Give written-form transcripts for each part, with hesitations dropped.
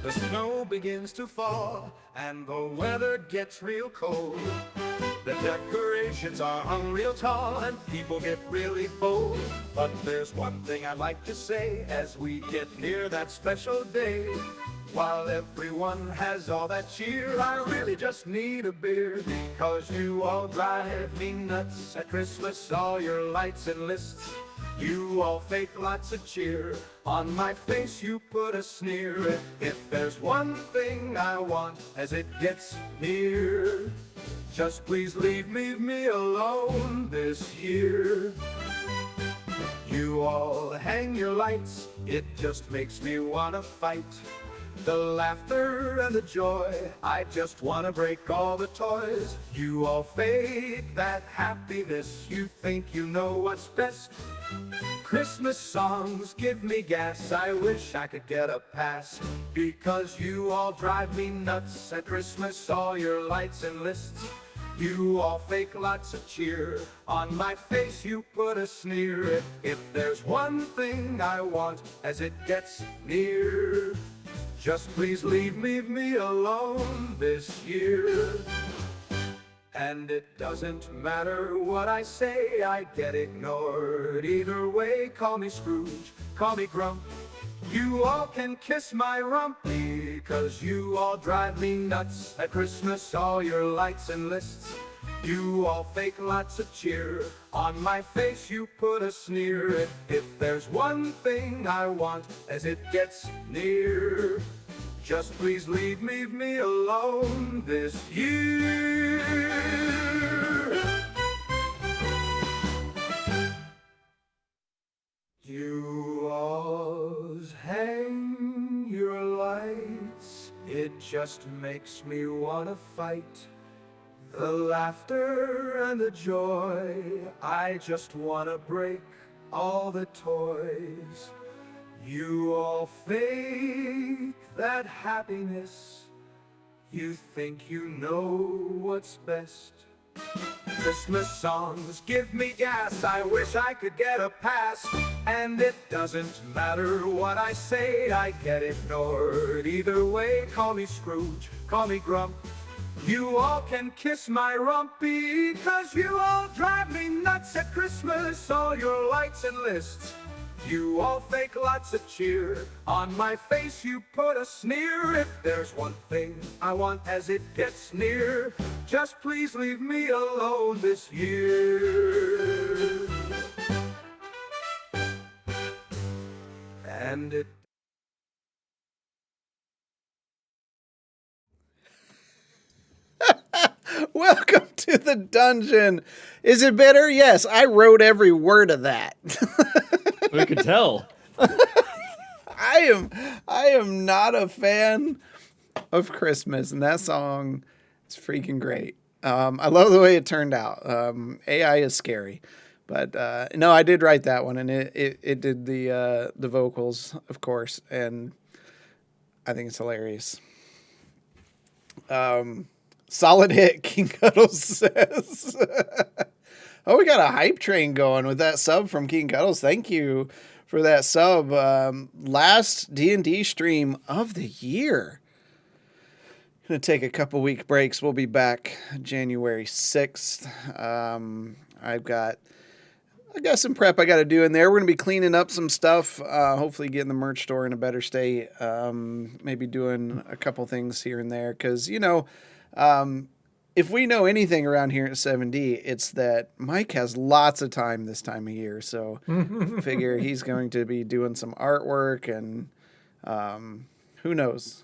the snow begins to fall and the weather gets real cold. The decorations are hung real tall and people get really bold. But there's one thing I'd like to say as we get near that special day. While everyone has all that cheer, I really just need a beer. Because you all drive me nuts at Christmas, all your lights and lists. You all fake lots of cheer, on my face you put a sneer. If there's one thing I want as it gets near, just please leave me alone this year. You all hang your lights, it just makes me wanna fight. The laughter and the joy, I just wanna break all the toys. You all fake that happiness, you think you know what's best. Christmas songs give me gas, I wish I could get a pass. Because you all drive me nuts at Christmas, all your lights and lists. You all fake lots of cheer, on my face you put a sneer. If there's one thing I want as it gets near, just please leave me alone this year. And it doesn't matter what I say, I get ignored. Either way, call me Scrooge, call me Grump. You all can kiss my rump, because you all drive me nuts at Christmas, all your lights and lists. You all fake lots of cheer, on my face you put a sneer. If there's one thing I want as it gets near, just please leave me alone this year. You all hang your lights, it just makes me wanna fight. The laughter and the joy, I just wanna break all the toys. You all fake that happiness, you think you know what's best. Christmas songs give me gas, I wish I could get a pass. And it doesn't matter what I say, I get ignored. Either way, call me Scrooge, call me Grump. You all can kiss my rump, because you all drive me nuts at Christmas, all your lights and lists. You all fake lots of cheer, on my face you put a sneer. If there's one thing I want as it gets near, just please leave me alone this year. And it Welcome to the dungeon. Is it bitter? Yes, I wrote every word of that. We could tell. I am not a fan of Christmas, and that song is freaking great. I love the way it turned out. AI is scary, but no, I did write that one, and it did the vocals, of course, and I think it's hilarious. Solid hit, King Cuddles says. Oh, we got a hype train going with that sub from King Cuddles. Thank you for that sub. Last D&D stream of the year. Gonna take a couple week breaks. We'll be back January 6th. I got some prep I got to do in there. We're gonna be cleaning up some stuff. Hopefully getting the merch store in a better state. Maybe doing a couple things here and there, because if we know anything around here at 7D, it's that Mike has lots of time this time of year. So figure he's going to be doing some artwork, and who knows.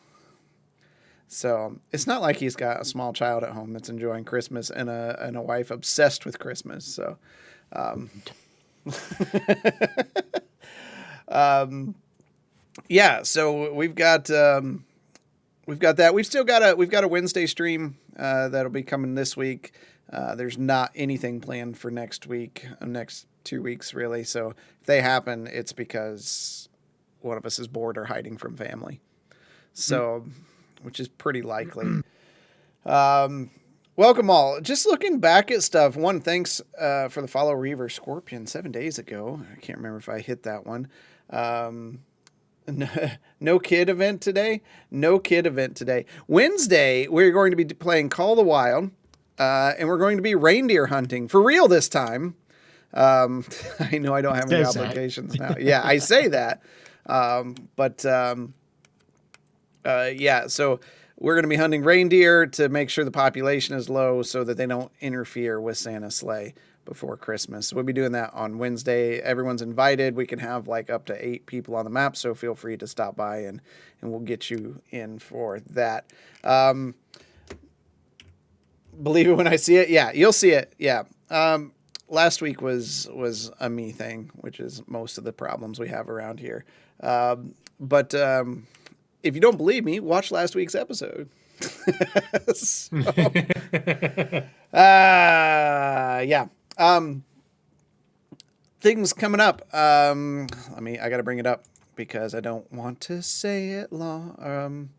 So it's not like he's got a small child at home that's enjoying Christmas and a wife obsessed with Christmas. So, yeah, so we've got that. We've got a Wednesday stream that'll be coming this week. There's not anything planned for next week, next 2 weeks really. So if they happen, it's because one of us is bored or hiding from family. So, which is pretty likely. Welcome all. Just looking back at stuff. One, thanks for the follow, Reaver Scorpion, 7 days ago. I can't remember if I hit that one. No kid event today. No kid event today. Wednesday, we're going to be playing Call of the Wild, and we're going to be reindeer hunting for real this time. I know I don't have any Says that. obligations now. Yeah, I say that. But yeah, so we're going to be hunting reindeer to make sure the population is low so that they don't interfere with Santa's sleigh before Christmas. We'll be doing that on Wednesday. Everyone's invited. We can have like up to 8 people on the map, so feel free to stop by and we'll get you in for that. Believe it when I see it. Yeah, you'll see it. Yeah. Last week was a me thing, which is most of the problems we have around here. But if you don't believe me, watch last week's episode. So, yeah. Things coming up. I got to bring it up because I don't want to say it long.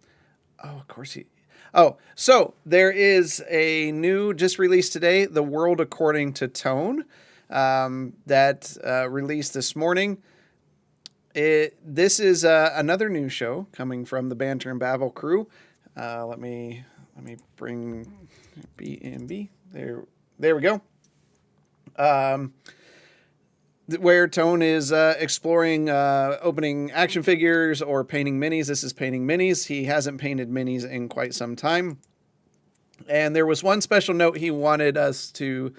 Of course so there is a new, just released today, The World According to Tone, that released this morning. This is another new show coming from the Banter and Babble crew. Let me bring B&B. There we go. Where Tone is exploring opening action figures or painting minis. This is painting minis. He hasn't painted minis in quite some time. And there was one special note he wanted us to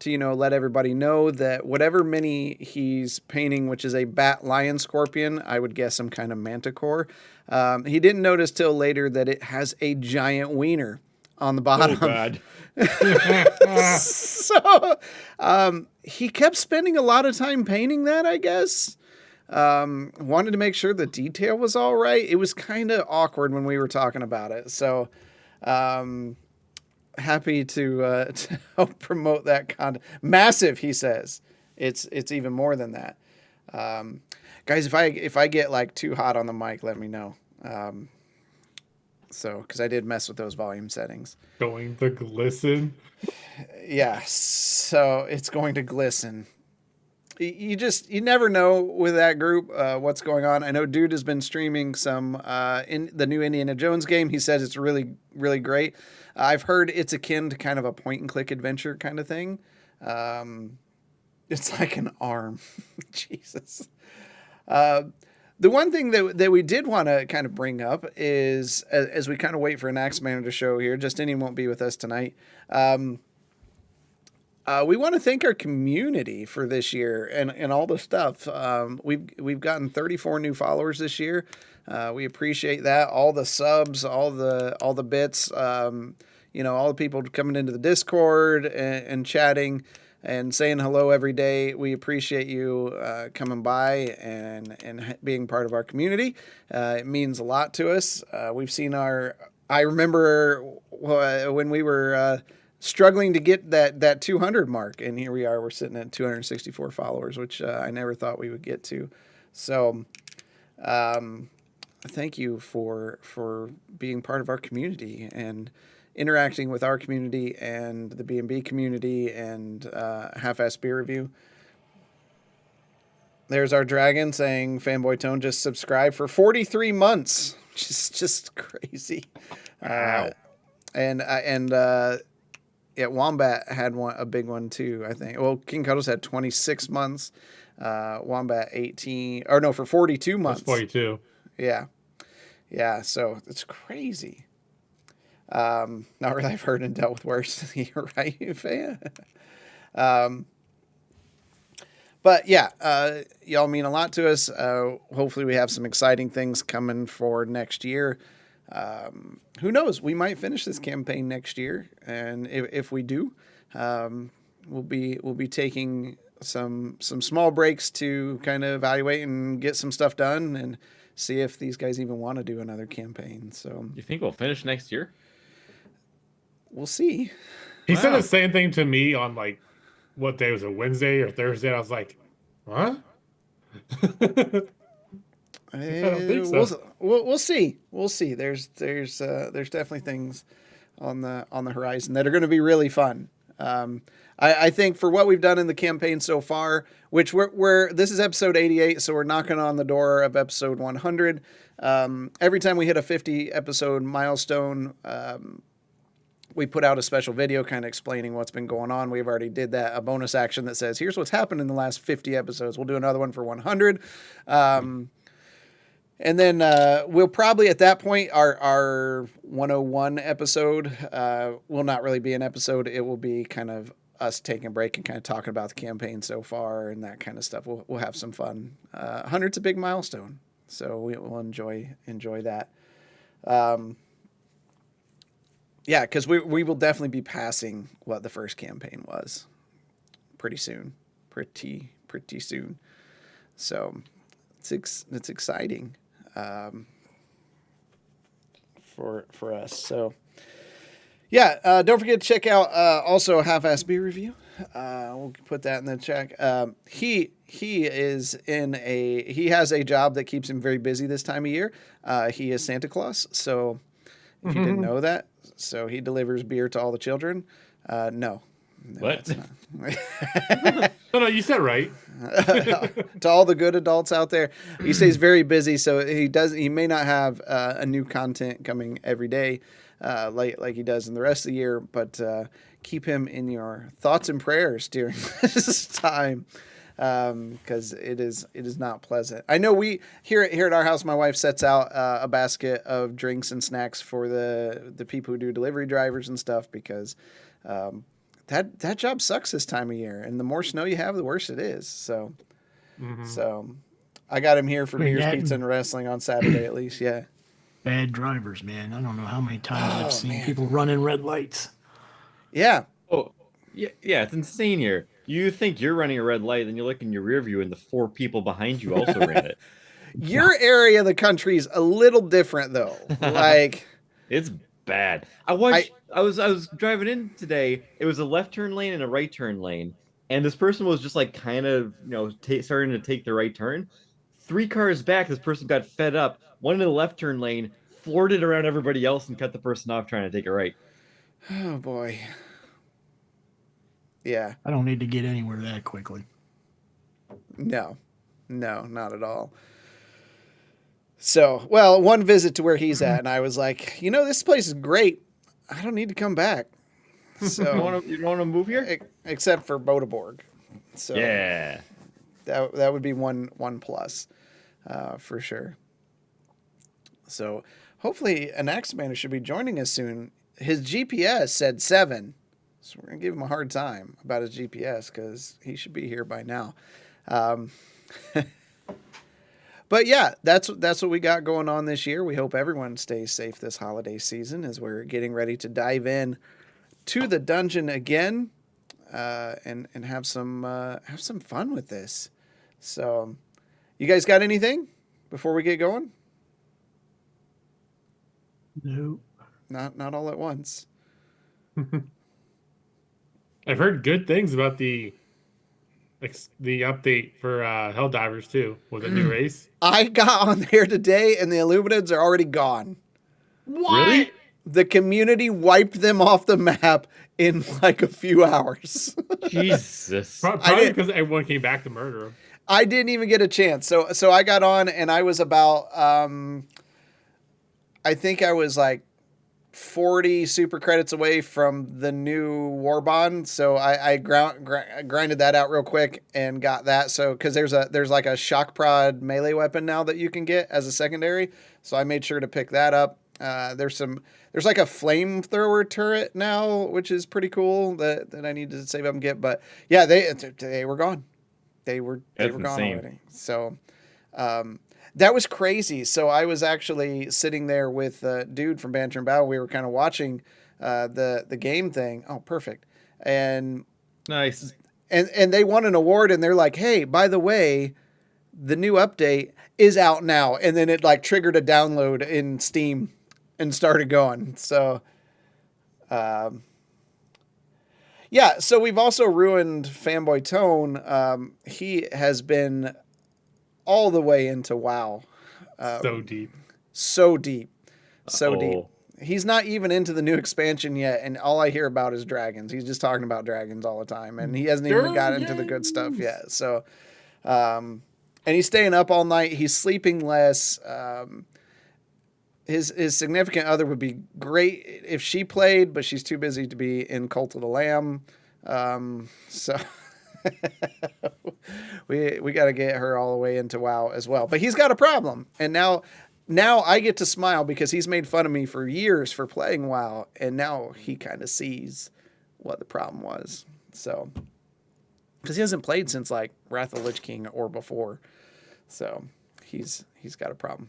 let everybody know that whatever mini he's painting, which is a bat, lion, scorpion, I would guess some kind of manticore. He didn't notice till later that it has a giant wiener on the bottom. Oh, God. So he kept spending a lot of time painting that, I guess. Wanted to make sure the detail was all right. It was kind of awkward when we were talking about it. So happy to help promote that content. Massive, he says. It's even more than that. Guys, if I get like too hot on the mic, let me know. So, because I did mess with those volume settings. Going to glisten. Yeah, so it's going to glisten. You never know with that group what's going on. I know Dude has been streaming some in the new Indiana Jones game. He says it's really, really great. I've heard it's akin to kind of a point and click adventure kind of thing. It's like an arm. Jesus. The one thing that we did want to kind of bring up is, as we kind of wait for an Axe Manor to show here, Justinian won't be with us tonight. We want to thank our community for this year and all the stuff. We've gotten 34 new followers this year. We appreciate that. All the subs, all the bits, all the people coming into the Discord and chatting and saying hello every day. We appreciate you coming by and being part of our community. It means a lot to us. We've seen I remember when we were struggling to get that 200 mark, and here we are. We're sitting at 264 followers, which I never thought we would get to. So thank you for being part of our community and interacting with our community and the B&B community and Half-Ass Beer Review. There's our dragon saying Fanboy Tone just subscribed for 43 months, which is just crazy. Wow. Yeah, Wombat had a big one too, I think. Well, King Cuddles had 26 months. Wombat 18, or no, for 42 months. That's 42. Yeah. Yeah, so it's crazy. Not really I've heard and dealt with worse. You're right, fan. But yeah, y'all mean a lot to us. Hopefully we have some exciting things coming for next year. Who knows? We might finish this campaign next year, and if we do, we'll be taking some small breaks to kind of evaluate and get some stuff done and see if these guys even want to do another campaign. So You think we'll finish next year? we'll see. He said Wow. the same thing to me on like, what day was it, Wednesday or Thursday? I was like, huh? I don't think so. We'll see. We'll see. There's definitely things on the horizon that are going to be really fun. I think for what we've done in the campaign so far, which this is episode 88, so we're knocking on the door of episode 100. Every time we hit a 50 episode milestone, we put out a special video kind of explaining what's been going on. We've already did that, a bonus action that says, here's what's happened in the last 50 episodes. We'll do another one for 100. And then we'll probably at that point, our 101 episode will not really be an episode. It will be kind of us taking a break and kind of talking about the campaign so far and that kind of stuff. We'll have some fun. 100's a big milestone, so we'll enjoy that. Yeah, because we will definitely be passing what the first campaign was pretty soon. Pretty soon. So it's exciting for us. So yeah, don't forget to check out also Half-Ass Beer Review. We'll put that in the chat. He has a job that keeps him very busy this time of year. He is Santa Claus. So if you didn't know that, so he delivers beer to all the children. No, What? No, you said right. To all the good adults out there, he stays very busy, so he may not have a new content coming every day like he does in the rest of the year, but keep him in your thoughts and prayers during this time, because it is not pleasant. I know we here at our house, my wife sets out a basket of drinks and snacks for the people who do delivery drivers and stuff, because that job sucks this time of year, and the more snow you have, the worse it is. So, so I got him here for beers, pizza, and wrestling on Saturday at least. Yeah. Bad drivers, man. I don't know how many times I've seen people running red lights. Yeah. Oh, yeah, it's insane here. You think you're running a red light, then you look in your rear view, and the 4 people behind you also ran it. Your area of the country is a little different, though. Like, it's bad. I was driving in today. It was a left turn lane and a right turn lane, and this person was just like kind of starting to take the right turn. 3 cars back, this person got fed up. One in the left turn lane, floored it around everybody else, and cut the person off trying to take it right. oh boy. Yeah. I don't need to get anywhere that quickly. No, not at all. So, well, one visit to where he's at, and I was like, this place is great. I don't need to come back. So You don't want to move here? Except for Bodeborg. So Yeah. that would be one plus, for sure. So hopefully Anaximander should be joining us soon. His GPS said 7. So we're going to give him a hard time about his GPS because he should be here by now. But yeah, that's what we got going on this year. We hope everyone stays safe this holiday season as we're getting ready to dive in to the dungeon again, and have some fun with this. So, you guys got anything before we get going? No. Not all at once. I've heard good things about the update for Helldivers too. Was a new race. I got on there today, and the Illuminids are already gone. What? Really? The community wiped them off the map in like a few hours. Jesus. Probably because everyone came back to murder him. I didn't even get a chance. So I got on, and I was about I think I was like 40 super credits away from the new war bond. So I grinded that out real quick and got that. So because there's like a shock prod melee weapon now that you can get as a secondary. So I made sure to pick that up. There's like a flamethrower turret now, which is pretty cool that I need to save up and get. But yeah, they were gone. They were gone already. So that was crazy. So I was actually sitting there with a dude from Banter and Battle. We were kind of watching the game thing. Oh, perfect. And Nice. and they won an award, and they're like, hey, by the way, the new update is out now. And then it like triggered a download in Steam and started going. So yeah, so we've also ruined Fanboy Tone. He has been all the way into WoW. So deep. So deep. Uh-oh. he's not even into the new expansion yet, and all I hear about is dragons. He's just talking about dragons all the time, and he hasn't even got into the good stuff yet. So, and he's staying up all night. He's sleeping less. His significant other would be great if she played, but she's too busy to be in Cult of the Lamb. So we got to get her all the way into WoW as well. But he's got a problem, and now I get to smile because he's made fun of me for years for playing WoW, and now he kind of sees what the problem was. So, because he hasn't played since like Wrath of the Lich King or before, so he's got a problem.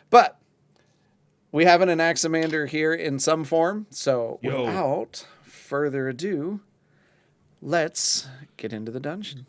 But we have an Anaximander here in some form, so without further ado, let's get into the dungeon.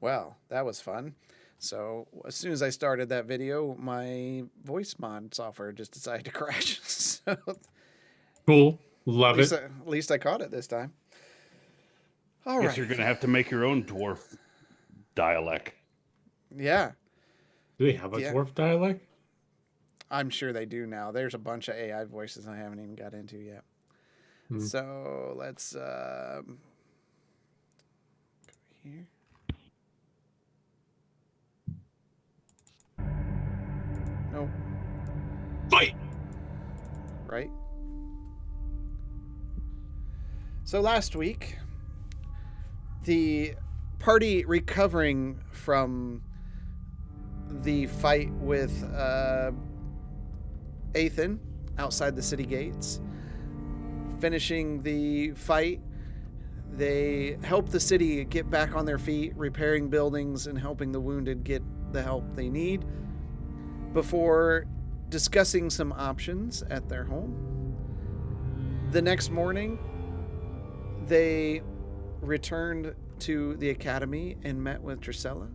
Well, that was fun. So as soon as I started that video, my voice mod software just decided to crash. So Cool. Love it. at least I caught it this time. All Guess right. you're gonna have to make your own dwarf dialect. Yeah, Do they have a dwarf dialect? I'm sure they do now. There's a bunch of AI voices I haven't even got into yet. So let's go here. Nope. Fight! Right? So last week, the party recovering from the fight with Athan outside the city gates, finishing the fight, they helped the city get back on their feet, repairing buildings and helping the wounded get the help they need, before discussing some options at their home. The next morning, they returned to the academy and met with Drusilla,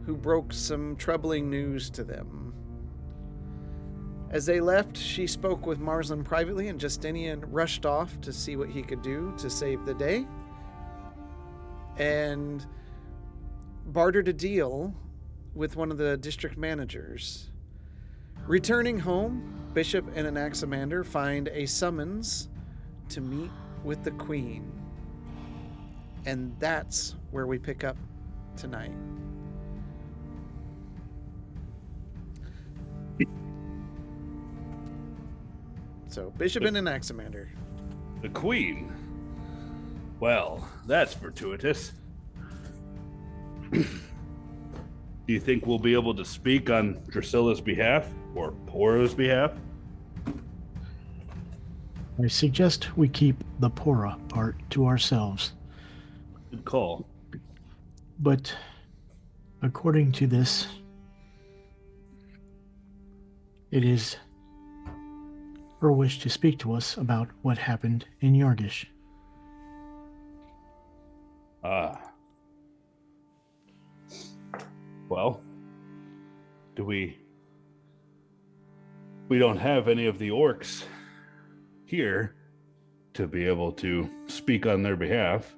who broke some troubling news to them. As they left, she spoke with Marsland privately, and Justinian rushed off to see what he could do to save the day, and bartered a deal with one of the district managers. Returning home, Bishop and Anaximander find a summons to meet with the Queen. And that's where we pick up tonight. So, Bishop and Anaximander. The Queen. Well, that's fortuitous. Do you think we'll be able to speak on Drusilla's behalf or Pora's behalf? I suggest we keep the Pora part to ourselves. Good call. But according to this, it is her wish to speak to us about what happened in Yargish. Ah. Well, we don't have any of the orcs here to be able to speak on their behalf.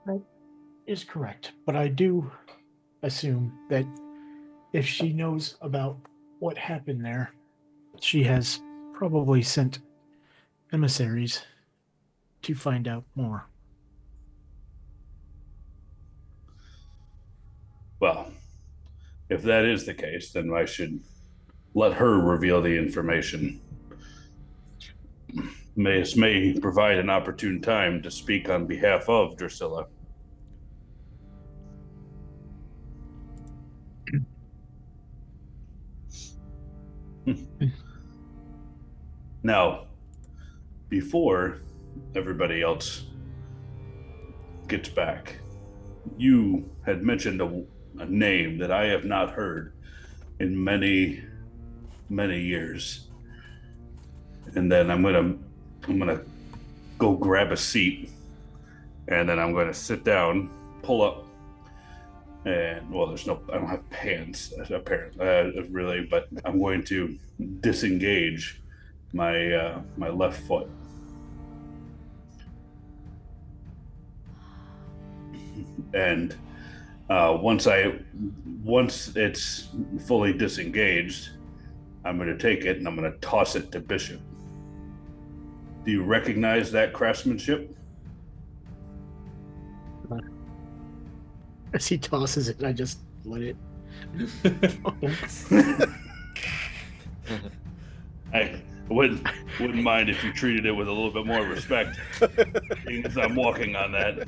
That is correct, but I do assume that if she knows about what happened there. She has probably sent emissaries to find out more. Well, if that is the case, then I should let her reveal the information. This may provide an opportune time to speak on behalf of Drusilla. Now, before everybody else gets back, you had mentioned a name that I have not heard in many, many years. And then I'm gonna go grab a seat, and then I'm gonna sit down, pull up, and well, I don't have pants apparently, really, but I'm going to disengage my left foot. And once it's fully disengaged, I'm going to take it and I'm going to toss it to Bishop. Do you recognize that craftsmanship? As he tosses it, I just let it. I wouldn't mind if you treated it with a little bit more respect, because I'm walking on that.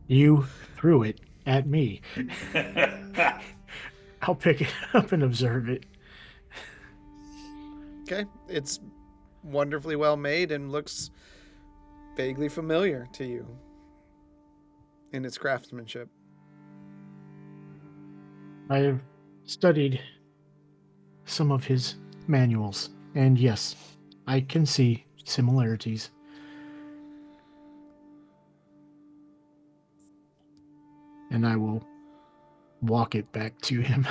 You threw it at me. I'll pick it up and observe it. Okay, it's wonderfully well made and looks vaguely familiar to you in its craftsmanship. I have studied some of his manuals, and yes, I can see similarities. And I will walk it back to him.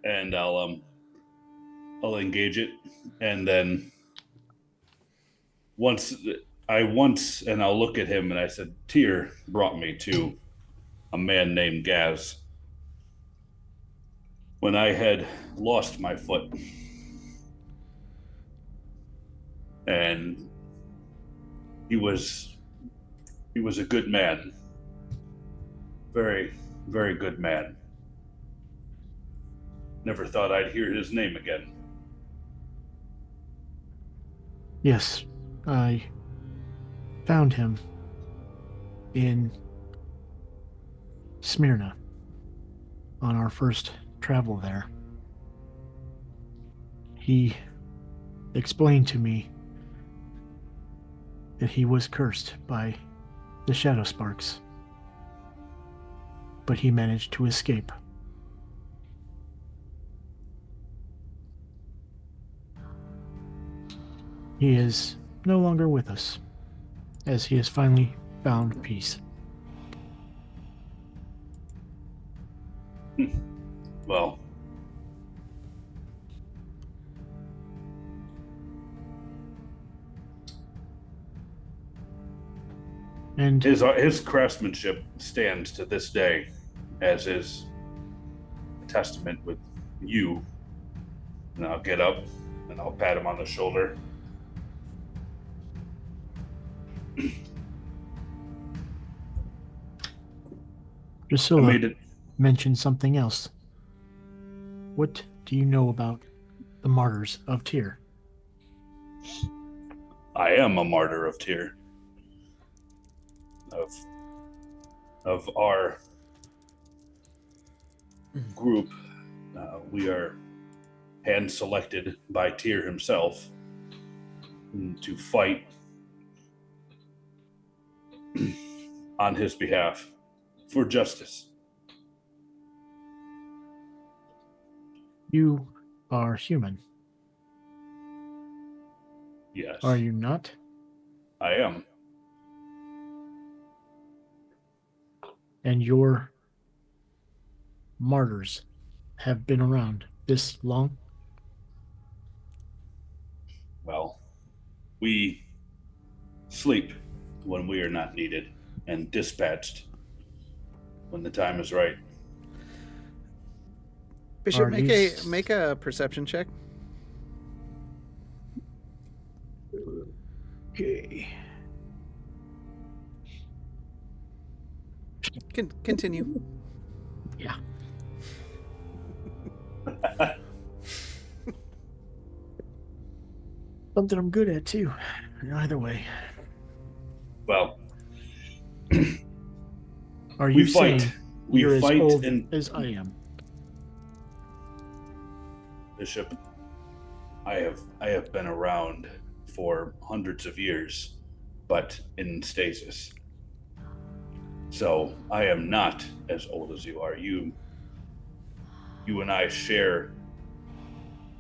And I'll engage it, and then and I'll look at him and I said, Tyr brought me to a man named Gaz when I had lost my foot. And he was a good man. Very, very good man. Never thought I'd hear his name again. Yes, I found him in Smyrna on our first travel there. He explained to me that he was cursed by the Shadowsparks, but he managed to escape. He is no longer with us, as he has finally found peace. Well, And his craftsmanship stands to this day, as is a testament with you. And I'll get up and I'll pat him on the shoulder. Drusilla mentioned something else. What do you know about the martyrs of Tyr? I am a martyr of Tyr. Of our group, we are hand selected by Tyr himself to fight on his behalf for justice. You are human, Yes, are you not? I am. And your martyrs have been around this long? Well, we sleep when we are not needed. and dispatched when the time is right. Bishop, Are make a perception check. Okay. Continue. Yeah. Something I'm good at too. Either way. Well, Are we you fight. saying We you're fight as old in as I am? Bishop. I have been around for hundreds of years, but in stasis. So I am not as old as you are. You and I share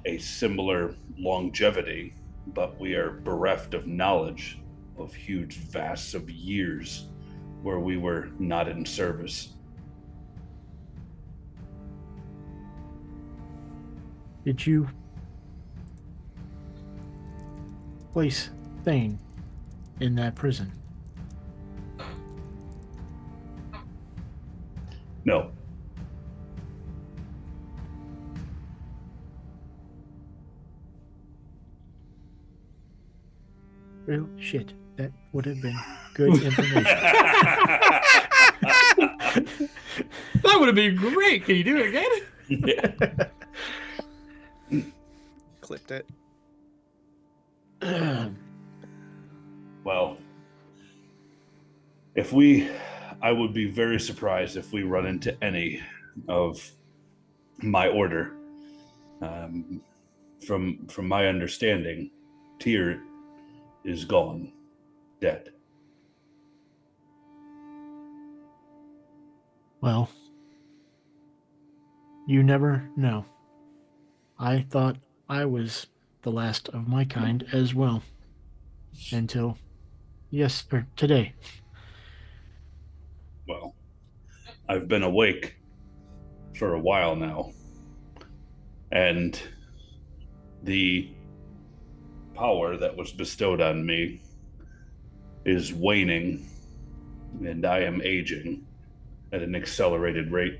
a similar longevity, but we are bereft of knowledge of huge vasts of years where we were not in service. Did you place Thane in that prison? No. Real shit. That would have been good information. That would have been great. Can you do it again? Yeah. Clipped it. Well, I would be very surprised if we run into any of my order. From my understanding, Tyr is gone, dead. Well, you never know. I thought I was the last of my kind as well. Until today. Well, I've been awake for a while now, and the power that was bestowed on me is waning, and I am aging at an accelerated rate.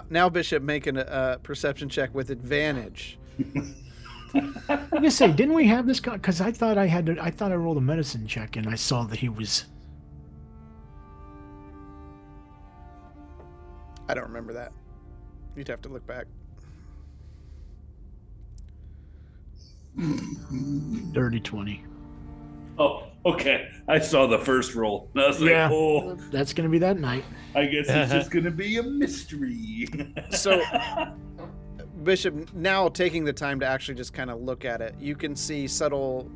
Now, Bishop, making a perception check with advantage. I just say, didn't we have this guy? Because I thought I rolled a medicine check and I saw that he was. I don't remember that. You'd have to look back. Dirty 20. Oh, okay. I saw the first roll. And I was like, oh, that's gonna be that night. I guess it's just gonna be a mystery. So, Bishop, now taking the time to actually just kind of look at it, you can see subtle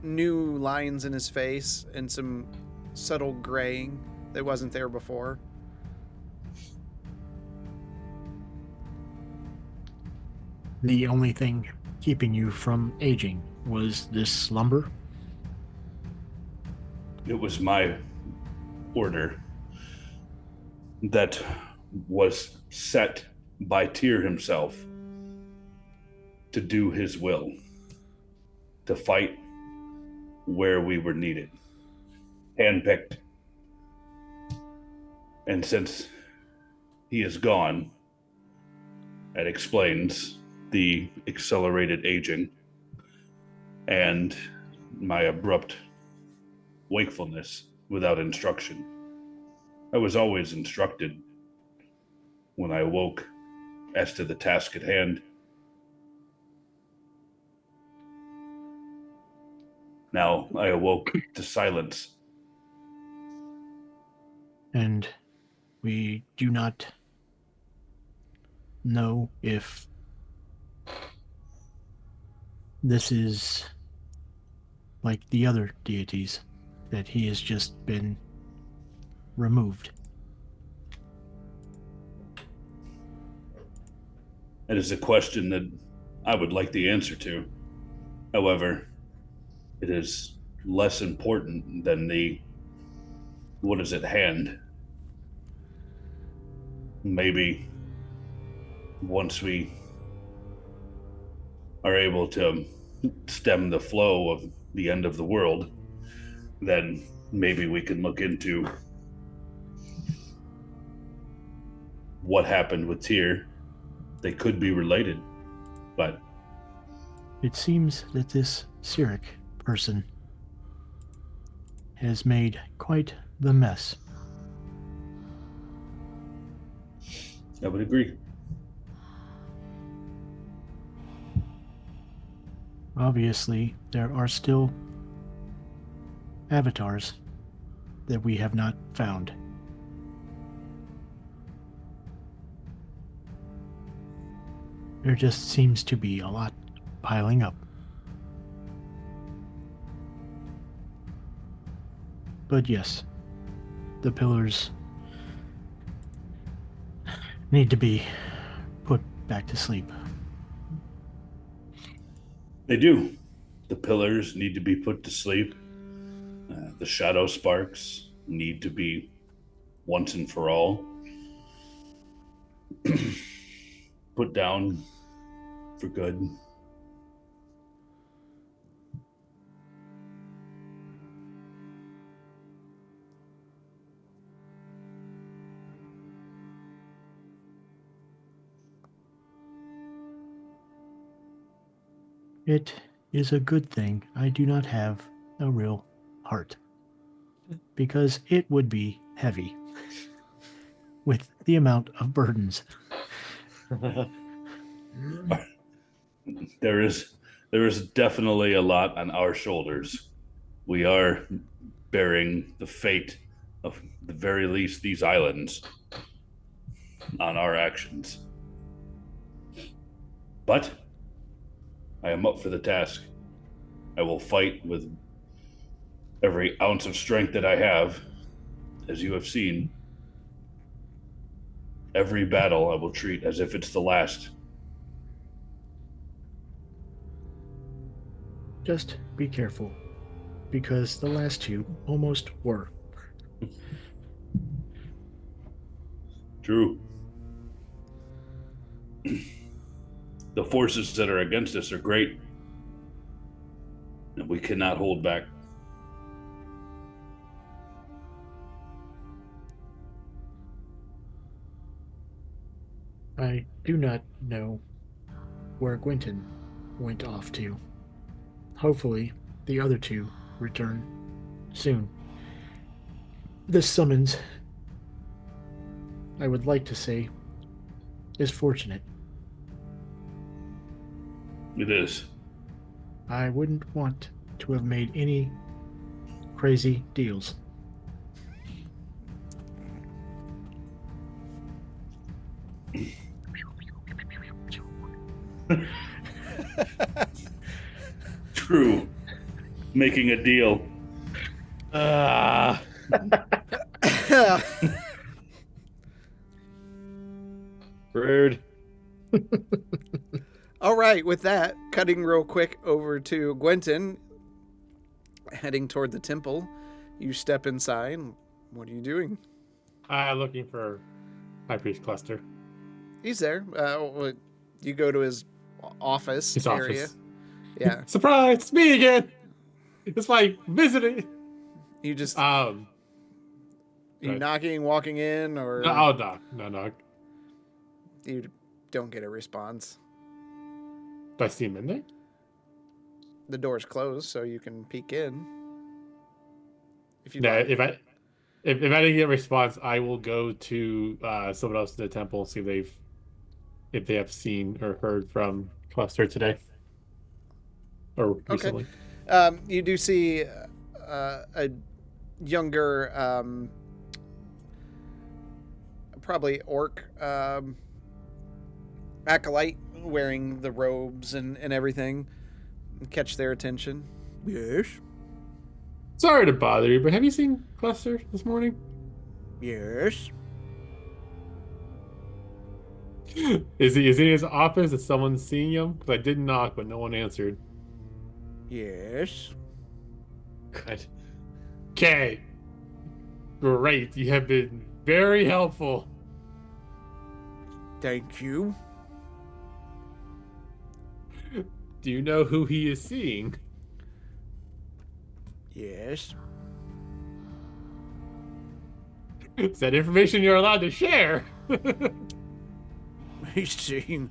new lines in his face and some subtle graying that wasn't there before. The only thing keeping you from aging was this slumber. It was my order that was set by Tyr himself to do his will, to fight where we were needed, handpicked. And since he is gone, that explains the accelerated aging and my abrupt wakefulness without instruction. I was always instructed when I awoke as to the task at hand. Now I awoke to silence. And we do not know if this is like the other deities, that he has just been removed. That is a question that I would like the answer to. However, it is less important than what is at hand. maybe once we are able to stem the flow of the end of the world, then maybe we can look into what happened with Tyr. They could be related, but It seems that this Cyric person has made quite the mess. I would agree. Obviously, there are still avatars that we have not found. There just seems to be a lot piling up. But yes, the pillars need to be put back to sleep. They do. The pillars need to be put to sleep. The Shadowsparks need to be once and for all put down for good. It is a good thing I do not have a real heart, because it would be heavy with the amount of burdens. There is definitely a lot on our shoulders. We are bearing the fate of the very least these islands on our actions. But I am up for the task. I will fight with every ounce of strength that I have. As you have seen, every battle I will treat as if it's the last. Just be careful, because the last two almost were. True. The forces that are against us are great, and we cannot hold back. I do not know where Gwynton went off to. Hopefully, the other two return soon. This summons, I would like to say, is fortunate. It is. I wouldn't want to have made any crazy deals. True. Making a deal. Rude. All right, with that, cutting real quick over to Gwenton, heading toward the temple. You step inside. What are you doing? Looking for High Priest Cluster. He's there. You go to his office His area. office. Yeah. Surprise! It's me again! It's like visiting. You just Um, you right. knocking, walking in, or no. you don't get a response. Do I see him in there? The door's closed, so you can peek in. If you No, like. if I didn't get a response, I will go to someone else in the temple and see if they have seen or heard from Cluster today or recently. You do see a younger, probably orc acolyte wearing the robes and everything. Catch their attention. Yes. Sorry to bother you, but have you seen Cluster this morning? Yes. Is he in his office? Is someone seeing him? Because I did knock, but no one answered. Yes. God. Okay. Great. You have been very helpful. Thank you. Do you know who he is seeing? Yes. Is that information you're allowed to share? He's seeing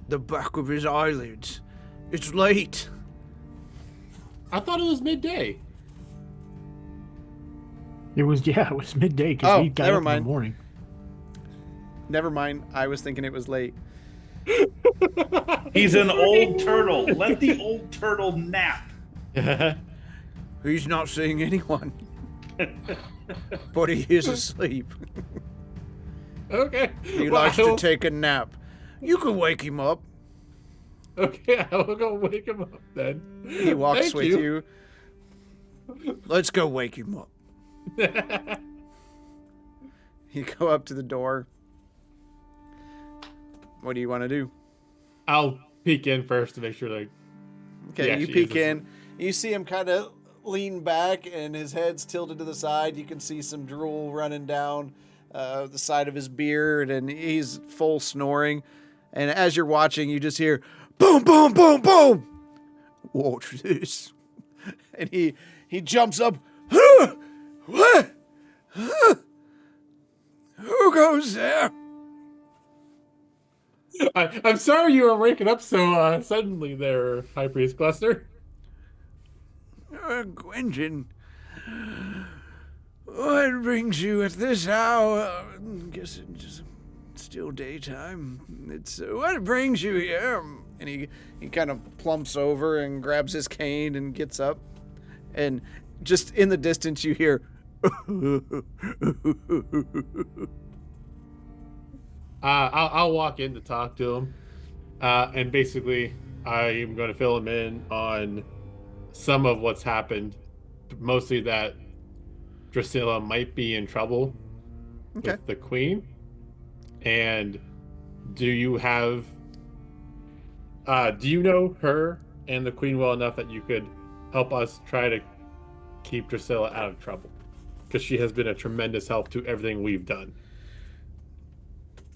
the back of his eyelids. It's late. I thought it was midday. It was midday because we got never up in mind. the morning. Never mind. I was thinking it was late. He's an old turtle. Let the old turtle nap. He's not seeing anyone. But he is asleep. Okay. He likes to take a nap. You can wake him up. Okay, I will go wake him up then. He walks Thank with you. Let's go wake him up. You go up to the door. What do you want to do? I'll peek in first to make sure, like. Okay, Yeah, you she peek is in. You see him kind of lean back, and his head's tilted to the side. You can see some drool running down the side of his beard, and he's full snoring. And as you're watching, you just hear boom, boom, boom, boom. Watch this. And he jumps up. What? Who goes there? I'm sorry you were waking up so suddenly there, High Priest Cluster. Quentin, what brings you at this hour? I guess it's still daytime. It's what brings you here? And he kind of plumps over and grabs his cane and gets up. And just in the distance, you hear. I'll walk in to talk to him, and basically I'm going to fill him in on some of what's happened, mostly that Drusilla might be in trouble with the Queen. And do you know her and the Queen well enough that you could help us try to keep Drusilla out of trouble? Because she has been a tremendous help to everything we've done.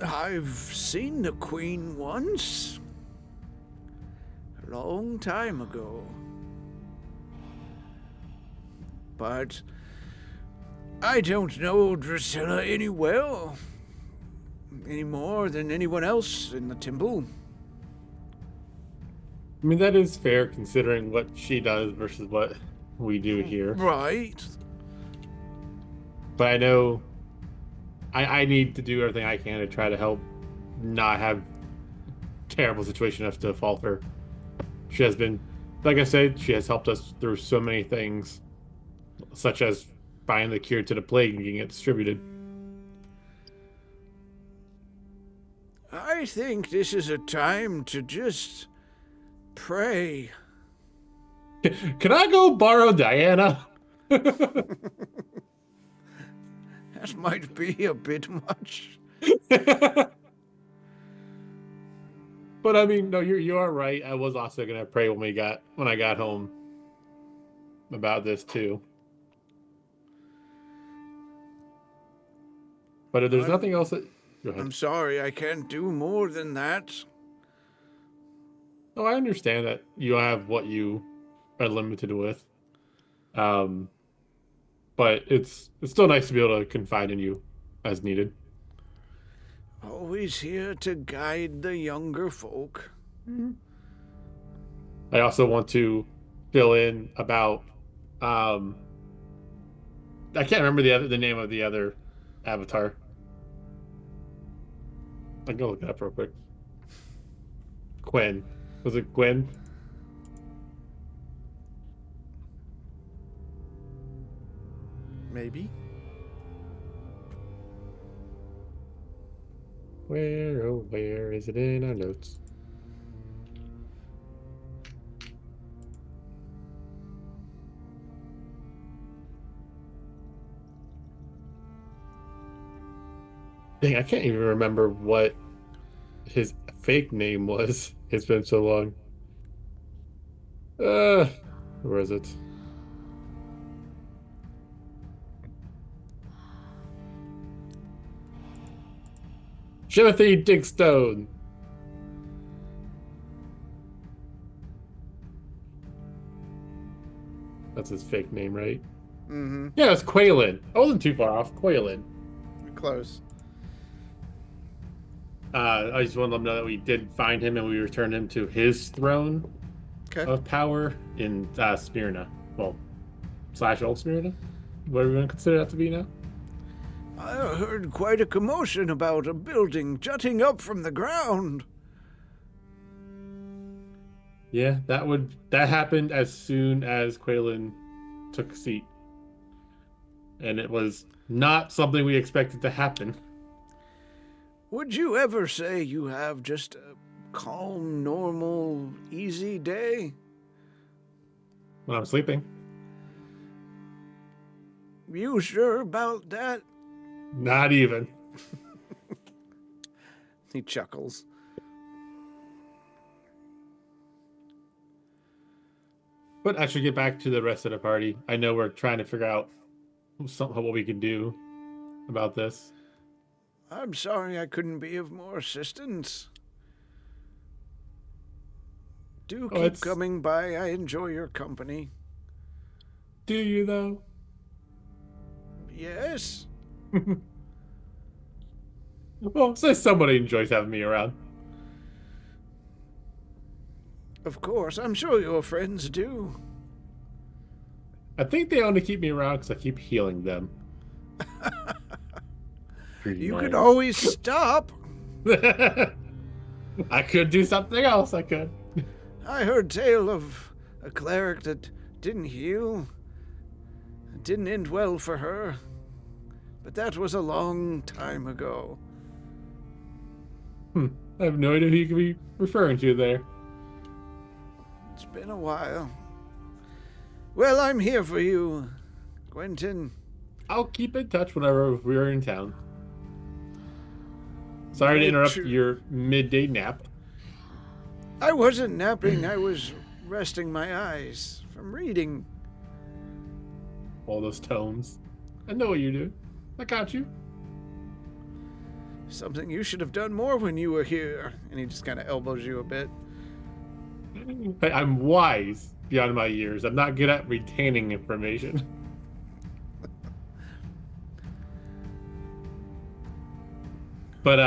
I've seen the Queen once. A long time ago. But I don't know Drusilla any more than anyone else in the temple. I mean, that is fair considering what she does versus what we do here. Right. But I know I need to do everything I can to try to help not have terrible situation enough to falter. She has been, like I said, she has helped us through so many things, such as finding the cure to the plague and getting it distributed. I think this is a time to just pray. Can I go borrow Diana? That might be a bit much. But I mean, no, you are right. I was also gonna pray when I got home about this too. But if there's nothing else that, go ahead. I'm sorry, I can't do more than that. Oh, I understand that you have what you are limited with. But it's still nice to be able to confide in you as needed. Always here to guide the younger folk. I also want to fill in about I can't remember the name of the other avatar. I can go look it up real quick. Gwen. Was it Gwen? Maybe. Where is it in our notes? Dang, I can't even remember what his fake name was. It's been so long. Where is it? Timothy Digstone. That's his fake name, right? Mm-hmm. Yeah, it's Quaylen. I wasn't too far off. Quaylen. Close. I just want to let them know that we did find him and we returned him to his throne Okay. of power in Smyrna. Well, / Old Smyrna? What are we going to consider that to be now? I heard quite a commotion about a building jutting up from the ground. Yeah, that happened as soon as Quaylen took a seat. And it was not something we expected to happen. Would you ever say you have just a calm, normal, easy day? When I'm sleeping. You sure about that? Not even. He chuckles. But I should get back to the rest of the party. I know we're trying to figure out what we can do about this. I'm sorry I couldn't be of more assistance. Do keep coming by. I enjoy your company. Do you, though? Yes. Well, so somebody enjoys having me around. Of course, I'm sure your friends do. I think they only keep me around because I keep healing them. You could always stop. I could do something else. I could. I heard tale of a cleric that didn't heal. It didn't end well for her. But that was a long time ago. I have no idea who you could be referring to there. It's been a while. Well, I'm here for you, Quentin. I'll keep in touch whenever we're in town. Sorry to interrupt your midday nap. I wasn't napping. I was resting my eyes from reading. All those tomes. I know what you do. I got you. Something you should have done more when you were here. And he just kind of elbows you a bit. Hey, I'm wise beyond my years. I'm not good at retaining information. But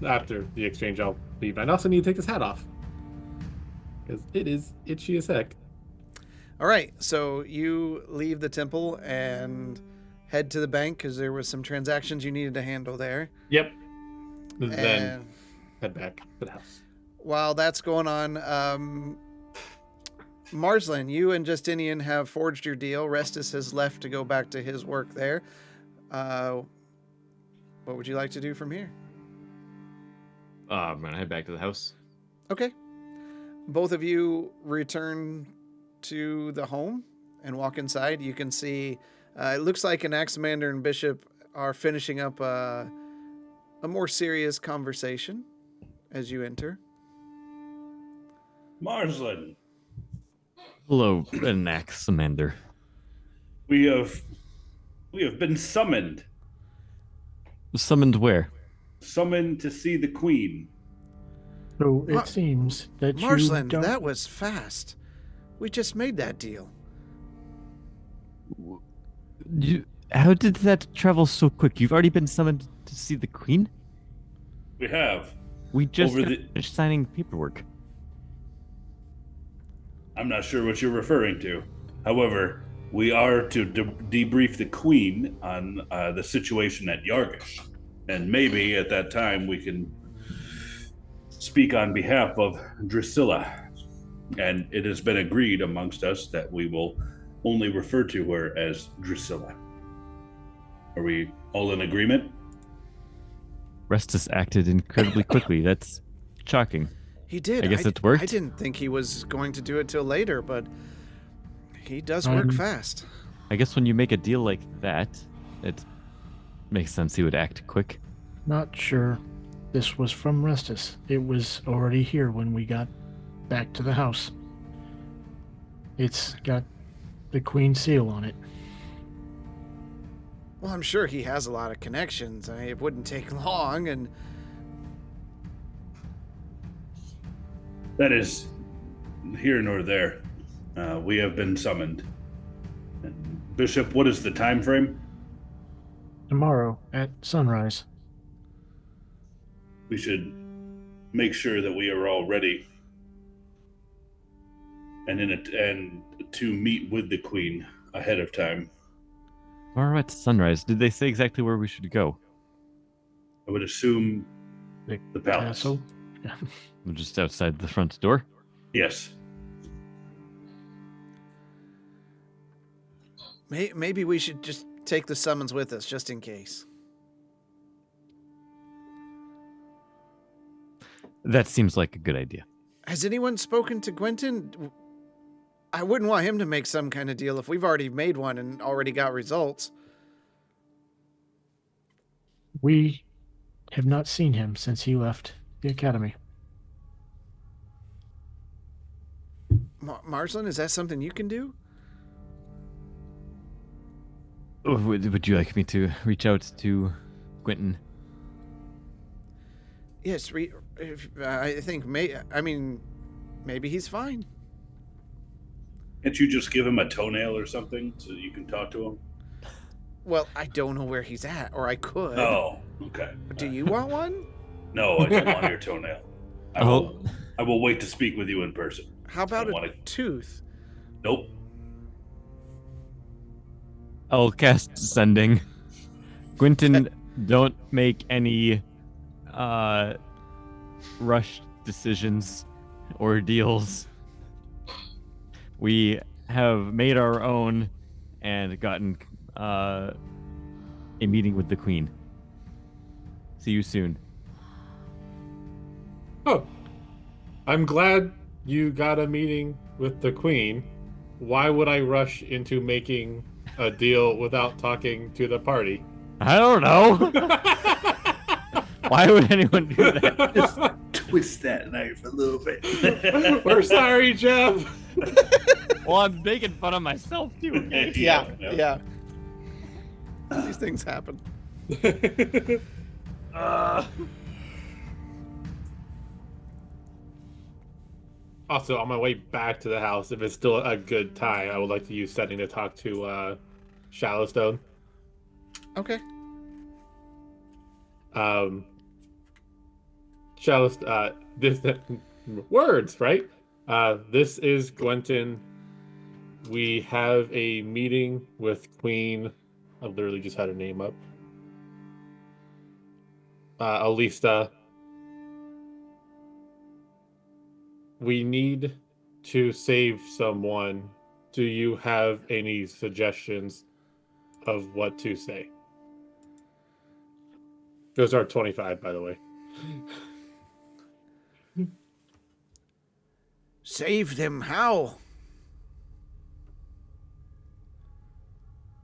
after the exchange, I'll leave. I also need to take this hat off because it is itchy as heck. All right, so you leave the temple and head to the bank because there was some transactions you needed to handle there. Yep. And And then head back to the house. while that's going on, Marsland, you and Justinian have forged your deal. Restus has left to go back to his work there. What would you like to do from here? I'm gonna head back to the house. Okay. Both of you return to the home and walk inside. You can see it looks like an Axamander and Bishop are finishing up a more serious conversation as you enter. Marsland, Hello, Anaximander. we have been summoned. Summoned where? Summoned to see the Queen. So it seems that Marsland, you don't... that was fast. We just made that deal. How did that travel so quick? You've already been summoned to see the Queen? We have. We just Over finished signing paperwork. I'm not sure what you're referring to. However, we are to debrief the Queen on the situation at Yargish. And maybe at that time we can speak on behalf of Drusilla. And it has been agreed amongst us that we will only refer to her as Drusilla. Are we all in agreement? Restus acted incredibly quickly. That's shocking. He did. I guess it worked. I didn't think he was going to do it till later, but he does work fast. I guess when you make a deal like that, it makes sense he would act quick. Not sure. This was from Restus. It was already here when we got back to the house. It's got the Queen seal on it. Well, I'm sure he has a lot of connections. I mean, it wouldn't take long, and That is here nor there. We have been summoned. Bishop, what is the time frame? Tomorrow at sunrise. We should make sure that we are all ready and to meet with the queen ahead of time. Tomorrow at sunrise. Did they say exactly where we should go? I would assume the palace. Castle. We're just outside the front door. Yes. Maybe we should just take the summons with us, just in case. That seems like a good idea. Has anyone spoken to Quentin? I wouldn't want him to make some kind of deal if we've already made one and already got results. We have not seen him since he left the academy. Marsland, is that something you can do? Oh, would you like me to reach out to Quentin? Yes, I think maybe he's fine. Can't you just give him a toenail or something so you can talk to him? Well, I don't know where he's at, or I could. Oh, okay. Do you want one? No, I don't want your toenail. I will wait to speak with you in person. How about a tooth? Nope. I'll cast sending. Quentin, don't make any rushed decisions or deals. We have made our own and gotten a meeting with the queen. See you soon. Oh, I'm glad you got a meeting with the queen. Why would I rush into making a deal without talking to the party? I don't know. Why would anyone do that? Just twist that knife a little bit. We're sorry, Jeff. Well, I'm making fun of myself too. Okay? Yeah. These things happen. Also, on my way back to the house, if it's still a good time, I would like to use setting to talk to Shadowstone. Okay. This words, right? This is Gwenton. We have a meeting with Queen. I literally just had her name up. Alista. We need to save someone. Do you have any suggestions of what to say? Those are 25, by the way. Save them how?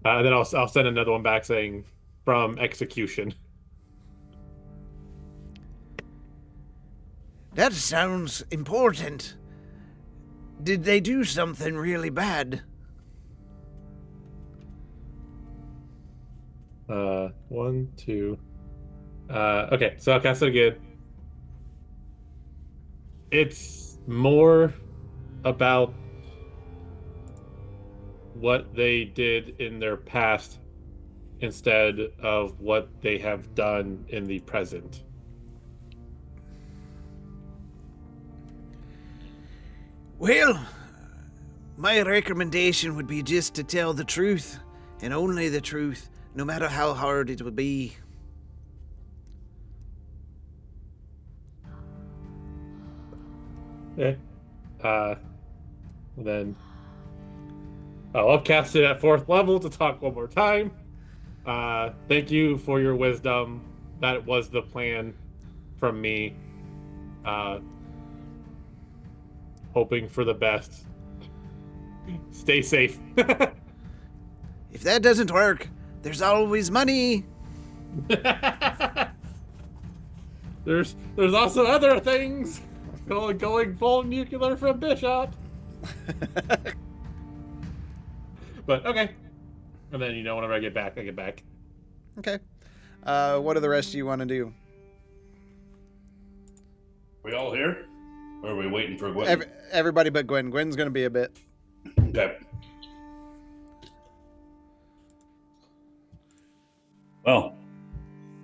Then I'll send another one back saying from execution. That sounds important. Did they do something really bad? 1, 2. Okay, so I'll cast it again. It's more about what they did in their past instead of what they have done in the present. Well, my recommendation would be just to tell the truth, and only the truth, no matter how hard it would be. Okay. Then I'll upcast it at 4th level to talk one more time. Thank you for your wisdom. That was the plan from me. Hoping for the best. Stay safe. If that doesn't work, there's always money. There's also other things. Going full nuclear from Bishop. But okay. And then whenever I get back, I get back. Okay. What do the rest of you want to do? We all here? Or are we waiting for Gwen? Everybody but Gwen. Gwen's going to be a bit. Okay. Well,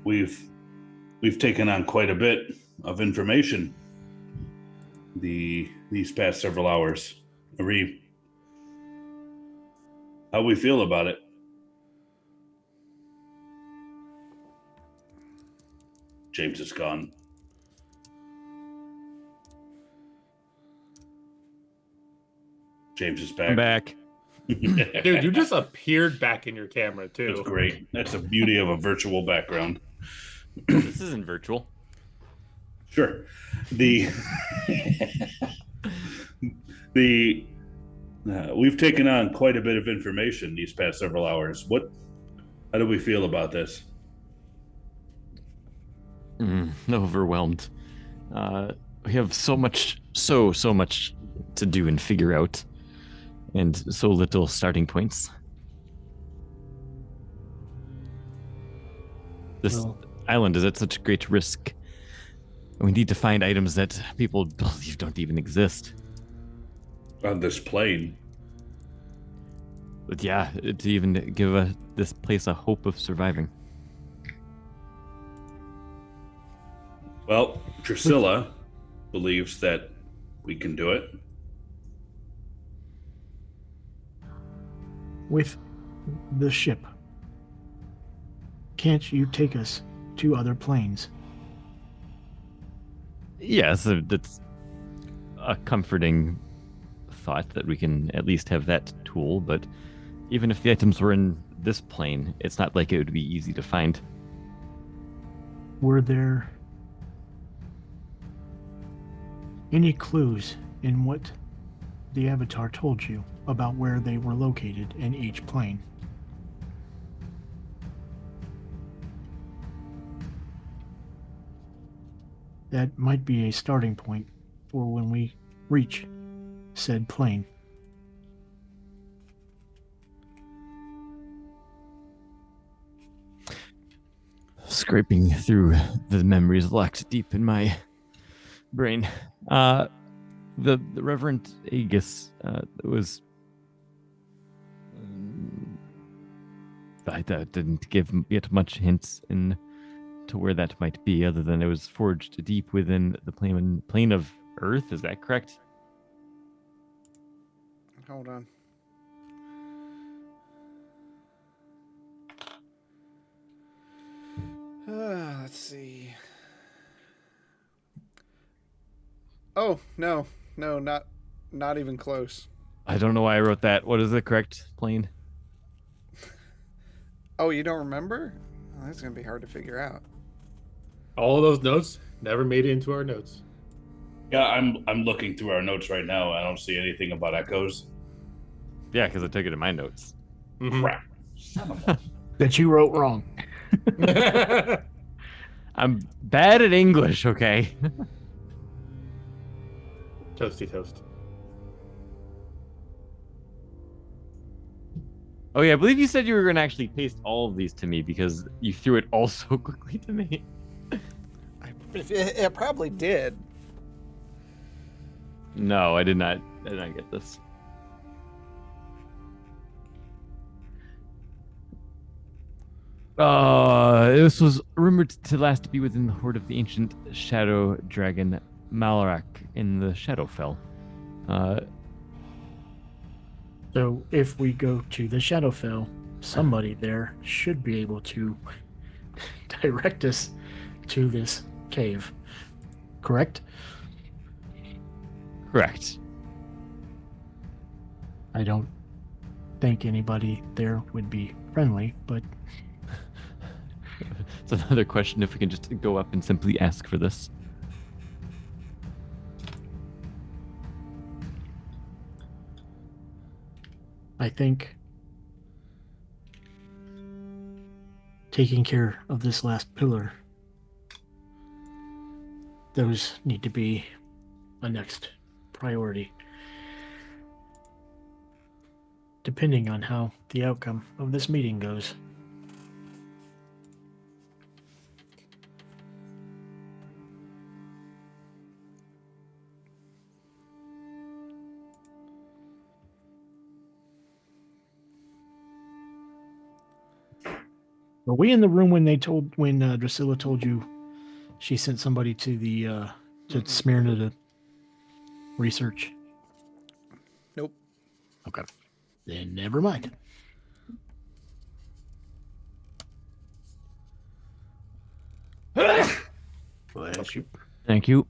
we've taken on quite a bit of information these past several hours. Marie, how we feel about it? James is gone. James is back. I'm back. Dude, you just appeared back in your camera too. That's great. That's the beauty of a virtual background. This isn't virtual. Sure. We've taken on quite a bit of information these past several hours. How do we feel about this? Overwhelmed. We have so much to do and figure out, and so little starting points. This island is at such great risk. We need to find items that people believe don't even exist. On this plane? But yeah, to even give this place a hope of surviving. Well, Drusilla believes that we can do it. With the ship, can't you take us to other planes? Yes, that's a comforting thought that we can at least have that tool, but even if the items were in this plane, it's not like it would be easy to find. Were there any clues in what the Avatar told you about where they were located in each plane? That might be a starting point for when we reach said plane. Scraping through the memories locked deep in my brain. The Reverend Aegis was... I didn't give yet much hints to where that might be, other than it was forged deep within the plane of Earth. Is that correct? Hold on. Let's see. Oh, no, not even close. I don't know why I wrote that. What is the correct plane? Oh, you don't remember? Oh, that's gonna be hard to figure out. All of those notes never made it into our notes. Yeah, I'm looking through our notes right now. I don't see anything about echoes. Yeah, because I took it in my notes. Mhm. Crap. Son of a... That you wrote wrong. I'm bad at English, okay? Toasty toast. Oh yeah, I believe you said you were going to actually paste all of these to me because you threw it all so quickly to me. It probably did. No, I did not get this. This was rumored to last be within the horde of the ancient shadow dragon Malarak in the Shadowfell. So if we go to the Shadowfell, somebody there should be able to direct us to this cave. Correct? Correct. I don't think anybody there would be friendly, but It's another question if we can just go up and simply ask for this. I think taking care of this last pillar, those need to be a next priority. Depending on how the outcome of this meeting goes. Were we in the room when Drusilla told you she sent somebody to the to Smyrna to research? Nope. Okay. Then never mind. Bless you. Thank you.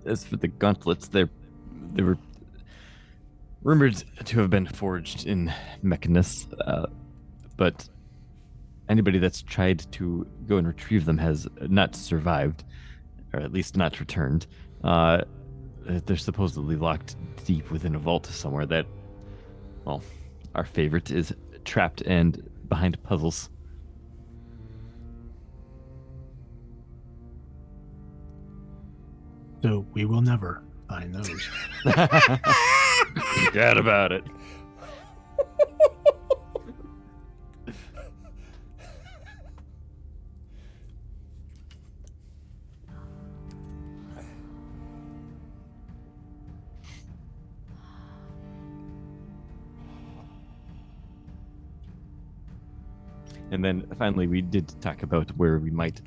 As for the gauntlets, they were rumored to have been forged in Mechanus, but anybody that's tried to go and retrieve them has not survived, or at least not returned. They're supposedly locked deep within a vault somewhere that, well, our favorite is trapped and behind puzzles. So we will never find those. Forget about it. And then finally, we did talk about where we might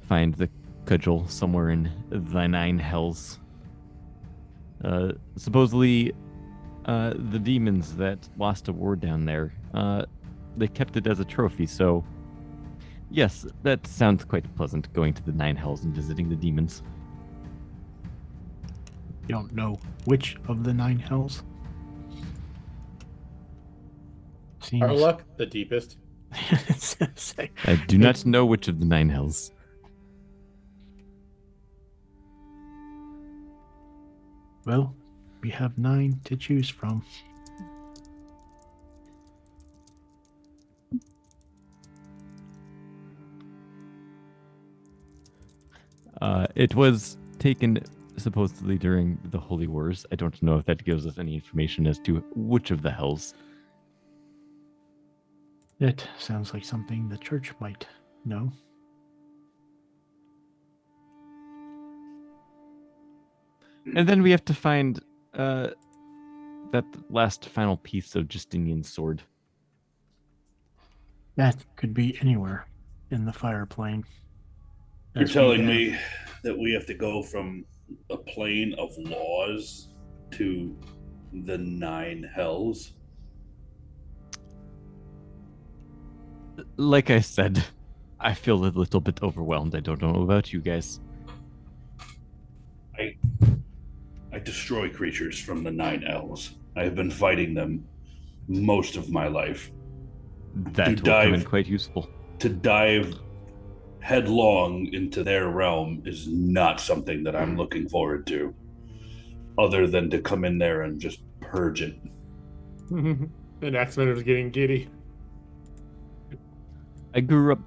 find the cudgel somewhere in the Nine Hells. Supposedly, the demons that lost a war down there, they kept it as a trophy. So, yes, that sounds quite pleasant, going to the Nine Hells and visiting the demons. You don't know which of the 9 hells? Seems... Our luck, the deepest. I do not know which of the 9 Hells. Well, we have 9 to choose from. It was taken supposedly during the Holy Wars. I don't know if that gives us any information as to which of the hells. That sounds like something the church might know. And then we have to find that last final piece of Justinian's sword. That could be anywhere in the fire plane. You're telling me that we have to go from a plane of laws to the 9 hells? Like I said, I feel a little bit overwhelmed. I don't know about you guys. I destroy creatures from the 9 hells. I have been fighting them most of my life. That will come in quite useful. To dive headlong into their realm is not something that I'm looking forward to, other than to come in there and just purge it. The X-Men was getting giddy. I grew up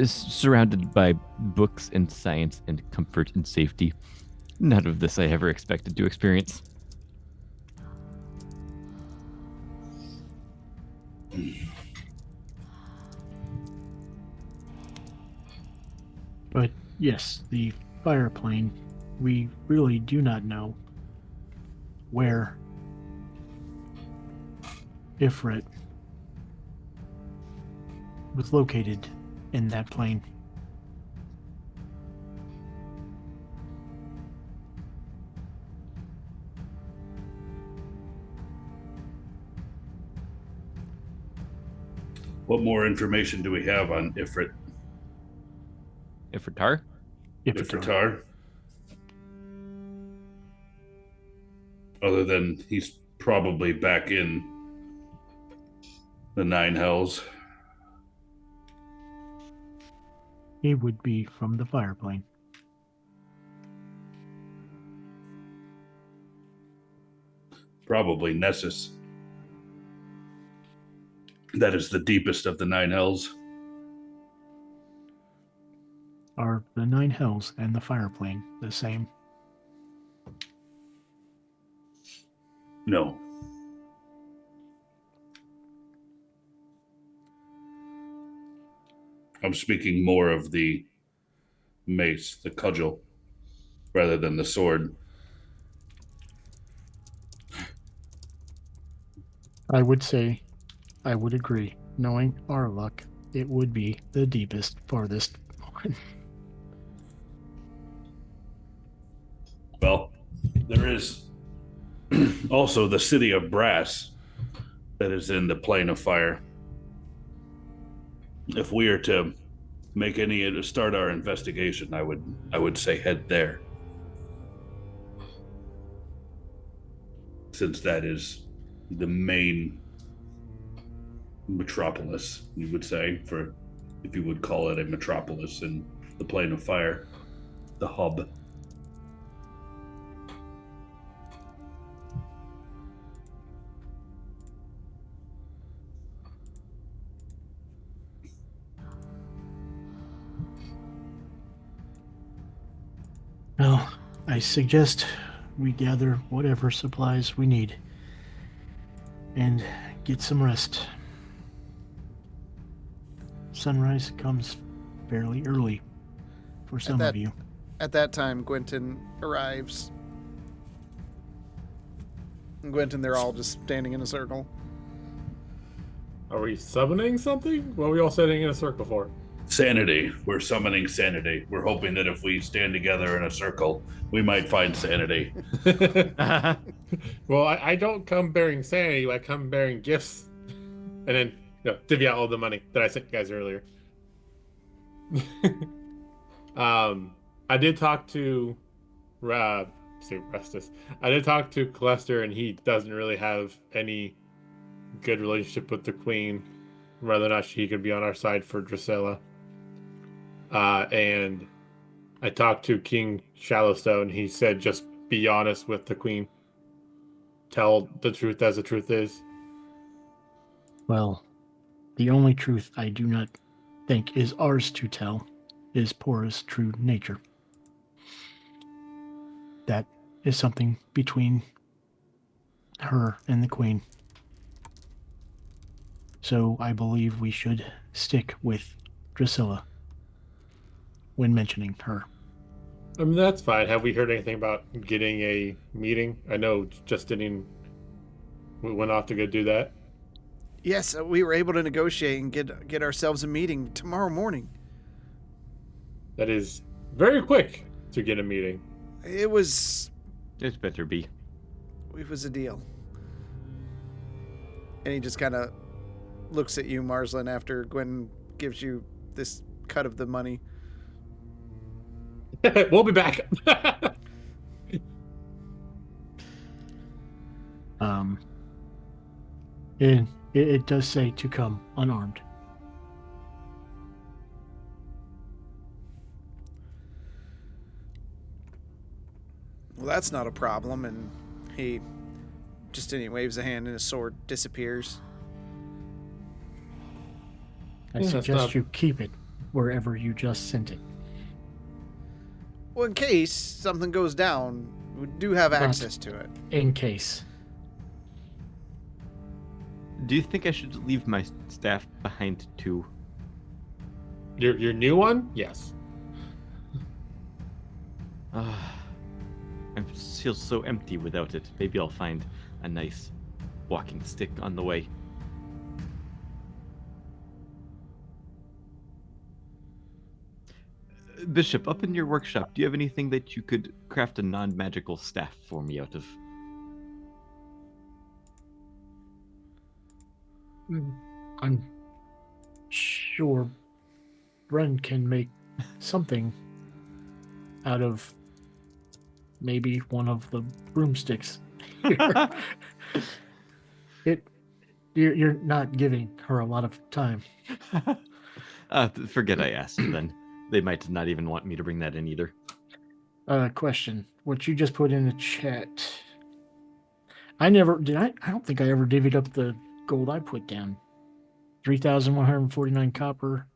surrounded by books and science and comfort and safety. None of this I ever expected to experience. But yes, the fire plane, we really do not know where Ifrit was located in that plane. What more information do we have on Ifrit? Ifritar? Ifritar? Other than he's probably back in the 9 hells. He would be from the fire plane. Probably Nessus. That is the deepest of the 9 hells. Are the 9 hells and the fire plane the same? No. I'm speaking more of the mace, the cudgel, rather than the sword. I would say, I would agree. Knowing our luck, it would be the deepest, farthest one. Well, there is also the city of Brass that is in the plane of fire. If we are to start our investigation, I would say head there, since that is the main metropolis, you would say, for if you would call it a metropolis in the plane of fire, the hub. Well, I suggest we gather whatever supplies we need and get some rest. Sunrise comes fairly early for some of you. At that time, Gwynton arrives. And Gwynton, they're all just standing in a circle. Are we summoning something? What are we all sitting in a circle for? Sanity. We're summoning sanity. We're hoping that if we stand together in a circle, we might find sanity. Well, I don't come bearing sanity. I come bearing gifts, and then divvy out all the money that I sent you guys earlier. I did talk to Restus. I did talk to Clester, and he doesn't really have any good relationship with the Queen, whether or not she could be on our side for Drusilla. And I talked to King Shallowstone. He said, just be honest with the Queen. Tell the truth as the truth is. Well, the only truth I do not think is ours to tell is Pora's true nature. That is something between her and the Queen. So I believe we should stick with Drusilla when mentioning her. I mean, that's fine. Have we heard anything about getting a meeting? I know Justinian went off to go do that. Yes, we were able to negotiate and get ourselves a meeting tomorrow morning. That is very quick to get a meeting. It was better be. It was a deal. And he just kind of looks at you, Marslin, after Gwen gives you this cut of the money. We'll be back. It does say to come unarmed. Well, that's not a problem. And he just waves a hand and his sword disappears. I suggest you keep it wherever you just sent it. Well, in case something goes down, we do have access to it. In case. Do you think I should leave my staff behind too? Your new one? Yes. I feel so empty without it. Maybe I'll find a nice walking stick on the way. Bishop, up in your workshop, do you have anything that you could craft a non-magical staff for me out of? I'm sure Bren can make something out of maybe one of the broomsticks. You're not giving her a lot of time. Forget I asked then. They might not even want me to bring that in either. Question. What you just put in the chat. I don't think I ever divvied up the gold I put down. 3,149 copper.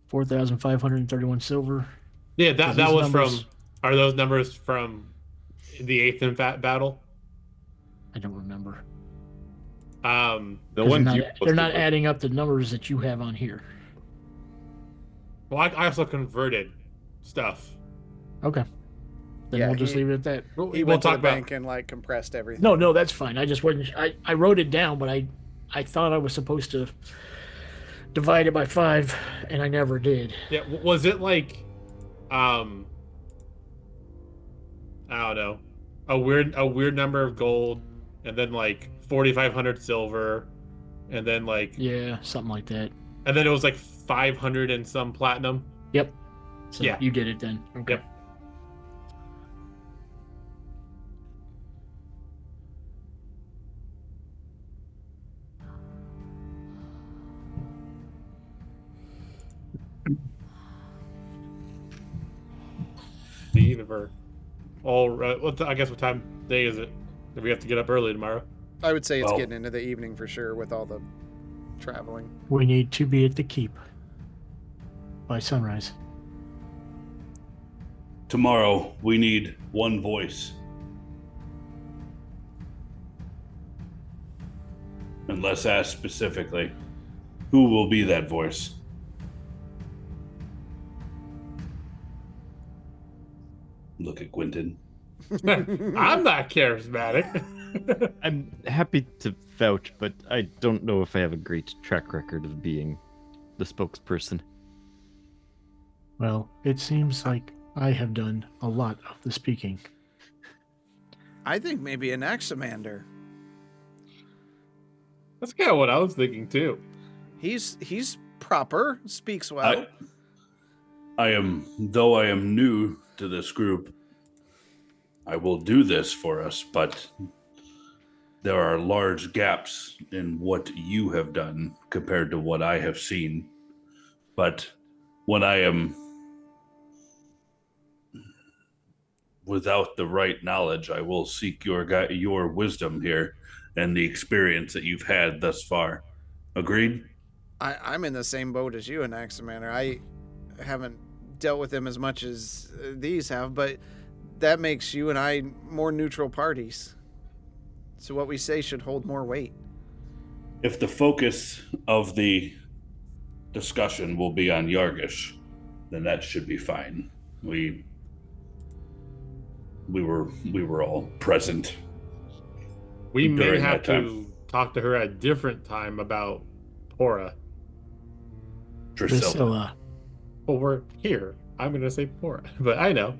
4,531 silver. Yeah, that was numbers... Are those numbers from the 8th and battle? I don't remember. The ones they're not adding up the numbers that you have on here. Well, I also converted stuff. Okay. then Yeah, we'll just he- leave it at that. He went to the bank and like compressed everything. No, that's fine. I just wasn't. I wrote it down, but I thought I was supposed to divide it by 5, and I never did. Yeah, was it like, I don't know, a weird number of gold, and then like 4,500 silver, and then like Yeah, something like that. and then it was like 500 and some platinum. Yep. So Yeah. you did it then. Okay. Yep. Leave if we're all right. I guess what time of day is it? If we have to get up early tomorrow. I would say it's Well- getting into the evening for sure with all the traveling. We need to be at the keep by sunrise. Tomorrow, we need one voice. Unless asked specifically, who will be that voice? Look at Quentin. I'm not charismatic. I'm happy to vouch, but I don't know if I have a great track record of being the spokesperson. Well, it seems like I have done a lot of the speaking. I think maybe an Axamander. That's kind of what I was thinking too. He's proper, speaks well. Though I am new to this group, I will do this for us, but there are large gaps in what you have done compared to what I have seen. But when I am without the right knowledge, I will seek your wisdom here and the experience that you've had thus far. Agreed? I'm in the same boat as you and Axamander. I haven't dealt with him as much as these have, but that makes you and I more neutral parties. So what we say should hold more weight. If the focus of the discussion will be on Yargish, then that should be fine. We were all present. We may During have that time. to talk to her at a different time about Pora. Drusilla. Well, we're here. I'm going to say Pora, but I know.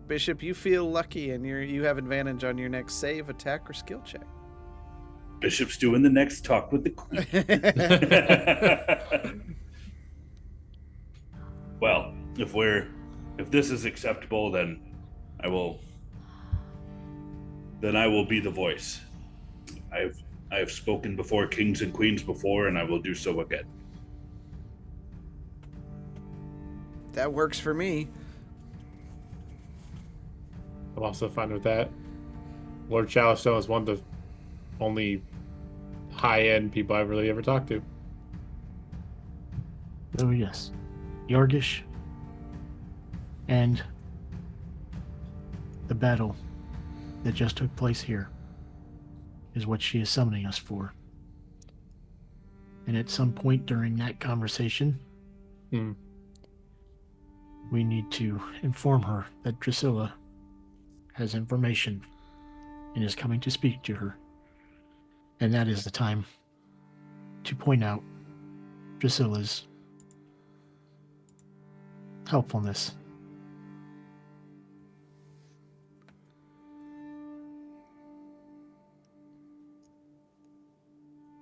Bishop, you feel lucky and you have advantage on your next save, attack, or skill check. Bishop's doing the next talk with the queen. Well, if this is acceptable, then I will be the voice. I have spoken before kings and queens before, and I will do so again. That works for me. I'm also fine with that. Lord Shadowstone is one of the only high-end people I've really ever talked to. Oh, yes. Yargish and the battle that just took place here is what she is summoning us for. And at some point during that conversation, we need to inform her that Drusilla has information and is coming to speak to her. And that is the time to point out Drusilla's helpfulness.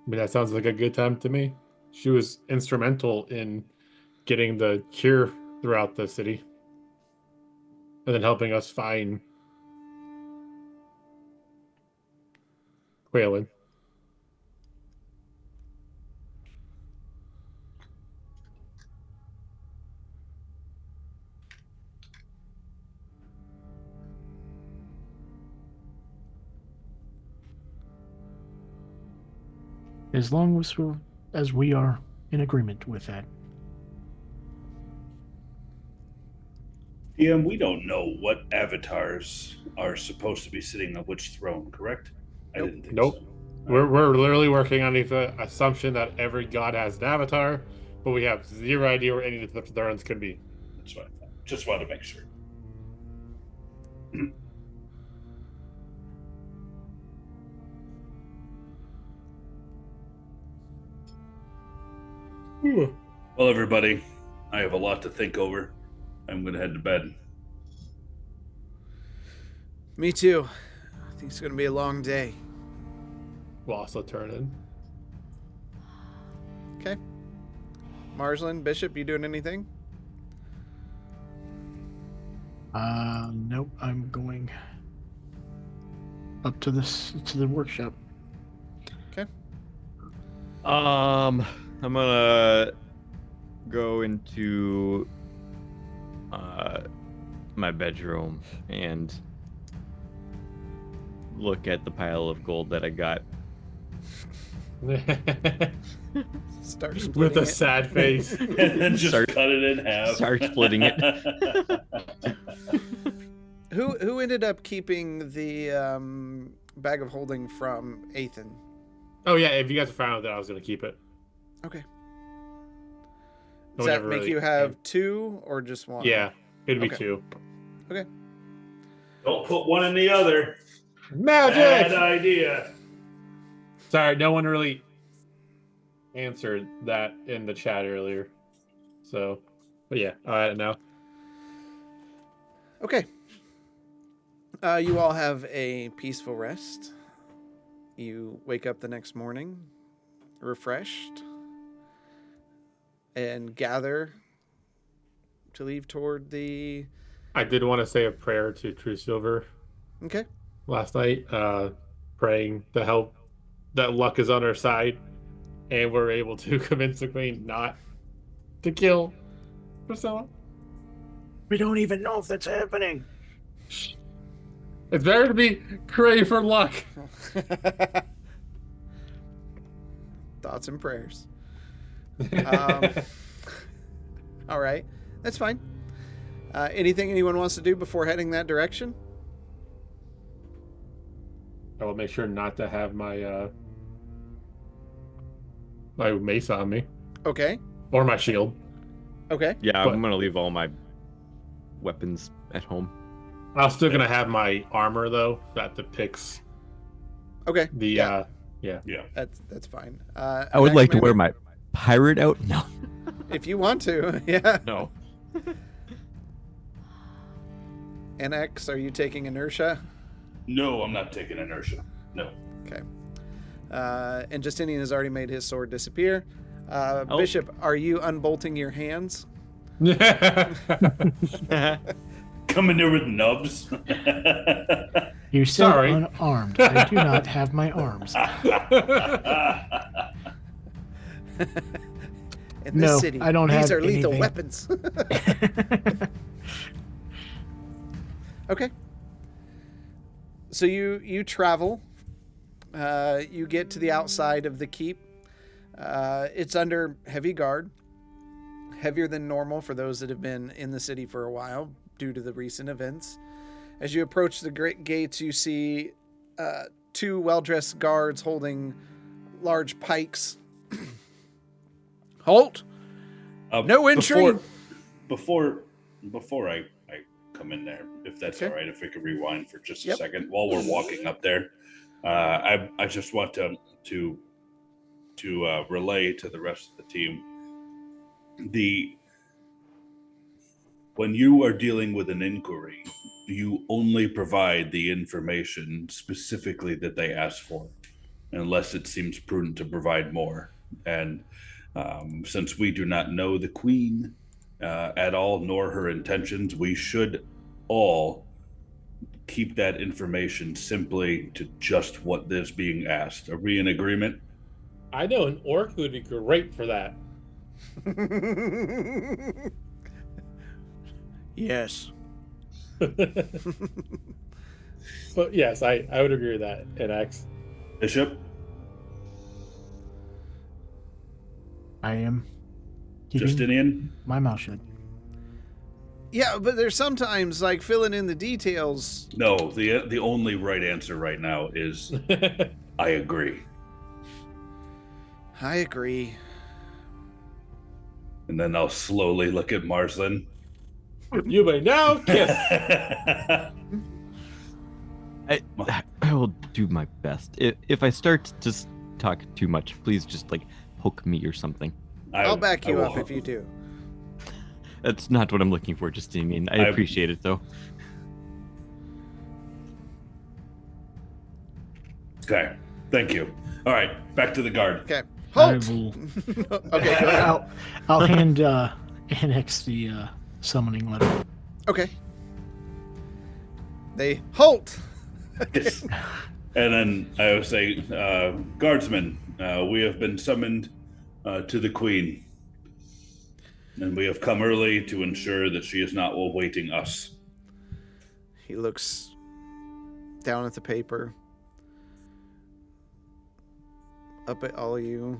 I mean, that sounds like a good time to me. She was instrumental in getting the cure throughout the city and then helping us find Quaylin. As long as we are in agreement with that. We don't know what avatars are supposed to be sitting on which throne, correct? I didn't think Nope. so. We're literally working on the assumption that every god has an avatar, but we have zero idea where any of the thrones could be. That's what I thought. Just wanted to make sure. Well, everybody, I have a lot to think over. I'm going to head to bed. Me too. I think it's going to be a long day. We'll also turn in. Okay. Marsland, Bishop, you doing anything? Nope. I'm going up to the workshop. Okay. I'm gonna go into my bedroom and look at the pile of gold that I got. Start splitting With a it. sad face. And then just cut it in half. Start splitting it. Who ended up keeping the bag of holding from Ethan? Oh yeah, if you guys are fine with that, I was gonna keep it. Okay. No Does one that ever make really you have came. 2 or just 1? Yeah, it'd be Okay. 2. Okay. Don't put one in the other. Magic. Bad idea. Sorry, no one really answered that in the chat earlier. So, but yeah, I'll add it now. Okay. You all have a peaceful rest. You wake up the next morning, refreshed, and gather to leave toward the... I did want to say a prayer to True Silver Okay. last night, praying to help that luck is on our side, and we're able to convince the queen not to kill Priscilla. We don't even know if that's happening. It's better to be pray for luck. Thoughts and prayers. All right. That's fine. Anything anyone wants to do before heading that direction? I will make sure not to have my my mace on me Okay. or my shield. Okay. Yeah, But- I'm gonna leave all my weapons at home. I'm still gonna have my armor though, that depicts Okay. the Yeah. Yeah. That's fine. I would like to wear my pirate out. No, if you want to. Yeah. no. NX, are you taking inertia? No, I'm not taking inertia. No. Okay. And Justinian has already made his sword disappear. Oh. Bishop, are you unbolting your hands? Come in there with nubs. You said Sorry. unarmed. I do not have my arms. In this No, city, I don't these have are lethal anything. weapons. Okay. So you travel. You get to the outside of the keep. It's under heavy guard, heavier than normal for those that have been in the city for a while due to the recent events. As you approach the great gates, you see 2 well-dressed guards holding large pikes. Halt! No entry! Before I come in there, if that's Okay. all right, if we could rewind for just a Yep. second while we're walking up there. I just want to relay to the rest of the team when you are dealing with an inquiry, you only provide the information specifically that they ask for, unless it seems prudent to provide more. And since we do not know the queen at all, nor her intentions, we should all keep that information simply to just what is being asked. Are we in agreement? I know an orc who would be great for that. Yes. But yes, I would agree with that, NX. Bishop? I am keeping Justinian? my mouth shut. Yeah, but there's sometimes like filling in the details. No, the only right answer right now is I agree. I agree. And then I'll slowly look at Marsland. You may now kiss. I will do my best. If I start to just talk too much, please just like poke me or something. I'll back you will- up if you do. That's not what I'm looking for, Justine. I appreciate it though. Okay, thank you. All right, back to the guard. Okay. I Halt! will, Okay, go ahead. I'll hand Annex the summoning letter. Okay. They halt! Yes. And then I would say, guardsmen, we have been summoned to the Queen. And we have come early to ensure that she is not awaiting us. He looks down at the paper. Up at all of you.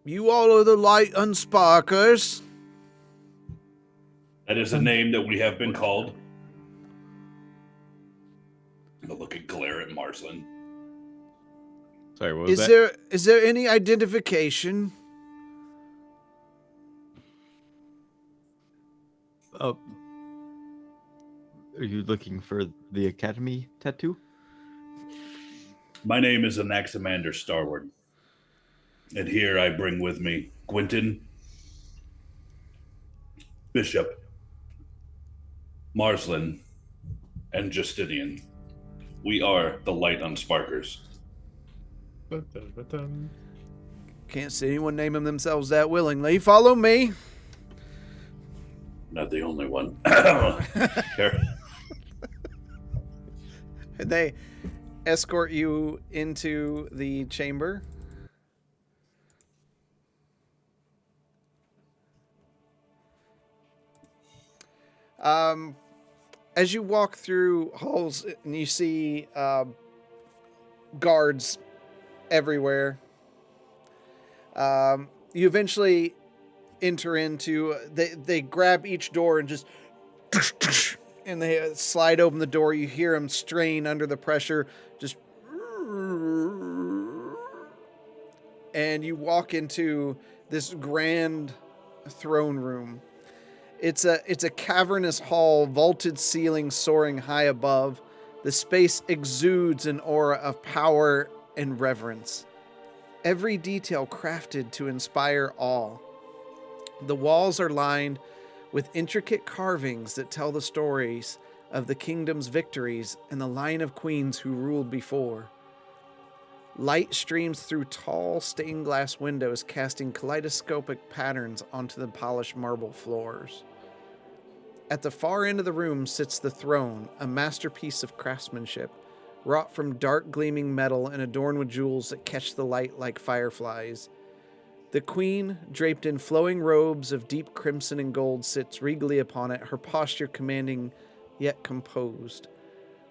You all are the Light Unsparkers. That is a name that we have been called. I'm gonna look and glare at Marsland. Sorry, what was that? Is there any identification? Oh, are you looking for the Academy tattoo? My name is Anaximander Starward. And here I bring with me Quentin, Bishop, Marsland, and Justinian. We are the Light Unsparkers. Can't see anyone naming themselves that willingly. Follow me. Not the only one. Here. And they escort you into the chamber. As you walk through halls and you see guards everywhere, you eventually enter into, they grab each door and just, and they slide open the door. You hear them strain under the pressure, just, and you walk into this grand throne room. It's a cavernous hall, vaulted ceiling soaring high above. The space exudes an aura of power and reverence. Every detail crafted to inspire awe. The walls are lined with intricate carvings that tell the stories of the kingdom's victories and the line of queens who ruled before. Light streams through tall stained glass windows, casting kaleidoscopic patterns onto the polished marble floors. At the far end of the room sits the throne, a masterpiece of craftsmanship, wrought from dark gleaming metal and adorned with jewels that catch the light like fireflies. The queen, draped in flowing robes of deep crimson and gold, sits regally upon it, her posture commanding yet composed.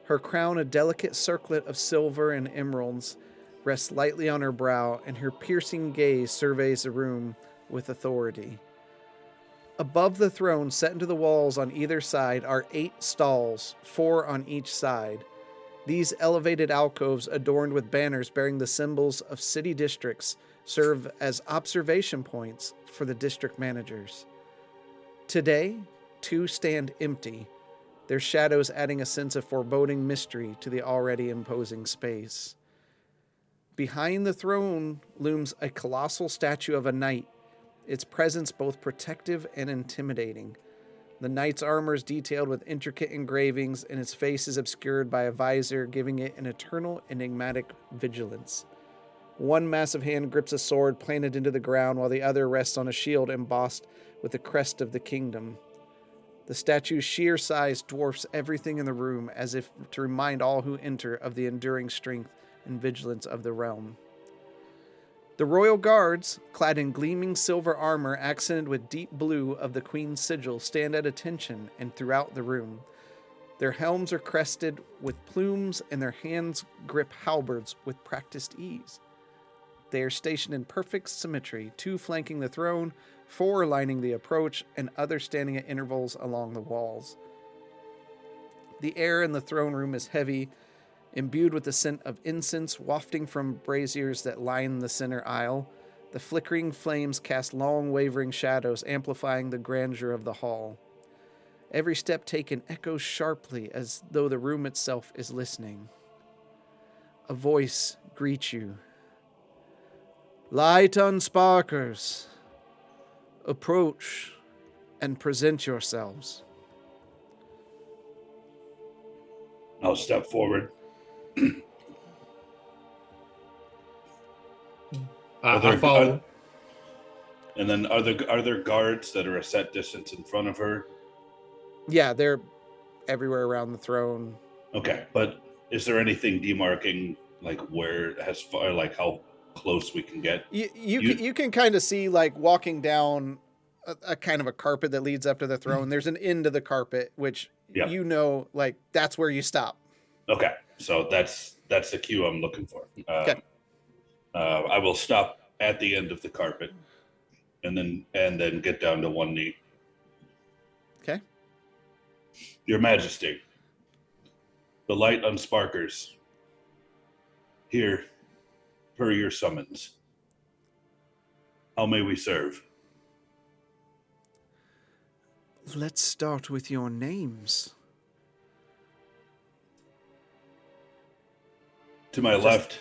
Her crown, a delicate circlet of silver and emeralds, rests lightly on her brow, and her piercing gaze surveys the room with authority. Above the throne, set into the walls on either side, are 8 stalls, 4 on each side. These elevated alcoves, adorned with banners bearing the symbols of city districts, serve as observation points for the district managers. Today, 2 stand empty, their shadows adding a sense of foreboding mystery to the already imposing space. Behind the throne looms a colossal statue of a knight, its presence both protective and intimidating. The knight's armor is detailed with intricate engravings, and its face is obscured by a visor, giving it an eternal, enigmatic vigilance. One massive hand grips a sword planted into the ground, while the other rests on a shield embossed with the crest of the kingdom. The statue's sheer size dwarfs everything in the room, as if to remind all who enter of the enduring strength and vigilance of the realm. The royal guards, clad in gleaming silver armor accented with deep blue of the queen's sigil, stand at attention and throughout the room. Their helms are crested with plumes, and their hands grip halberds with practiced ease. They are stationed in perfect symmetry, 2 flanking the throne, 4 lining the approach, and others standing at intervals along the walls. The air in the throne room is heavy, imbued with the scent of incense wafting from braziers that line the center aisle. The flickering flames cast long, wavering shadows, amplifying the grandeur of the hall. Every step taken echoes sharply as though the room itself is listening. A voice greets you. Light unsparkers, approach and present yourselves. I'll step forward. I follow. And then are there guards that are a set distance in front of her? Yeah, they're everywhere around the throne. Okay, but is there anything demarking like where as far like how close we can get? You can kind of see like walking down a kind of a carpet that leads up to the throne. There's an end to the carpet, which you know, like that's where you stop. Okay, so that's the cue I'm looking for. Okay. I will stop at the end of the carpet, and then get down to one knee. Okay. Your Majesty, the light unsparkers. Here, per your summons. How may we serve? Let's start with your names. To my left,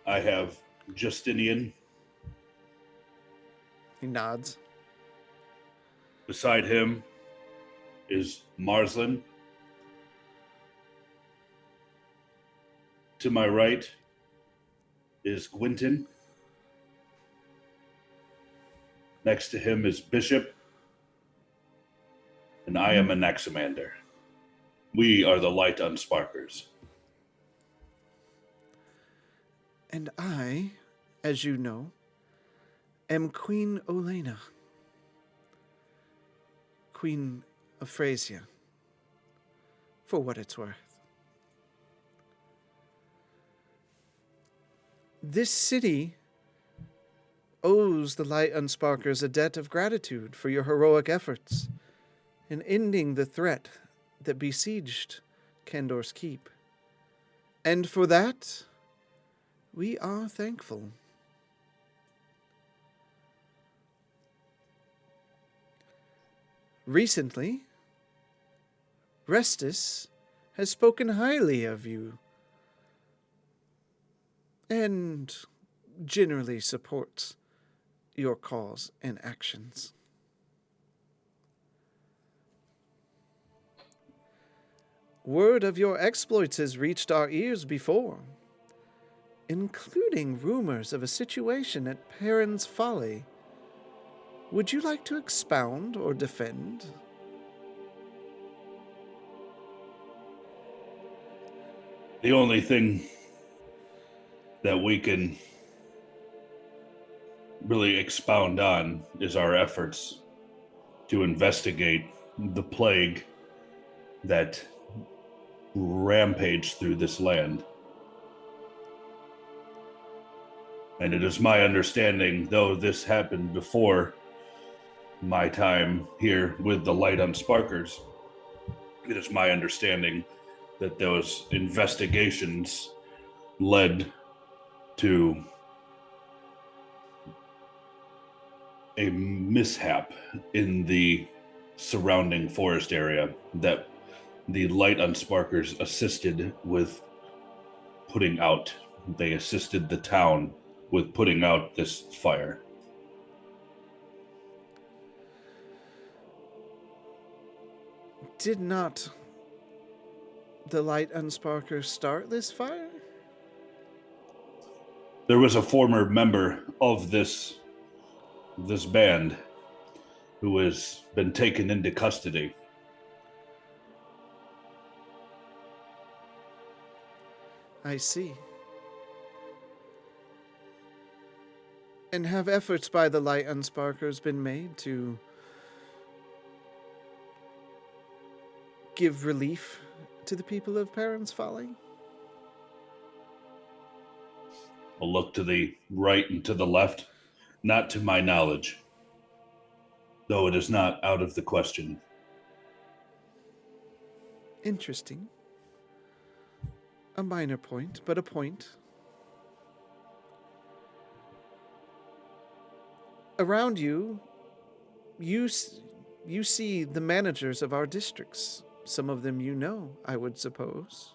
I have Justinian. He nods. Beside him is Marslin. To my right is Gwynton. Next to him is Bishop. And I am Anaximander. We are the Light Unsparkers. And I, as you know, am Queen Olena, Queen of Phrasia, for what it's worth. This city owes the Light Unsparkers a debt of gratitude for your heroic efforts in ending the threat that besieged Kendor's Keep. And for that, we are thankful. Recently, Restus has spoken highly of you and generally supports your cause and actions. Word of your exploits has reached our ears before, including rumors of a situation at Perrin's Folly. Would you like to expound or defend? The only thing that we can really expound on is our efforts to investigate the plague that rampaged through this land. And it is my understanding, though this happened before my time here with the Light Unsparkers, it is my understanding that those investigations led to a mishap in the surrounding forest area that the Light Unsparkers assisted with putting out. They assisted the town with putting out this fire. Did not the Light Unsparkers start this fire? There was a former member of this band who has been taken into custody. I see. And have efforts by the Light Unsparkers been made to give relief to the people of Perrin's Folly? I'll look to the right and to the left. Not to my knowledge, though it is not out of the question. Interesting. A minor point, but a point. Around you, you see the managers of our districts. Some of them you know, I would suppose.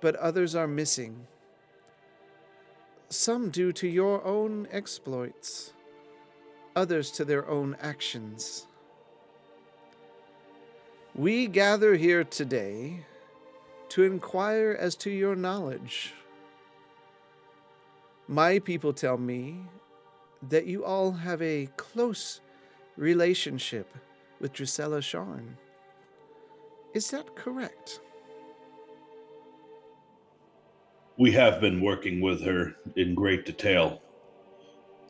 But others are missing. Some due to your own exploits, others to their own actions. We gather here today to inquire as to your knowledge. My people tell me that you all have a close relationship with Drusilla Sharn. Is that correct? We have been working with her in great detail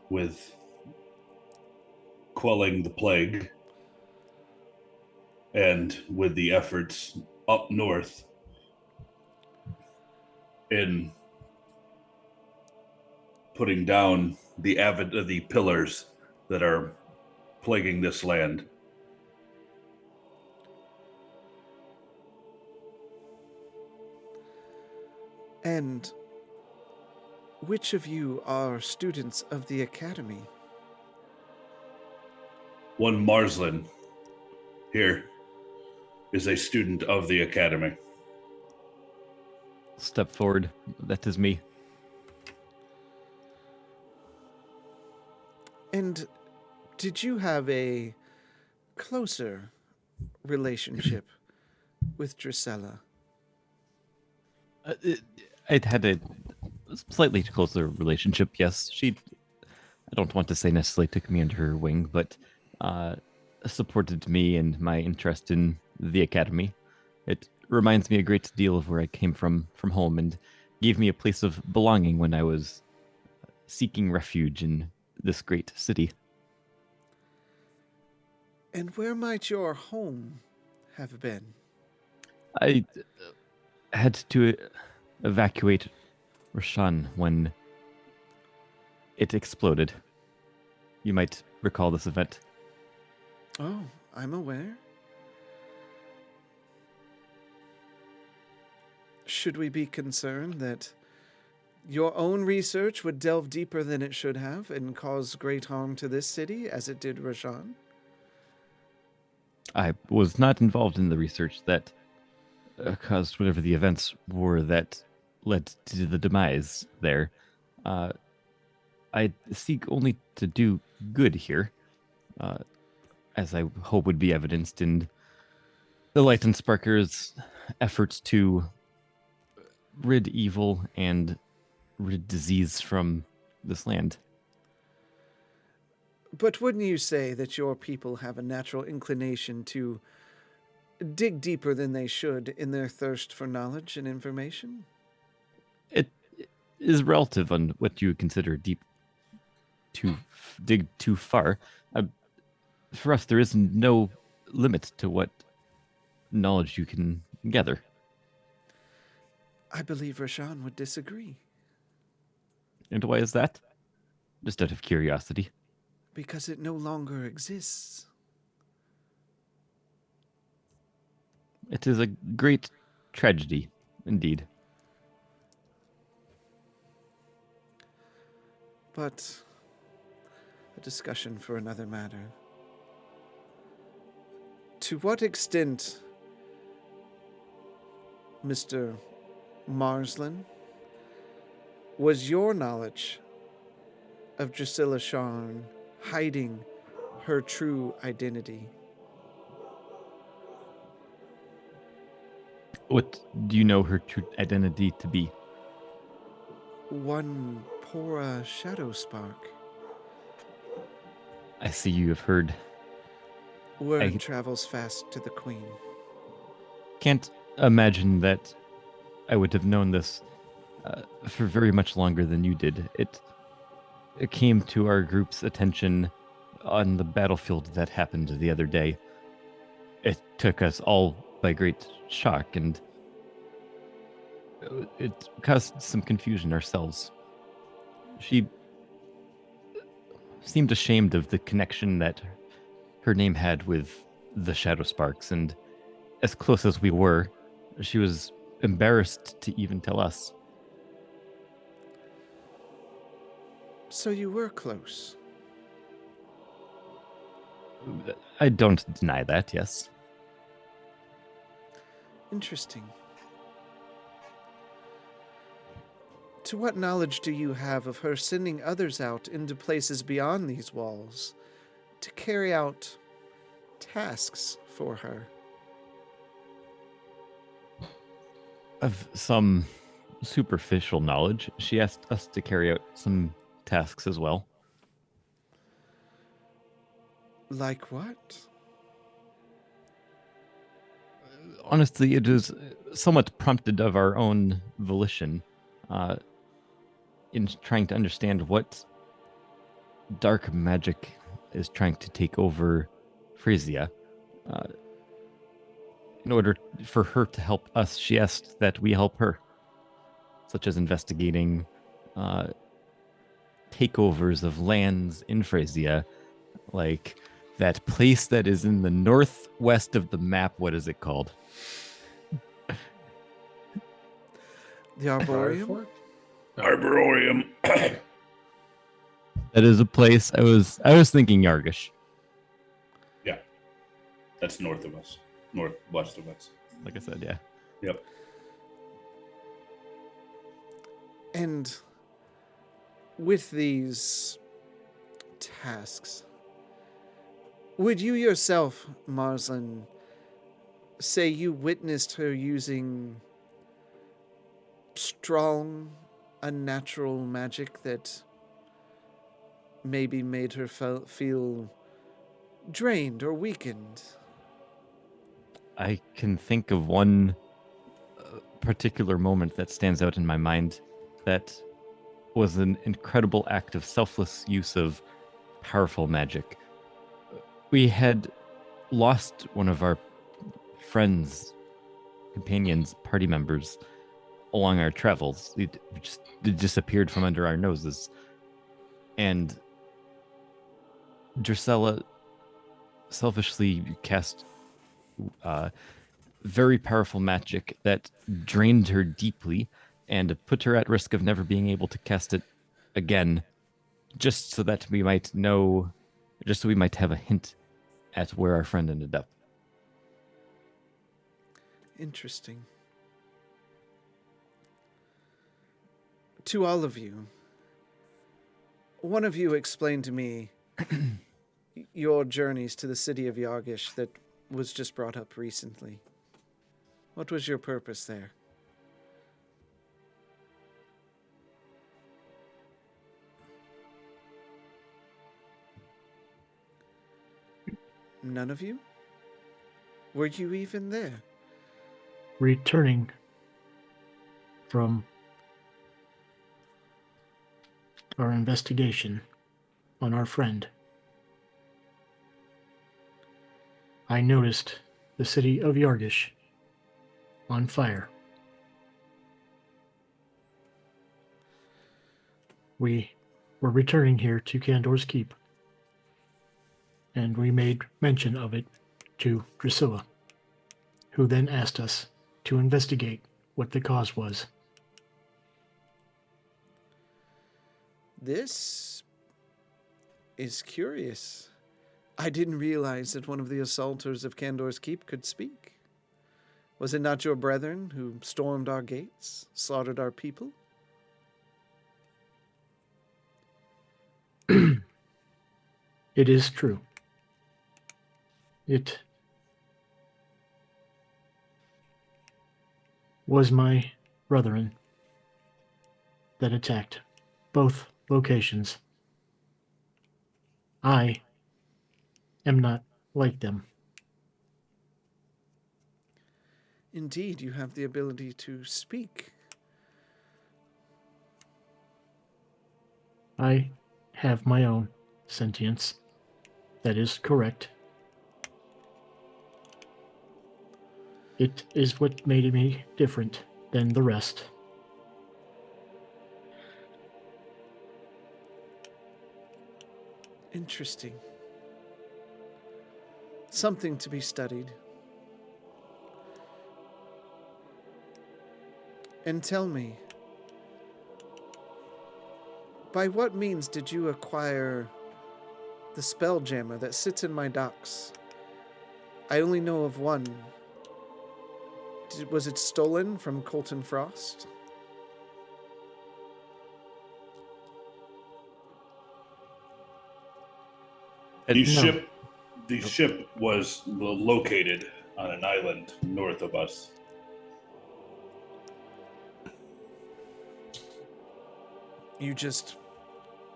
with quelling the plague and with the efforts up north in putting down the pillars that are plaguing this land. And which of you are students of the Academy? One Marslin here is a student of the Academy. Step forward. That is me. And did you have a closer relationship with Drusilla? I had a slightly closer relationship, yes. She, I don't want to say necessarily took me under her wing, but supported me and my interest in the academy. It reminds me a great deal of where I came from home, and gave me a place of belonging when I was seeking refuge in this great city. And where might your home have been? I had to evacuate Rashan when it exploded. You might recall this event. Oh, I'm aware. Should we be concerned that your own research would delve deeper than it should have and cause great harm to this city, as it did Rashan? I was not involved in the research that caused whatever the events were that led to the demise there. I seek only to do good here, as I hope would be evidenced in the Light and Sparker's efforts to rid evil and rid disease from this land. But wouldn't you say that your people have a natural inclination to dig deeper than they should in their thirst for knowledge and information? It is relative on what you consider deep to dig too far. For us, there is no limit to what knowledge you can gather. I believe Rashan would disagree. And why is that? Just out of curiosity. Because it no longer exists. It is a great tragedy, indeed. But a discussion for another matter. To what extent, Mr. Marslin, was your knowledge of Drusilla Sharn hiding her true identity? What do you know her true identity to be? One Pora Shadowspark. I see you have heard. Word travels fast to the Queen. Can't imagine that I would have known this for very much longer than you did. It came to our group's attention on the battlefield that happened the other day. It took us all by great shock, and it caused some confusion ourselves. She seemed ashamed of the connection that her name had with the Shadowsparks, and as close as we were, she was embarrassed to even tell us. So you were close. I don't deny that, yes. Interesting. To what knowledge do you have of her sending others out into places beyond these walls to carry out tasks for her? Of some superficial knowledge, she asked us to carry out some tasks as well. Like what? Honestly, it is somewhat prompted of our own volition uh, in trying to understand what dark magic is trying to take over Frisia. Uh, in order for her to help us, she asked that we help her, such as investigating uh, takeovers of lands in Frisia, like that place that is in the northwest of the map. What is it called? The Arboreum? Arboreum. That is a place I was thinking Yargish. Yeah, that's north of us, northwest of us. Like I said, yeah. Yep. And with these tasks, would you yourself, Marslin, say you witnessed her using strong, unnatural magic that maybe made her feel drained or weakened? I can think of one particular moment that stands out in my mind that was an incredible act of selfless use of powerful magic. We had lost one of our friends, companions, party members along our travels. It just disappeared from under our noses. And Drusilla selfishly cast very powerful magic that drained her deeply and put her at risk of never being able to cast it again, just so that we might know, just so we might have a hint at where our friend ended up. Interesting. To all of you, one of you explained to me your journeys to the city of Yargish that was just brought up recently. What was your purpose there? None of you? Were you even there? Returning from our investigation on our friend, I noticed the city of Yargish on fire. We were returning here to Kandor's Keep, and we made mention of it to Drusilla, who then asked us to investigate what the cause was. This is curious. I didn't realize that one of the assaulters of Kandor's Keep could speak. Was it not your brethren who stormed our gates, slaughtered our people? It is true. It was my brethren that attacked both locations. I am not like them. Indeed, you have the ability to speak. I have my own sentience. That is correct. It is what made me different than the rest. Interesting. Something to be studied. And tell me, by what means did you acquire The spelljammer that sits in my docks. I only know of one. Was it stolen from Colton Frost? The No. ship was located on an island north of us. You just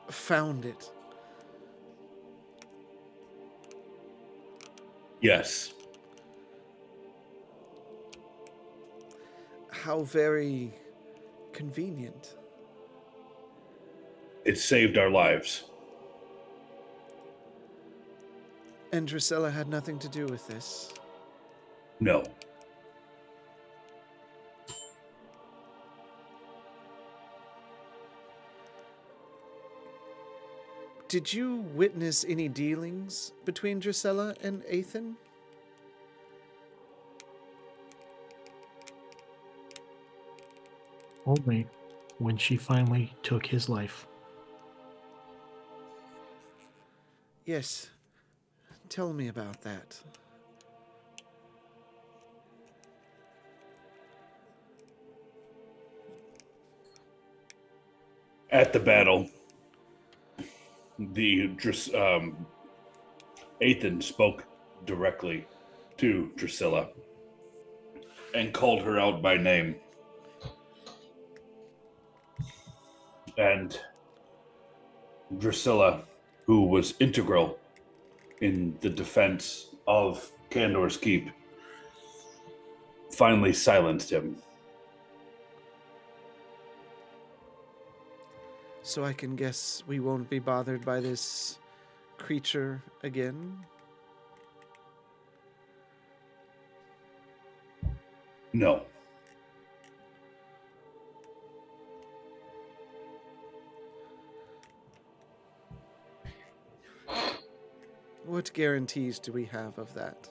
found it. Yes. How very convenient. It saved our lives. And Drusilla had nothing to do with this. No. Did you witness any dealings between Drusilla and Ethan? Only when she finally took his life. Yes. Tell me about that. At the battle, Ethan spoke directly to Drusilla and called her out by name. And Drusilla, who was integral in the defense of Kandor's Keep, finally silenced him. So I can guess we won't be bothered by this creature again? No. What guarantees do we have of that?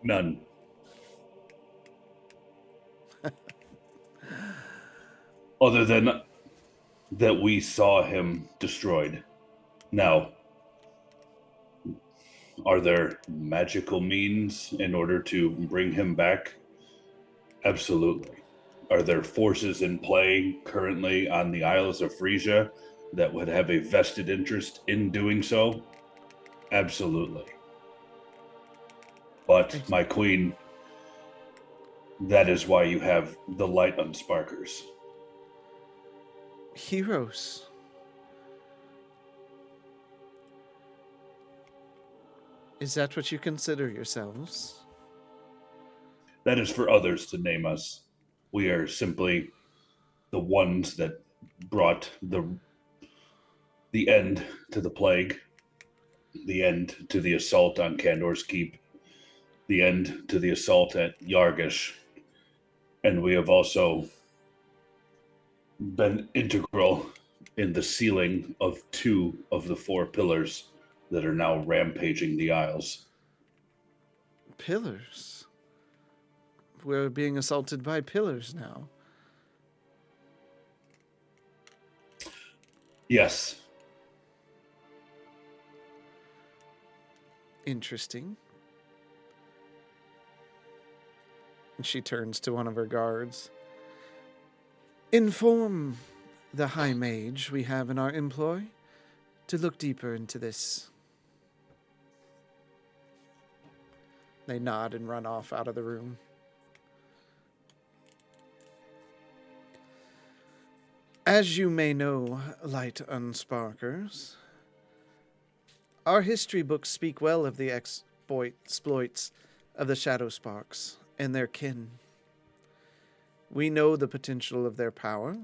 None. Other than that we saw him destroyed. Now, are there magical means in order to bring him back? Absolutely. Are there forces in play currently on the Isles of Frisia that would have a vested interest in doing so? Absolutely. But, my queen, that is why you have the Light Unsparkers. Heroes. Is that what you consider yourselves? That is for others to name us. We are simply the ones that brought the end to the plague, the end to the assault on Kandor's Keep, the end to the assault at Yargish, and we have also been integral in the sealing of 2 of the 4 pillars that are now rampaging the Isles. Pillars? We're being assaulted by pillars now. Yes. Interesting. And she turns to one of her guards. Inform the High Mage we have in our employ to look deeper into this. They nod and run off out of the room. As you may know, Light Unsparkers, our history books speak well of the exploits of the Shadowsparks and their kin. We know the potential of their power.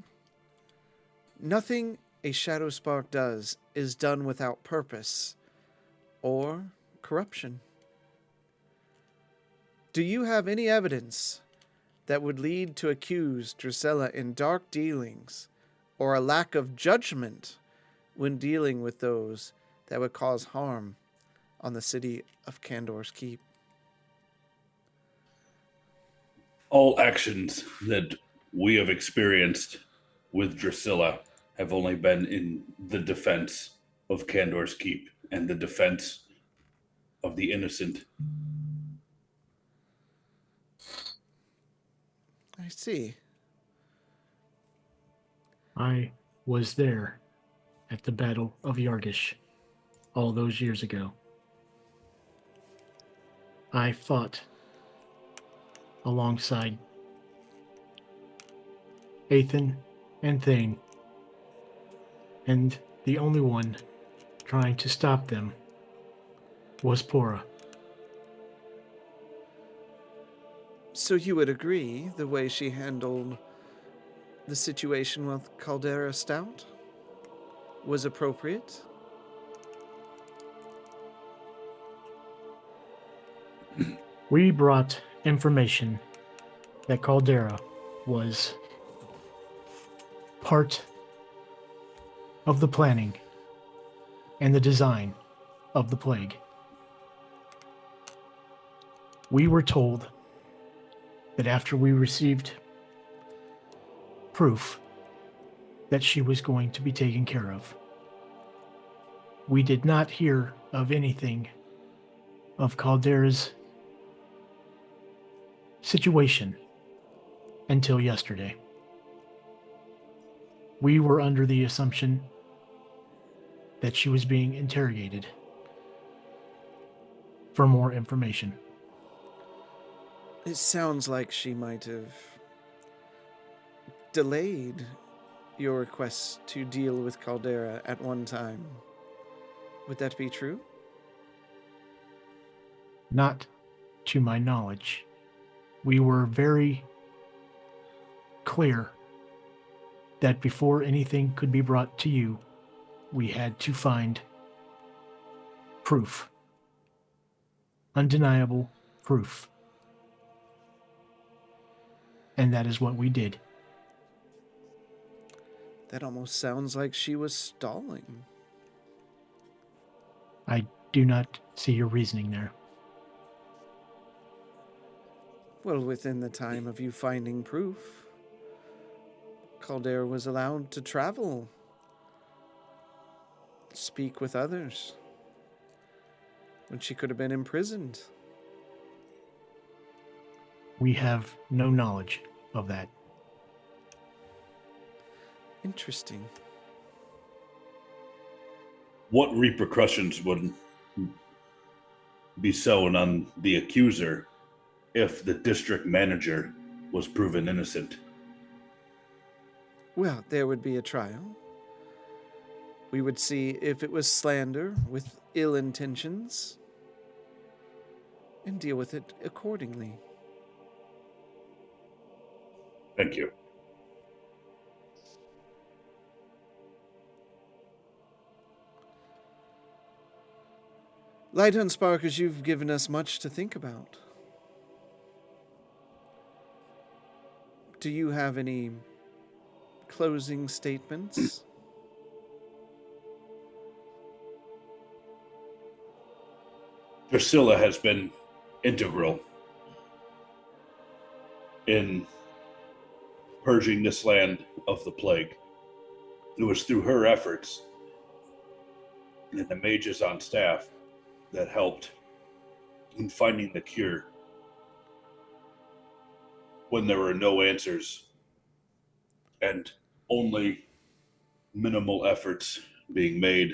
Nothing a Shadowspark does is done without purpose or corruption. Do you have any evidence that would lead to accuse Drusilla in dark dealings or a lack of judgment when dealing with those that would cause harm on the city of Kandor's Keep? All actions that we have experienced with Drusilla have only been in the defense of Kandor's Keep. and the defense of the innocent. I see. I was there at the Battle of Yargish all those years ago. I fought alongside Ethan and Thane, and the only one trying to stop them was Pora. So you would agree the way she handled the situation with Caldera Stout was appropriate? We brought information that Caldera was part of the planning and the design of the plague. We were told that after we received proof that she was going to be taken care of. We did not hear of anything of Caldera's situation until yesterday. We were under the assumption that she was being interrogated for more information. It sounds like she might have delayed your request to deal with Caldera at one time. Would that be true? Not to my knowledge. We were very clear that before anything could be brought to you, we had to find proof. Undeniable proof. And that is what we did. That almost sounds like she was stalling. I do not see your reasoning there. Well, within the time of you finding proof, Caldera was allowed to travel, speak with others, when she could have been imprisoned. We have no knowledge of that. Interesting. What repercussions would be sown on the accuser if the district manager was proven innocent? Well, there would be a trial. We would see if it was slander with ill intentions and deal with it accordingly. Thank you. Light Unsparkers, you've given us much to think about. Do you have any closing statements? Drusilla has been integral in purging this land of the plague. It was through her efforts and the mages on staff that helped in finding the cure when there were no answers and only minimal efforts being made,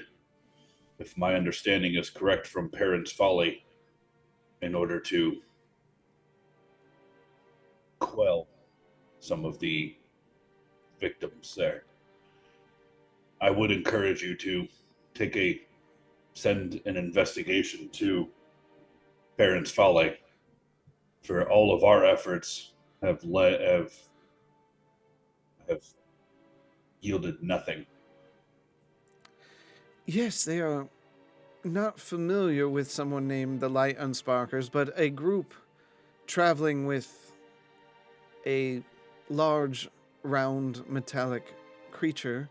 if my understanding is correct, from Parents' Folly in order to quell some of the victims there. I would encourage you to send an investigation to Parents' Folly, for all of our efforts have yielded nothing. Yes, they are not familiar with someone named the Light Unsparkers, but a group traveling with a large, round, metallic creature.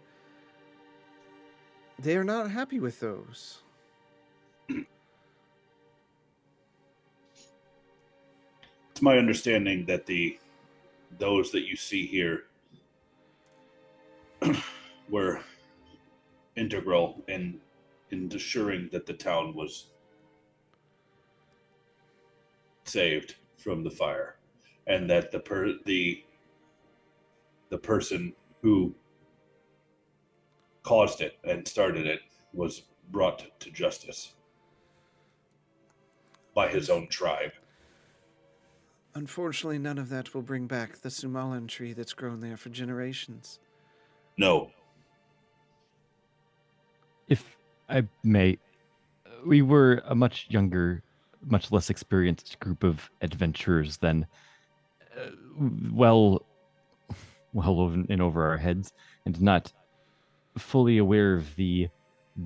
They are not happy with those. It's my understanding that those that you see here were integral in in assuring that the town was saved from the fire, and that the person who caused it and started it was brought to justice by his own tribe. Unfortunately, none of that will bring back the Sumalan tree that's grown there for generations. No, If I may, we were a much younger, much less experienced group of adventurers than well in over our heads, and not fully aware of the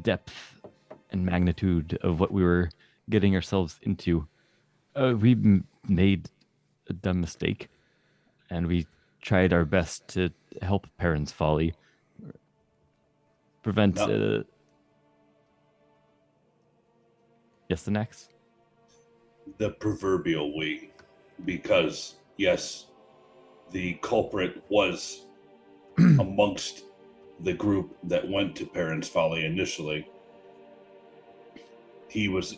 depth and magnitude of what we were getting ourselves into. We made a dumb mistake, and we tried our best to help parents' folly, prevent. No. Yes, the next. The proverbial we, because yes, the culprit was amongst the group that went to Parents' Folly initially. He was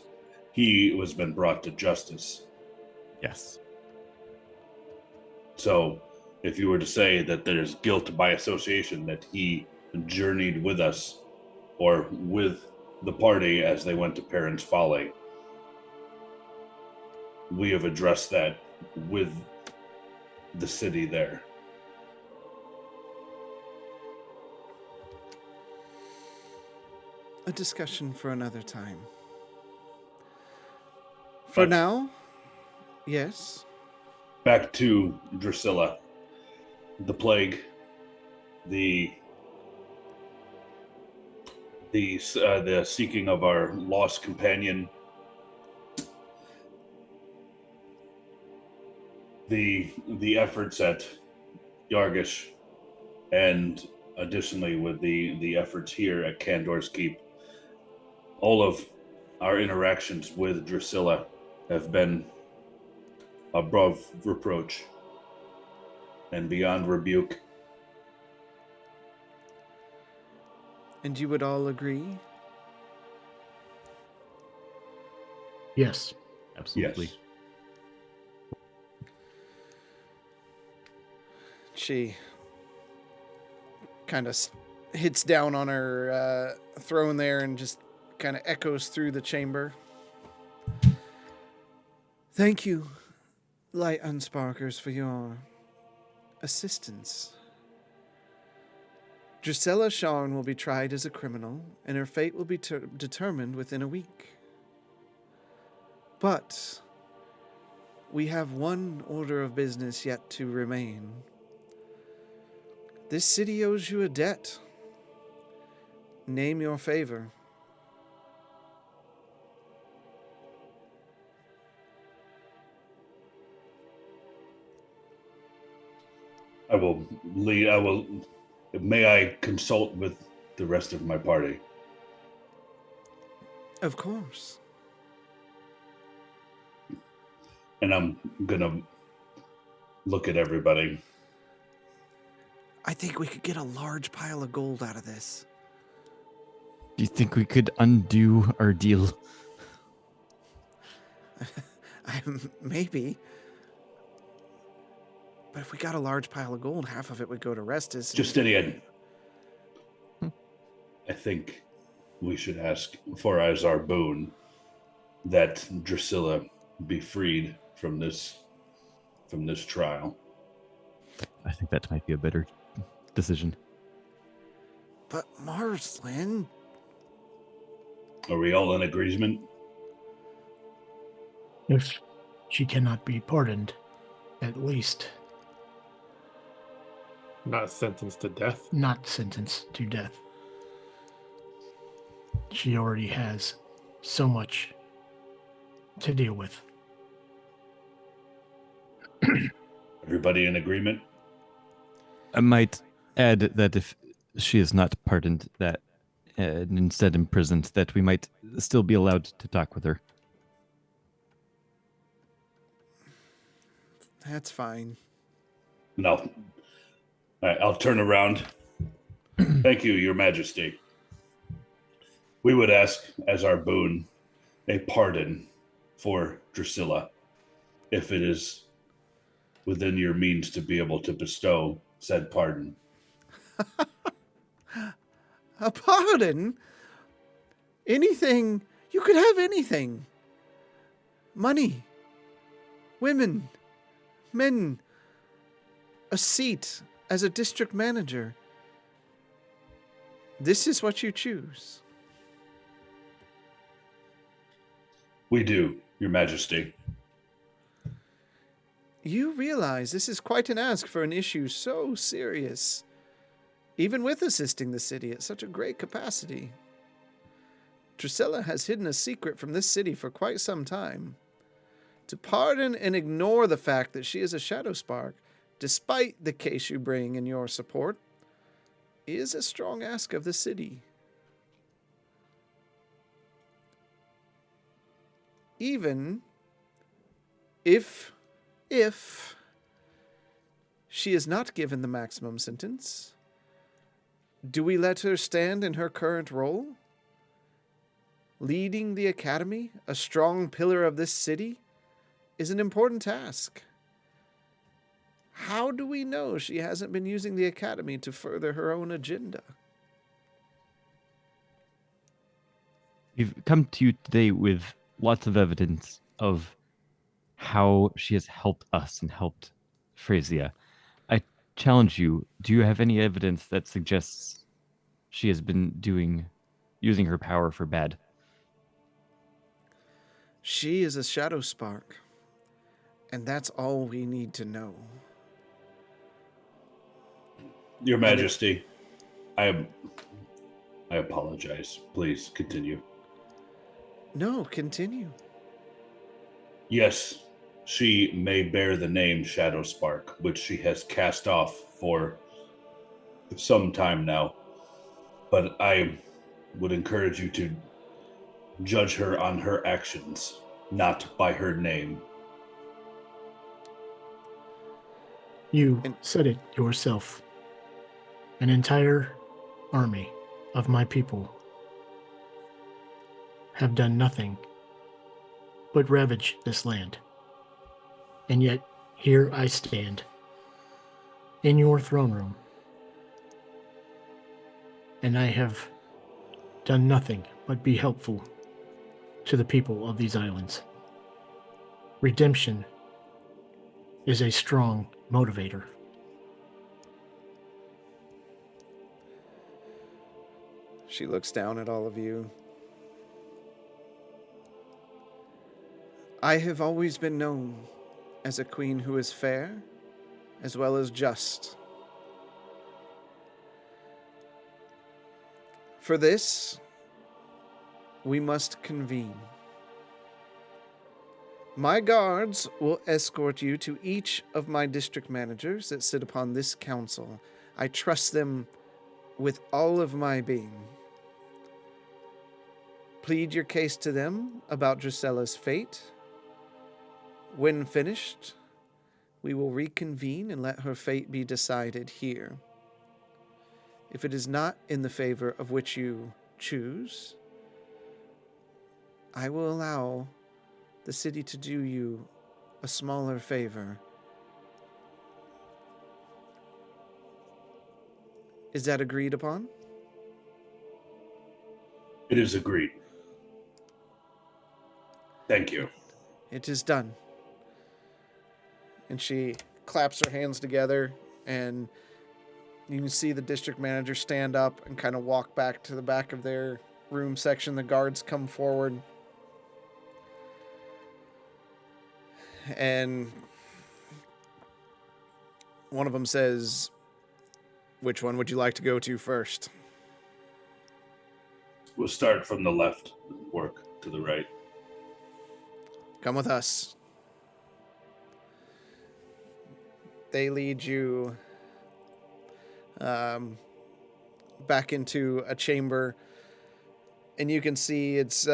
been brought to justice. Yes. So if you were to say that there's guilt by association, that he journeyed with us or with the party as they went to Parents' Folly, we have addressed that with the city there. A discussion for another time. For now, yes. Back to Drusilla. The plague, the seeking of our lost companion, the efforts at Yargish, and additionally with the efforts here at Kandor's Keep. All of our interactions with Drusilla have been above reproach and beyond rebuke. And you would all agree? Yes. Absolutely. Yes. She kind of hits down on her throne there and just kind of echoes through the chamber. Thank you, Light Unsparkers, for your assistance. Drusilla Sharn will be tried as a criminal, and her fate will be determined within a week. But we have one order of business yet to remain. This city owes you a debt. Name your favor. I will lead. May I consult with the rest of my party? Of course. And I'm gonna look at everybody. I think we could get a large pile of gold out of this. Do you think we could undo our deal? Maybe. But if we got a large pile of gold, half of it would go to Restus. Justinian, I think we should ask for as our boon that Drusilla be freed from this trial. I think that might be a better decision. But Marsland... Are we all in agreement? If she cannot be pardoned, at least Not sentenced to death. not sentenced to death. She already has so much to deal with. Everybody in agreement? I might add that if she is not pardoned, that and instead imprisoned, that we might still be allowed to talk with her. That's fine. No. All right, I'll turn around. Thank you, Your Majesty. We would ask as our boon a pardon for Drusilla, if it is within your means to be able to bestow said pardon. A pardon? Anything. You could have anything. Money. Women. Men. A seat as a district manager. This is what you choose. We do, Your Majesty. You realize this is quite an ask for an issue so serious, even with assisting the city at such a great capacity. Drusilla has hidden a secret from this city for quite some time. To pardon and ignore the fact that she is a Shadowspark, despite the case you bring in your support, is a strong ask of the city. Even if she is not given the maximum sentence, do we let her stand in her current role? Leading the academy, a strong pillar of this city, is an important task. How do we know she hasn't been using the academy to further her own agenda? We've come to you today with lots of evidence of how she has helped us and helped Phrasia. I challenge you, do you have any evidence that suggests she has been using her power for bad? She is a Shadowspark, and that's all we need to know. Your Majesty, I apologize. Please continue. No, continue. Yes, she may bear the name Shadowspark, which she has cast off for some time now. But I would encourage you to judge her on her actions, not by her name. You said it yourself. An entire army of my people have done nothing but ravage this land. And yet, here I stand in your throne room, and I have done nothing but be helpful to the people of these islands. Redemption is a strong motivator. She looks down at all of you. I have always been known as a queen who is fair as well as just. For this, we must convene. My guards will escort you to each of my district managers that sit upon this council. I trust them with all of my being. Plead your case to them about Drusilla's fate. When finished, we will reconvene and let her fate be decided here. If it is not in the favor of which you choose, I will allow the city to do you a smaller favor. Is that agreed upon? It is agreed. Thank you. It is done. And she claps her hands together, and you can see the district manager stand up and kind of walk back to the back of their room section. The guards come forward. And one of them says, "Which one would you like to go to first?" We'll start from the left, work to the right. Come with us. They lead you back into a chamber, and you can see it's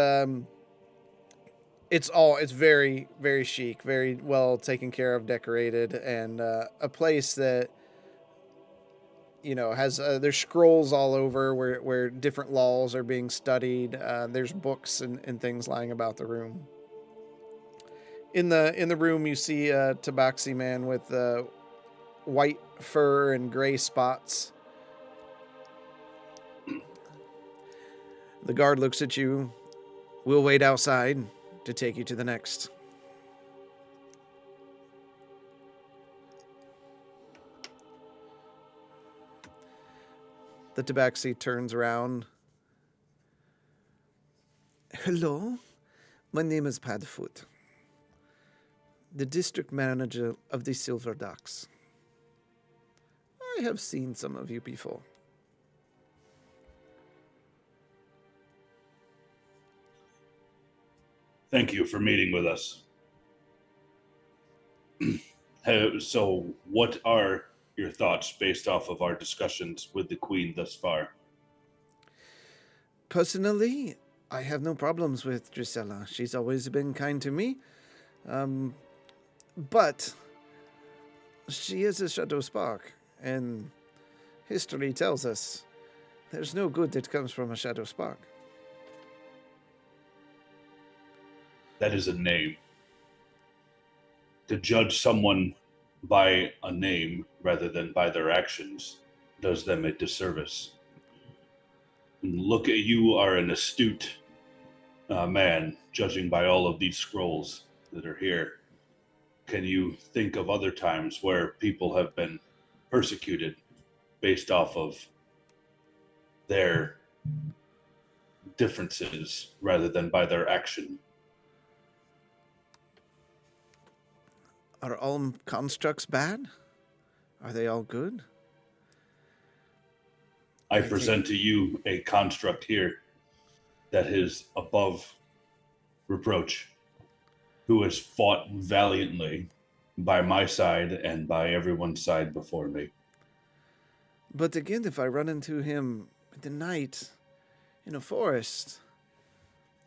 very, very chic, very well taken care of, decorated, and a place that has there's scrolls all over where different laws are being studied. There's books and things lying about the room. In the room, you see a tabaxi man with white fur and gray spots. The guard looks at you. We'll wait outside to take you to the next. The tabaxi turns around. Hello, my name is Padfoot, the district manager of the Silver Docks. I have seen some of you before. Thank you for meeting with us. So, what are your thoughts based off of our discussions with the Queen thus far? Personally, I have no problems with Drusilla. She's always been kind to me. But she is a Shadowspark, and history tells us there's no good that comes from a Shadowspark. That is a name. To judge someone by a name rather than by their actions does them a disservice. And look at you are an astute man, judging by all of these scrolls that are here. Can you think of other times where people have been persecuted based off of their differences rather than by their action? Are all constructs bad? Are they all good? I present to you a construct here that is above reproach, who has fought valiantly by my side and by everyone's side before me. But again, if I run into him in the night in a forest,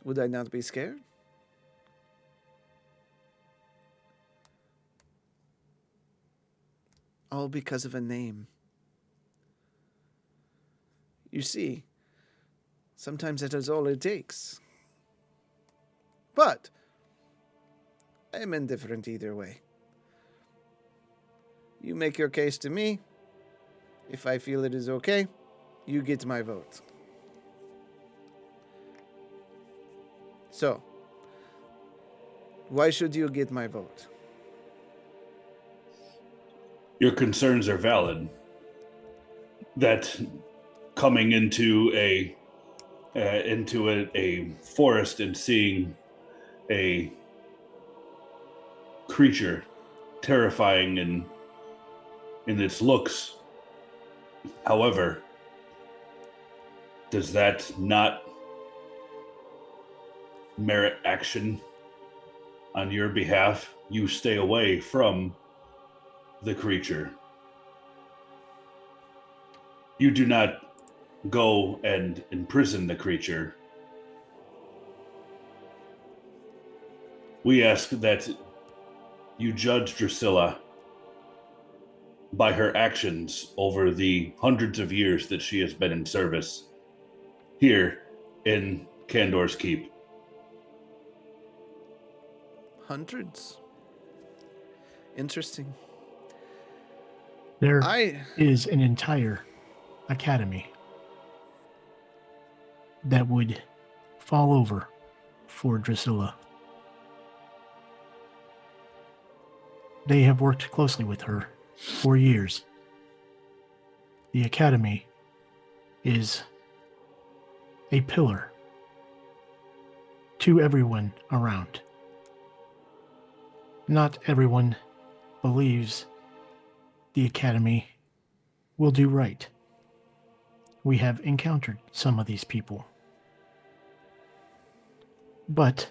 would I not be scared? All because of a name. You see, sometimes that is all it takes. But I am indifferent either way. You make your case to me. If I feel it is okay, you get my vote. So, why should you get my vote? Your concerns are valid. That coming into a forest and seeing a creature terrifying in its looks. However, does that not merit action on your behalf? You stay away from the creature. You do not go and imprison the creature. We ask that you judge Drusilla by her actions over the hundreds of years that she has been in service here in Kandor's Keep. Hundreds. Interesting. There is an entire academy that would fall over for Drusilla. They have worked closely with her for years. The academy is a pillar to everyone around. Not everyone believes the academy will do right. We have encountered some of these people. But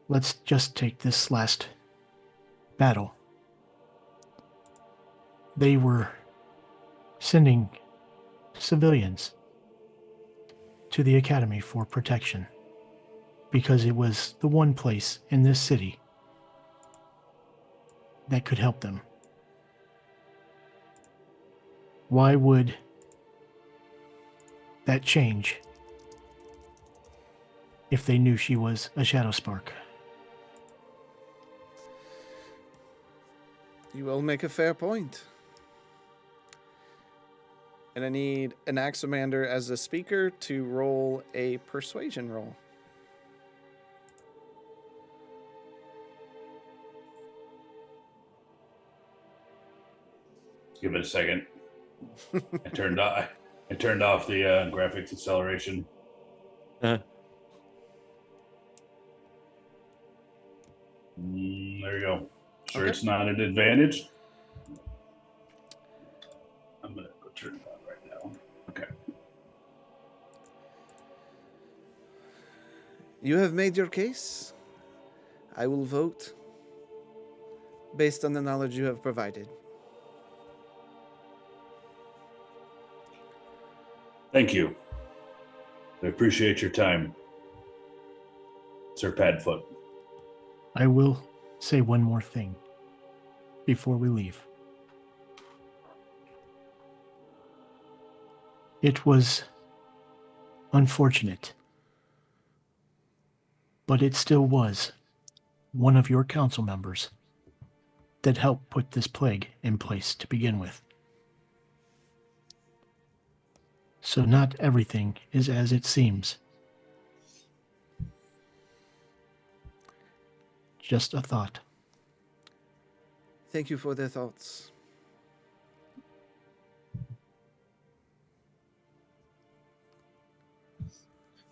let's just take this last battle. They were sending civilians to the academy for protection because it was the one place in this city that could help them. Why would that change if they knew she was a Shadowspark? You will make a fair point. And I need an Axomander as a speaker to roll a persuasion roll. Give it a second. I turned off the graphics acceleration. There you go. Sure, Okay. It's not an advantage. I'm gonna go turn it on right now. Okay. You have made your case. I will vote based on the knowledge you have provided. Thank you. I appreciate your time, Sir Padfoot. I will say one more thing before we leave. It was unfortunate, but it still was one of your council members that helped put this plague in place to begin with. So not everything is as it seems. Just a thought. Thank you for the thoughts.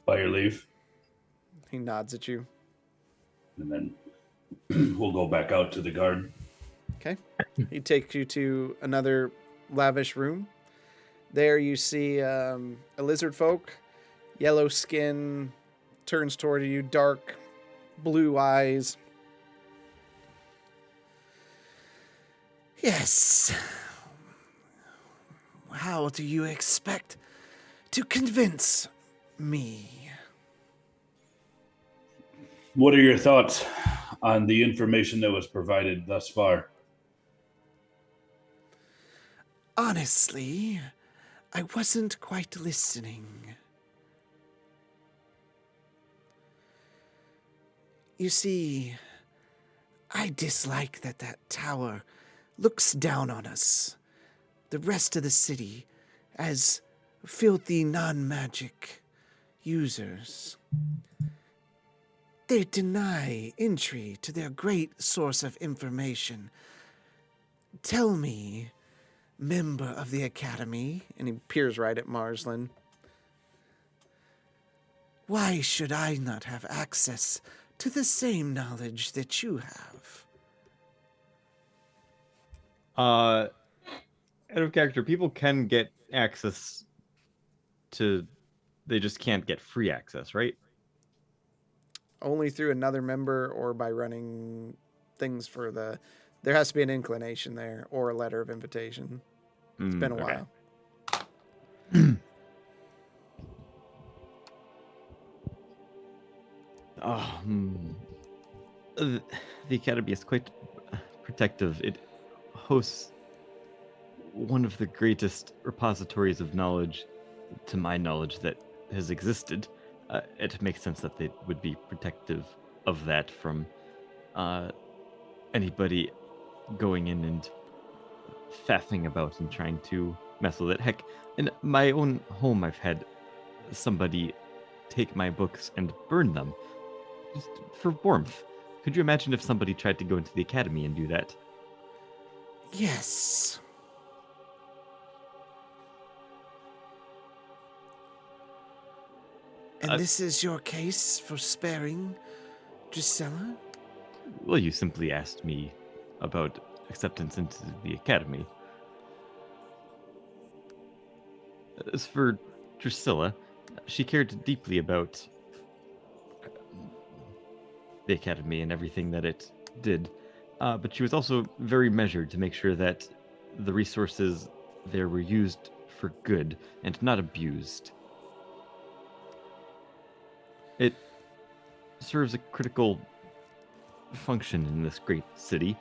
By your leave, He nods at you. and then we'll go back out to the garden. Okay. He takes you to another lavish room. There you see a lizard folk, yellow skin, turns toward you, dark blue eyes. Yes. How do you expect to convince me? What are your thoughts on the information that was provided thus far? Honestly, I wasn't quite listening. You see, I dislike that tower looks down on us, the rest of the city, as filthy non-magic users. They deny entry to their great source of information. Tell me, member of the Academy, and he peers right at Marsland, why should I not have access to the same knowledge that you have? Out of character, people can get access to, they just can't get free access, right? Only through another member or by running things for the... There has to be an inclination there or a letter of invitation. It's been a while. The Academy is quite protective. It hosts one of the greatest repositories of knowledge, to my knowledge, that has existed. It makes sense that they would be protective of that from anybody going in and faffing about and trying to mess with it. Heck, in my own home, I've had somebody take my books and burn them just for warmth. Could you imagine if somebody tried to go into the Academy and do that? Yes. And this is your case for sparing Drusilla? Well, you simply asked me about acceptance into the Academy. As for Drusilla, she cared deeply about the Academy and everything that it did, but she was also very measured to make sure that the resources there were used for good and not abused. It serves a critical function in this great city.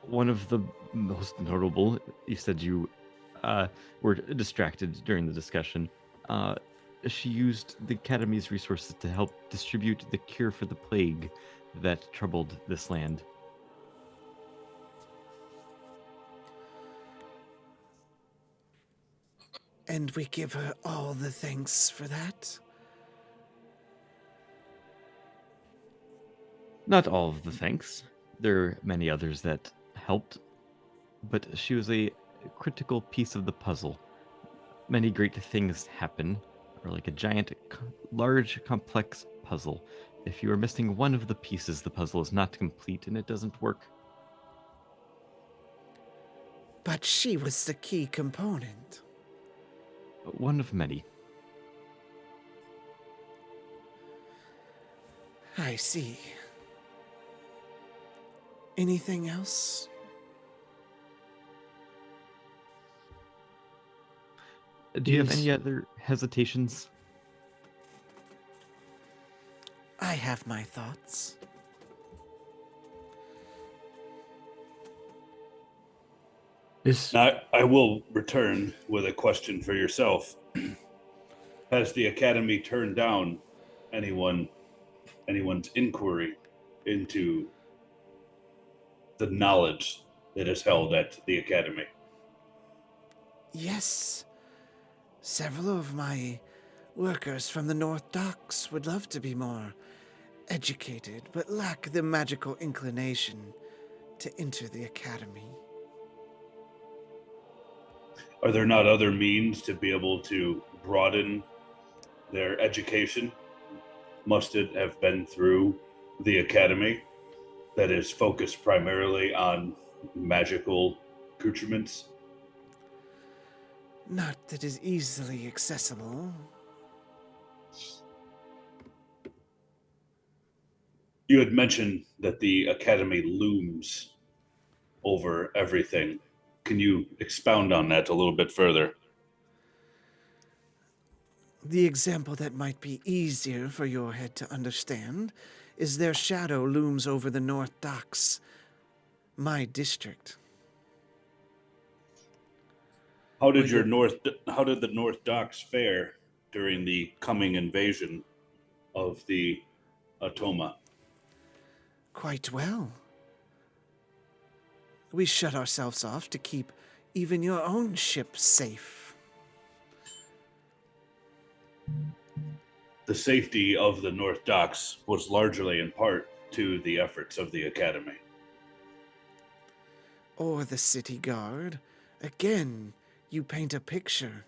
One of the most notable, you said you were distracted during the discussion. She used the Academy's resources to help distribute the cure for the plague that troubled this land. And we give her all the thanks for that. Not all of the thanks. There are many others that helped, but she was a critical piece of the puzzle. Many great things happen, or like a giant, large, complex puzzle. If you are missing one of the pieces, the puzzle is not complete and it doesn't work. But she was the key component. One of many. I see. Anything else? Do you have any other hesitations? I have my thoughts. I will return with a question for yourself. Has the Academy turned down anyone's inquiry into the knowledge that is held at the Academy? Yes. Several of my workers from the North Docks would love to be more educated, but lack the magical inclination to enter the Academy. Are there not other means to be able to broaden their education? Must it have been through the Academy that is focused primarily on magical accoutrements? Not that is easily accessible. You had mentioned that the Academy looms over everything. Can you expound on that a little bit further? The example that might be easier for your head to understand is their shadow looms over the North Docks, my district. How did the North Docks fare during the coming invasion of the Atoma? Quite well. We shut ourselves off to keep even your own ship safe. The safety of the North Docks was largely in part to the efforts of the Academy. Or the city guard. Again, you paint a picture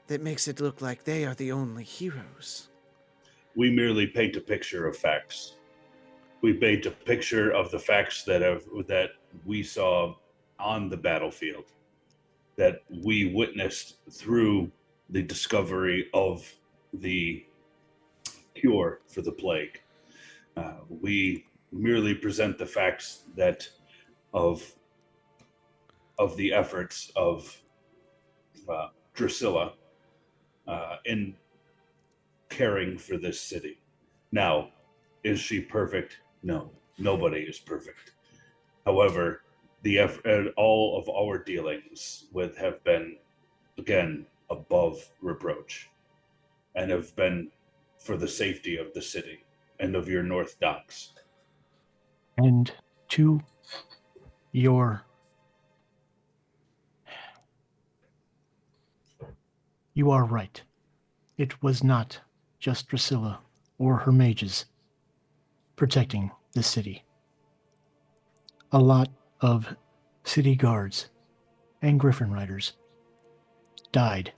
that makes it look like they are the only heroes. We merely paint a picture of facts. We paint a picture of the facts that we saw on the battlefield, that we witnessed through the discovery of the cure for the plague. We merely present the facts that of the efforts of Drusilla in caring for this city. Now, is she perfect? No, nobody is perfect. However, all of our dealings have been, again, above reproach, and have been for the safety of the city and of your North Docks. And to your... You are right. It was not just Drusilla or her mages protecting the city. A lot of city guards and Griffin Riders died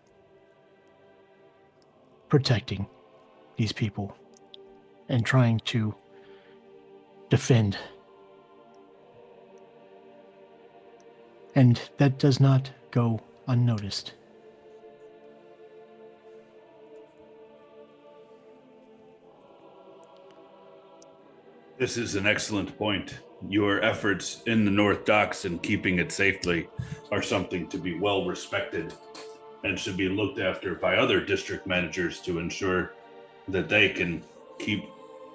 protecting these people and trying to defend. And that does not go unnoticed. This is an excellent point. Your efforts in the North Docks and keeping it safely are something to be well respected and should be looked after by other district managers to ensure that they can keep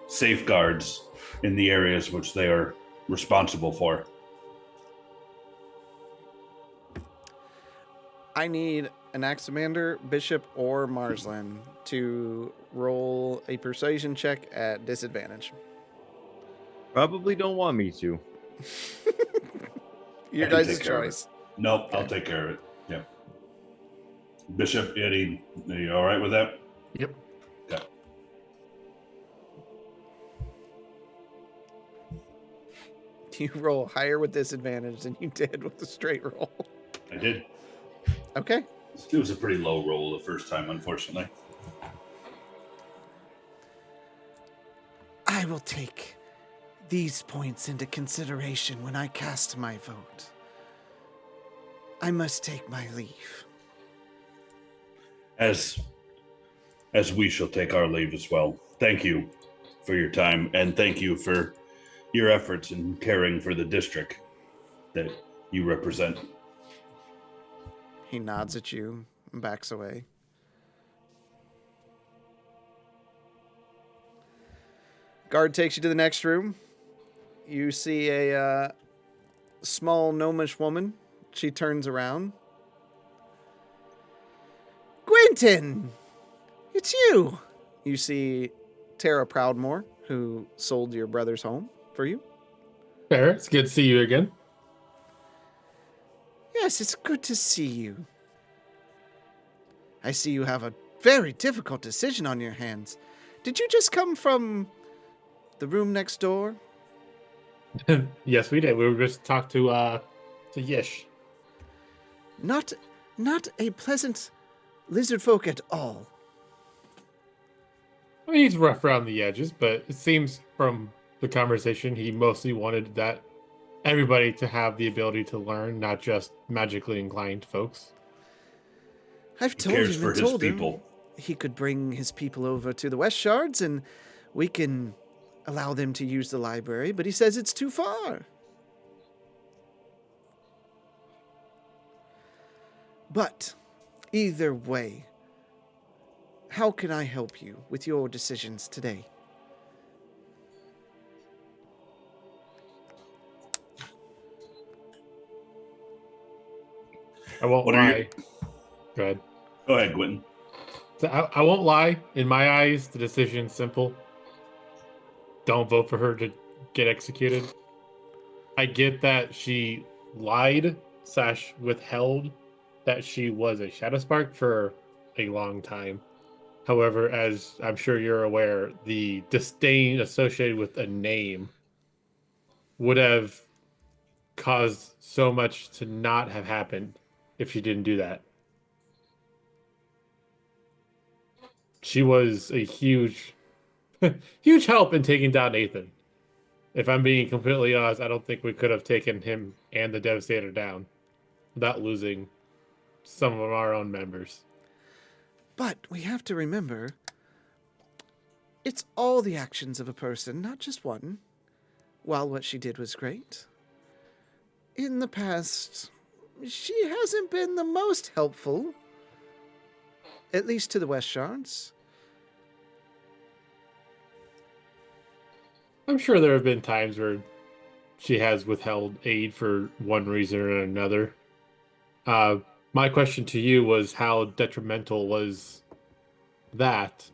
safeguards in the areas which they are responsible for. I need an Axamander, Bishop, or Marsland to roll a persuasion check at disadvantage. Probably don't want me to. Your I can guys' take care of it. choice. Nope, Okay. I'll take care of it. Yeah. Bishop, Eddie, are you all right with that? Yep. Okay. You roll higher with disadvantage than you did with the straight roll. I did. Okay. It was a pretty low roll the first time, unfortunately. I will take these points into consideration when I cast my vote. I must take my leave. As we shall take our leave as well. Thank you for your time, and thank you for your efforts in caring for the district that you represent. He nods at you and backs away. Guard takes you to the next room. You see a small gnomish woman. She turns around. Quentin! It's you! You see Tara Proudmore, who sold your brother's home for you. Fair. It's good to see you again. Yes, it's good to see you. I see you have a very difficult decision on your hands. Did you just come from the room next door? Yes, we did. We were just talking to Yish. Not a pleasant lizard folk at all. I mean, he's rough around the edges, but it seems from the conversation he mostly wanted that everybody to have the ability to learn, not just magically inclined folks. I've He told cares him for and his told him people. he could bring his people over to the West Shards and we can allow them to use the library, but he says it's too far. But either way, how can I help you with your decisions today? I won't What are lie. you? Go ahead. Go ahead, Quentin. So I won't lie. In my eyes, the decision's simple. Don't vote for her to get executed. I get that she lied / withheld that she was a Shadowspark for a long time. However, as I'm sure you're aware, the disdain associated with a name would have caused so much to not have happened if she didn't do that. She was a huge, huge help in taking down Nathan. If I'm being completely honest, I don't think we could have taken him and the Devastator down without losing some of our own members. But we have to remember, it's all the actions of a person, not just one. While what she did was great, in the past, she hasn't been the most helpful, at least to the West Shards. I'm sure there have been times where she has withheld aid for one reason or another. My question to you was how detrimental was that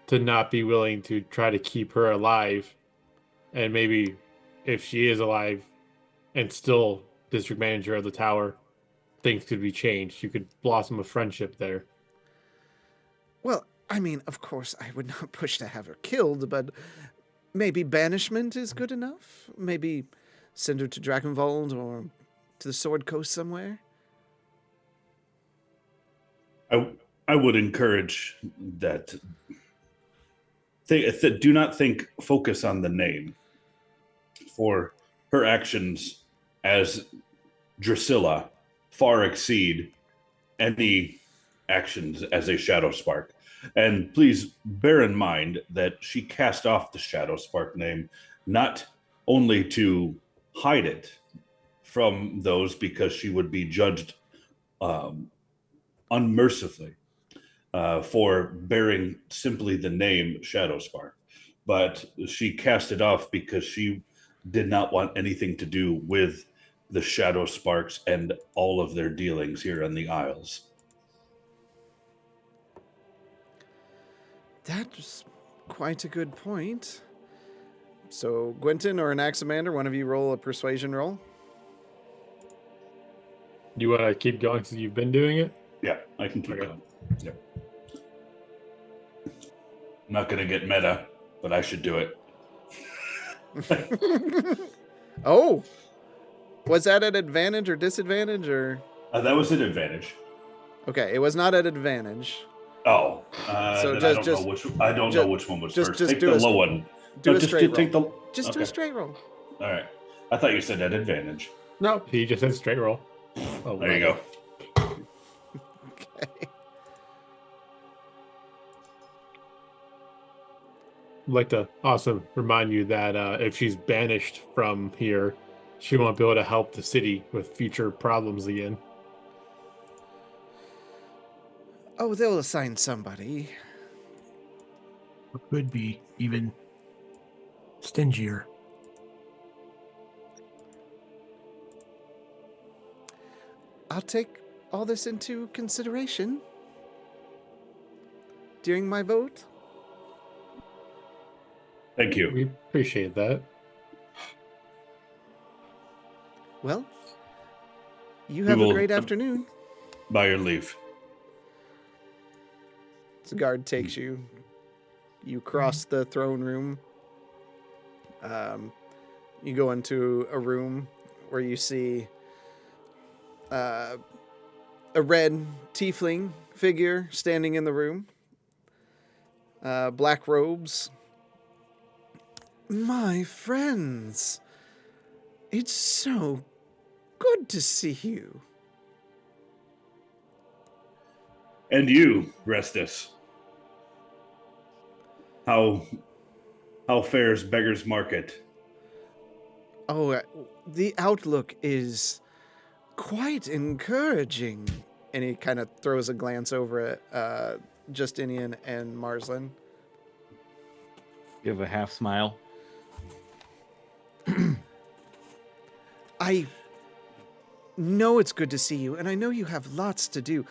to not be willing to try to keep her alive, and maybe if she is alive and still district manager of the tower, things could be changed. You could blossom a friendship there. Well, I mean, of course, I would not push to have her killed, but maybe banishment is good enough? Maybe send her to Dragonwald or to the Sword Coast somewhere? I would encourage that. Do not focus on the name. For her actions as Drusilla far exceed any actions as a Shadowspark. And please bear in mind that she cast off the Shadowspark name not only to hide it from those because she would be judged unmercifully for bearing simply the name Shadowspark, but she cast it off because she did not want anything to do with the Shadowsparks and all of their dealings here on the Isles. That's quite a good point. So, Gwynton or Anaximander, one of you roll a persuasion roll. Do you want to keep going since you've been doing it? Yeah, I can keep Okay. going. Yeah. I'm not going to get meta, but I should do it. Oh, was that at advantage or disadvantage or? That was an advantage. Okay, it was not at advantage. Oh, So then just- I don't know which one was just- first. just Take do the a- low one. Do No, a straight roll. take the. Just do a straight roll. All right. I thought you said at advantage. No, he just said straight roll. Oh, There you go. Okay. I'd like to also remind you that if she's banished from here, she won't be able to help the city with future problems again. Oh, they'll assign somebody. Or could be even stingier. I'll take all this into consideration during my vote. Thank you. We appreciate that. Well, you have a will- great afternoon. By your leave. The guard takes you. You cross the throne room. You go into a room where you see a red tiefling figure standing in the room. Black robes. My friends, it's so good to see you. And you, Restus. How fares Beggar's Market? Oh, the outlook is quite encouraging. And he kind of throws a glance over at Justinian and Marslin. Give a half smile. I know it's good to see you, and I know you have lots to do.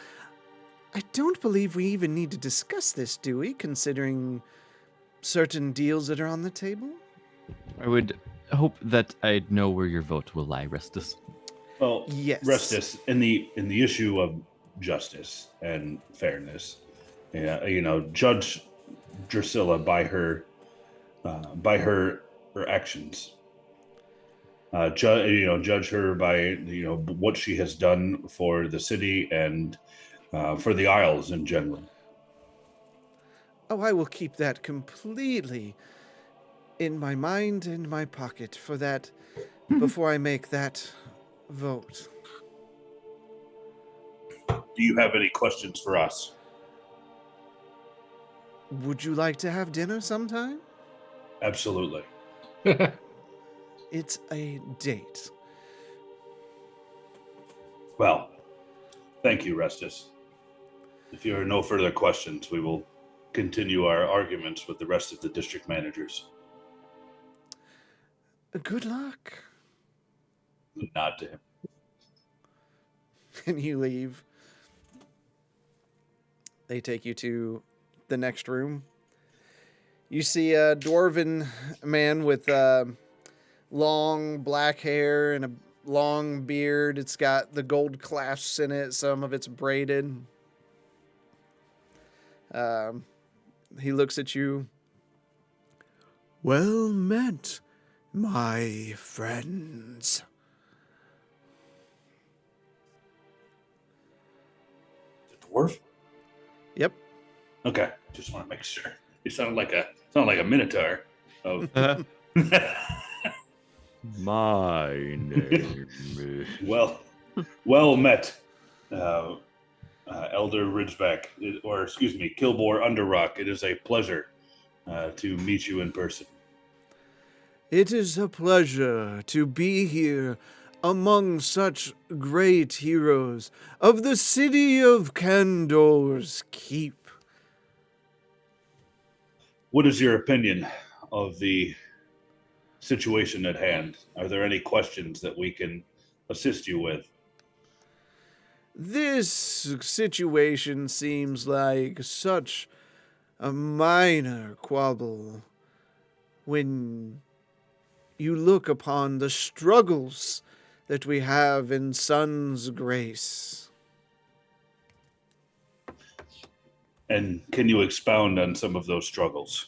I don't believe we even need to discuss this, do we, considering certain deals that are on the table? I would hope that I'd know where your vote will lie, Restus. Well, Yes. Restus, in the issue of justice and fairness, judge Drusilla by her actions. Judge her by what she has done for the city and for the Isles in general. Oh, I will keep that completely in my mind and my pocket for that before I make that vote. Do you have any questions for us? Would you like to have dinner sometime? Absolutely. It's a date. Well, thank you, Restus. If there are no further questions, we will continue our arguments with the rest of the district managers. Good luck. Nod to him. And you leave. They take you to the next room. You see a dwarven man with long black hair and a long beard. It's got the gold clasps in it. Some of it's braided. He looks at you. Well met, my friends. The dwarf? Yep. Okay, just want to make sure. You sound like a minotaur. Oh. My name is... well met, Elder Ridgeback, Kilbor Underrock. It is a pleasure to meet you in person. It is a pleasure to be here among such great heroes of the city of Candor's Keep. What is your opinion of the situation at hand? Are there any questions that we can assist you with? This situation seems like such a minor quibble when you look upon the struggles that we have in Sun's grace. And can you expound on some of those struggles?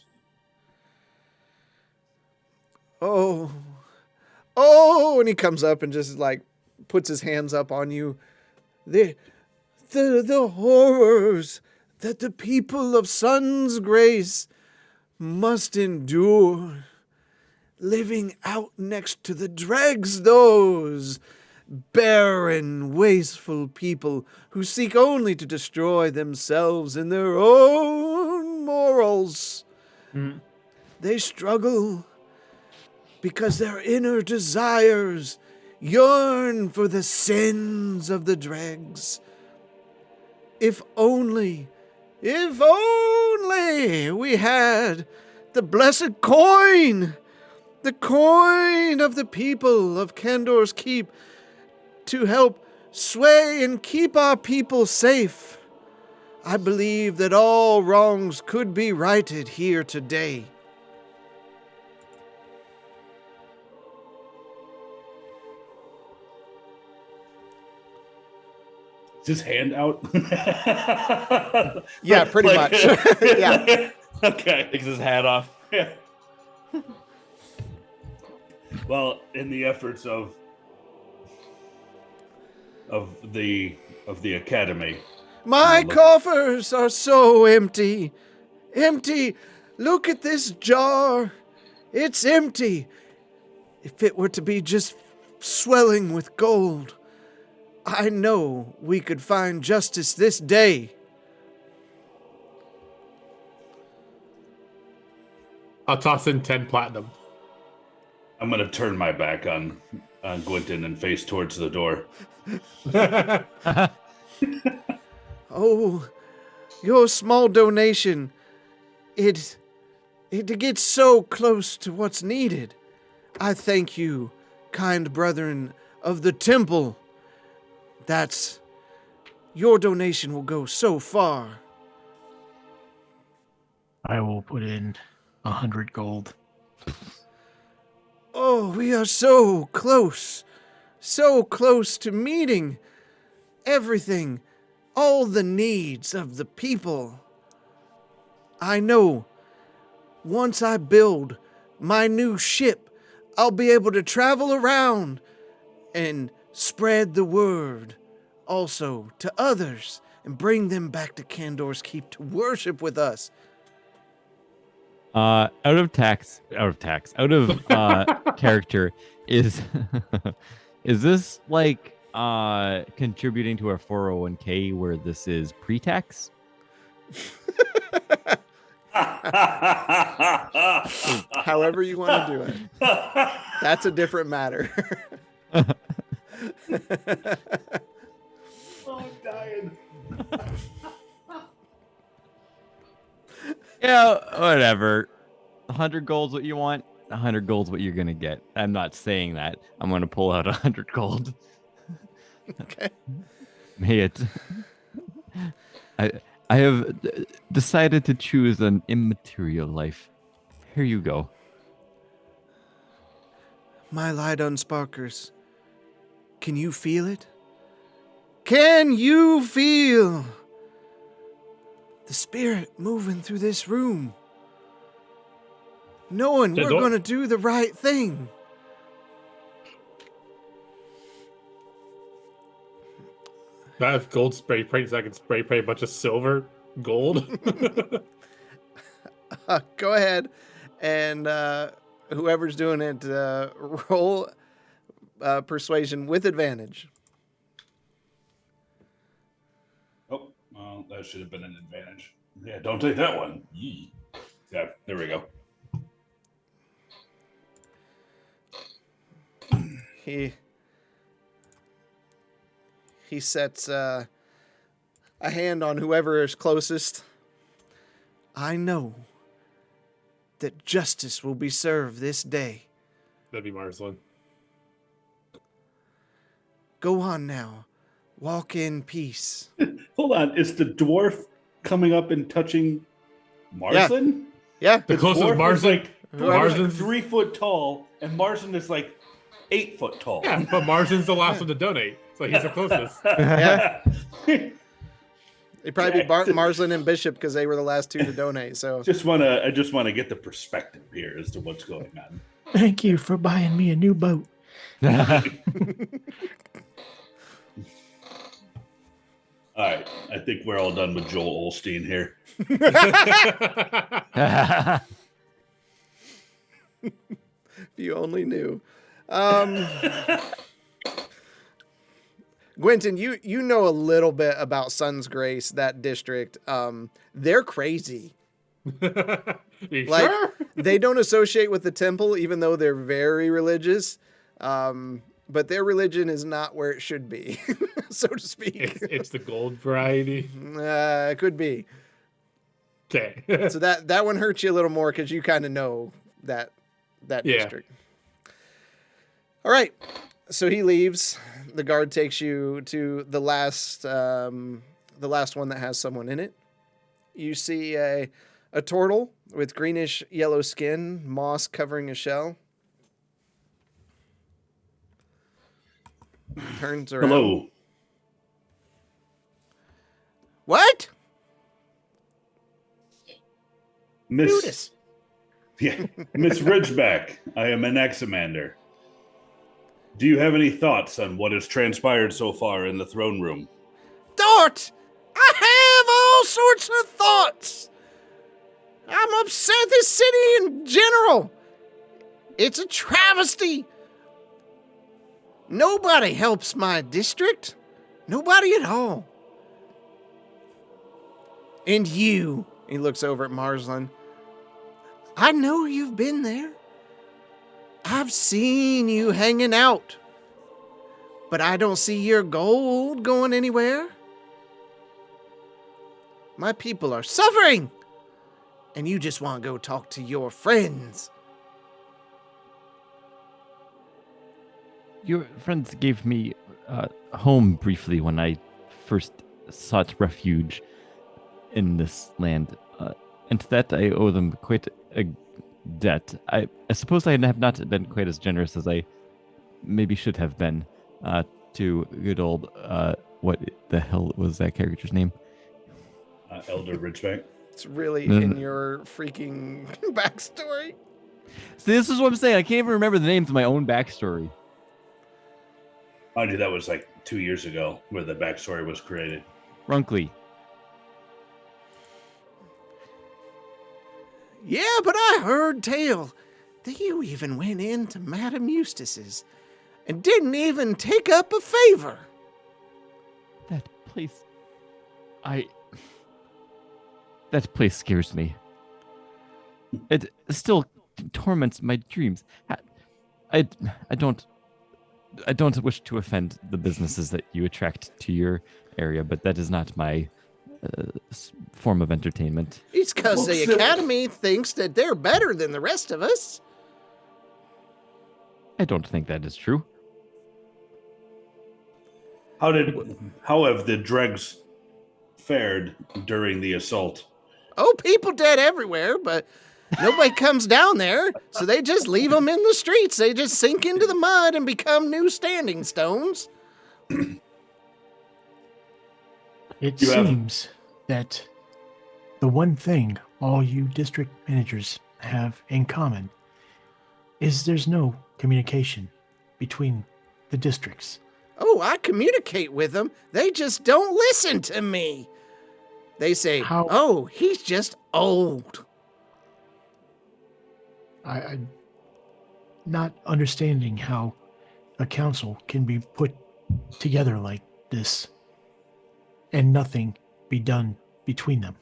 Oh, and he comes up and just like puts his hands up on you. The horrors that the people of Sun's grace must endure. Living out next to the dregs, those barren, wasteful people who seek only to destroy themselves and their own morals. They struggle because their inner desires yearn for the sins of the dregs. If only we had the blessed coin, the coin of the people of Kandor's Keep, to help sway and keep our people safe. I believe that all wrongs could be righted here today. Is his hand out? Yeah, pretty much. Yeah. Okay. Takes his hat off. Yeah. Well, in the efforts of the academy, My coffers are so empty. Empty. Look at this jar. It's empty. If it were to be just swelling with gold, I know we could find justice this day. I'll toss in 10 platinum. I'm gonna turn my back on Gwynton and face towards the door. Oh, your small donation, it gets so close to what's needed. I thank you, kind brethren of the temple. Your donation will go so far. I will put in 100 gold. Oh, we are so close to meeting everything, all the needs of the people. I know once I build my new ship, I'll be able to travel around and spread the word also to others and bring them back to Kandor's Keep to worship with us. Out of character, is is this like contributing to our 401k where this is pre-tax? However you want to do it. That's a different matter. Oh, I'm dying. Yeah, whatever. 100 gold's what you want. 100 gold's what you're gonna get. I'm not saying that. I'm gonna pull out 100 gold. Okay. May it. I have decided to choose an immaterial life. Here you go. My light unsparkers. Can you feel it? Can you feel the spirit moving through this room? Knowing we're going to do the right thing. I have gold spray paint so I can spray paint a bunch of silver gold. Go ahead and whoever's doing it, roll persuasion with advantage. Oh, well, that should have been an advantage. Yeah, don't take that one. Yee. Yeah, there we go. He sets a hand on whoever is closest. I know that justice will be served this day. That'd be Marsland. Go on now. Walk in peace. Hold on, is the dwarf coming up and touching Marsden? Yeah. The closest dwarf is Marsden, like, Marsden's 3 foot tall, and Marsden is like 8 foot tall. yeah, but Marsden's the last one to donate, so he's the closest. Yeah. It'd probably be Okay. Marsland and Bishop because they were the last 2 to donate. So I just wanna get the perspective here as to what's going on. Thank you for buying me a new boat. All right, I think we're all done with Joel Olstein here. if you only knew. Quentin, you know a little bit about Sun's Grace, that district. They're crazy. You Like sure? they don't associate with the temple, even though they're very religious. But their religion is not where it should be, so to speak. It's the gold variety. It could be. Okay. So that one hurts you a little more because you kind of know that Yeah. district. All right. So he leaves. The guard takes you to the last one that has someone in it. You see a turtle with greenish yellow skin, moss covering a shell. Turns around. Hello. What? Miss Ridgeback, I am an Anaximander. Do you have any thoughts on what has transpired so far in the throne room? Thought! I have all sorts of thoughts. I'm upset this city in general. It's a travesty. Nobody helps my district. Nobody at all. And you, he looks over at Marsland. I know you've been there. I've seen you hanging out. But I don't see your gold going anywhere. My people are suffering. And you just want to go talk to your friends. Your friends gave me home briefly when I first sought refuge in this land, and to that I owe them quite a debt. I suppose I have not been quite as generous as I maybe should have been to good old what the hell was that character's name? Elder Ridgeback. It's really in your freaking backstory. See, this is what I'm saying. I can't even remember the names of my own backstory. I knew that was like 2 years ago where the backstory was created. Runkley. Yeah, but I heard tell that you even went into Madame Eustace's and didn't even take up a favor. That place. That place scares me. It still torments my dreams. I don't wish to offend the businesses that you attract to your area, but that is not my form of entertainment. It's because the Academy thinks that they're better than the rest of us. I don't think that is true. How have the dregs fared during the assault? Oh, people dead everywhere, but nobody comes down there, so they just leave them in the streets. They just sink into the mud and become new standing stones. It seems that the one thing all you district managers have in common is there's no communication between the districts. Oh, I communicate with them. They just don't listen to me. They say, oh, he's just old. I'm not understanding how a council can be put together like this and nothing be done between them.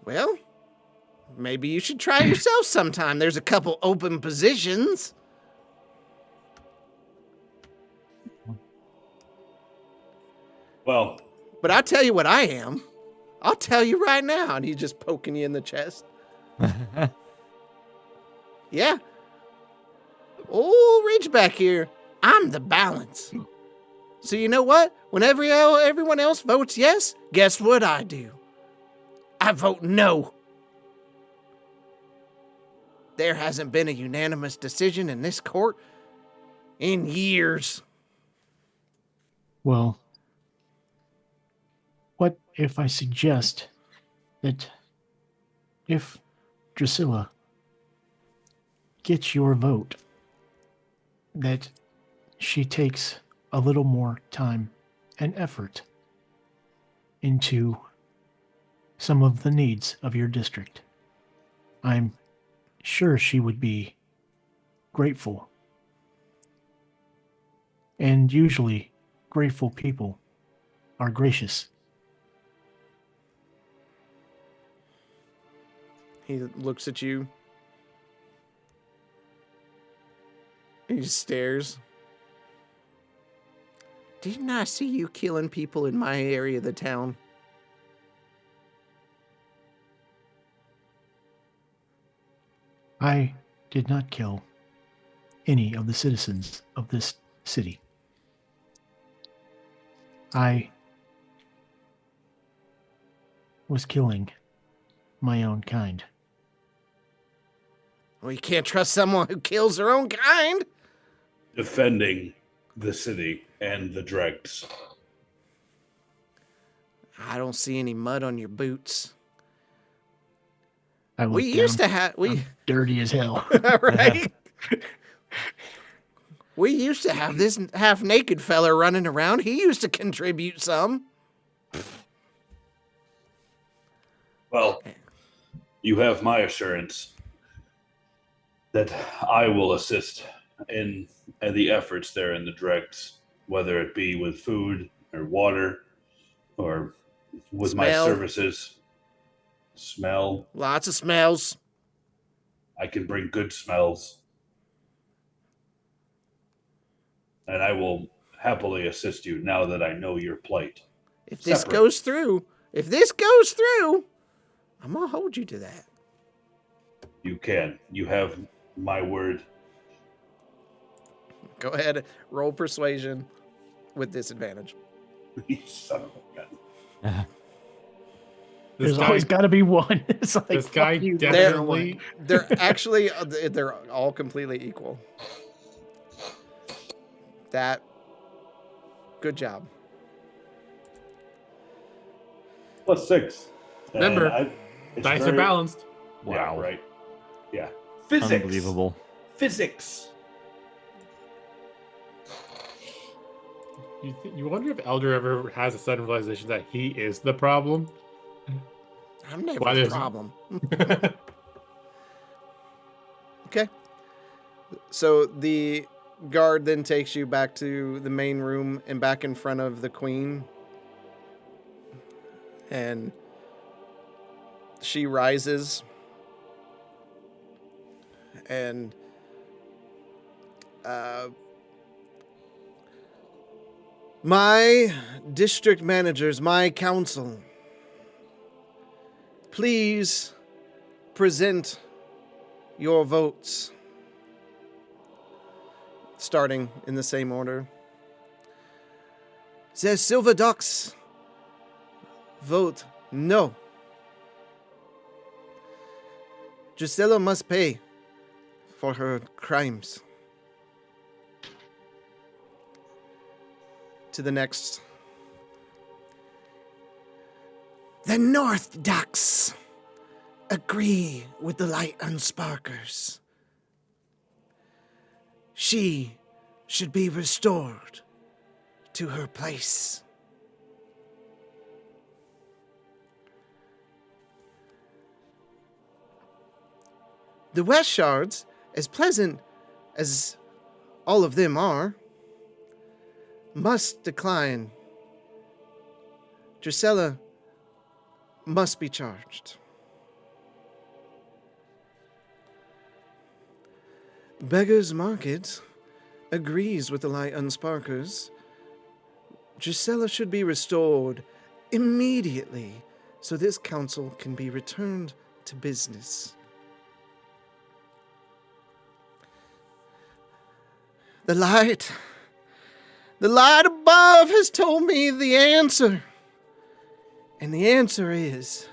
Well, maybe you should try yourself sometime. There's a couple open positions. Well, but I'll tell you what I am. I'll tell you right now. And he's just poking you in the chest. Yeah. Old Ridgeback here. I'm the balance. So you know what? Whenever everyone else votes yes, guess what I do? I vote no. There hasn't been a unanimous decision in this court in years. Well, what if I suggest that if Drusilla gets your vote, that she takes a little more time and effort into some of the needs of your district? I'm sure she would be grateful. And usually, grateful people are gracious. He looks at you. He stares. Didn't I see you killing people in my area of the town? I did not kill any of the citizens of this city. I was killing my own kind. Well, you can't trust someone who kills their own kind. Defending the city and the dregs. I don't see any mud on your boots. I look We down, used to have I'm dirty as hell. right. We used to have this half-naked fella running around. He used to contribute some. Well, you have my assurance that I will assist in the efforts there in the dregs, whether it be with food or water or with my Smell. services. Smell. Lots of smells. I can bring good smells. And I will happily assist you now that I know your plight. If this Separate. goes through, I'm going to hold you to that. You can. You have my word. Go ahead, roll persuasion with disadvantage. You son of a gun. There's always got to be one. It's like, This guy fuck you, definitely. They're actually, they're all completely equal. Good job. +6. And Remember, it's dice very- are balanced. Yeah, Wow. right. Yeah. Physics. Unbelievable. Physics. You wonder if Elder ever has a sudden realization that he is the problem? I'm never Why the is- problem. Okay. So the guard then takes you back to the main room and back in front of the queen. And she rises. And my district managers, my council, please present your votes. Starting in the same order. The Silver Ducks vote no. Drusilla must pay for her crimes. To the next. The North Ducks agree with the Light Unsparkers. She should be restored to her place. The West Shards, as pleasant as all of them are, must decline. Drusilla must be charged. Beggar's Market agrees with the Light Unsparkers. Drusilla should be restored immediately so this council can be returned to business. The Light The light above has told me the answer. And the answer is,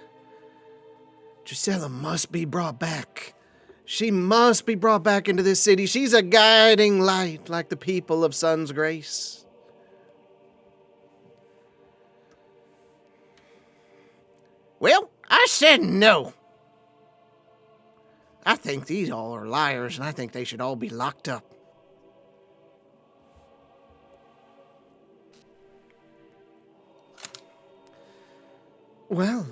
Drusilla must be brought back. She must be brought back into this city. She's a guiding light like the people of Sun's Grace. Well, I said no. I think these all are liars, and I think they should all be locked up. Well,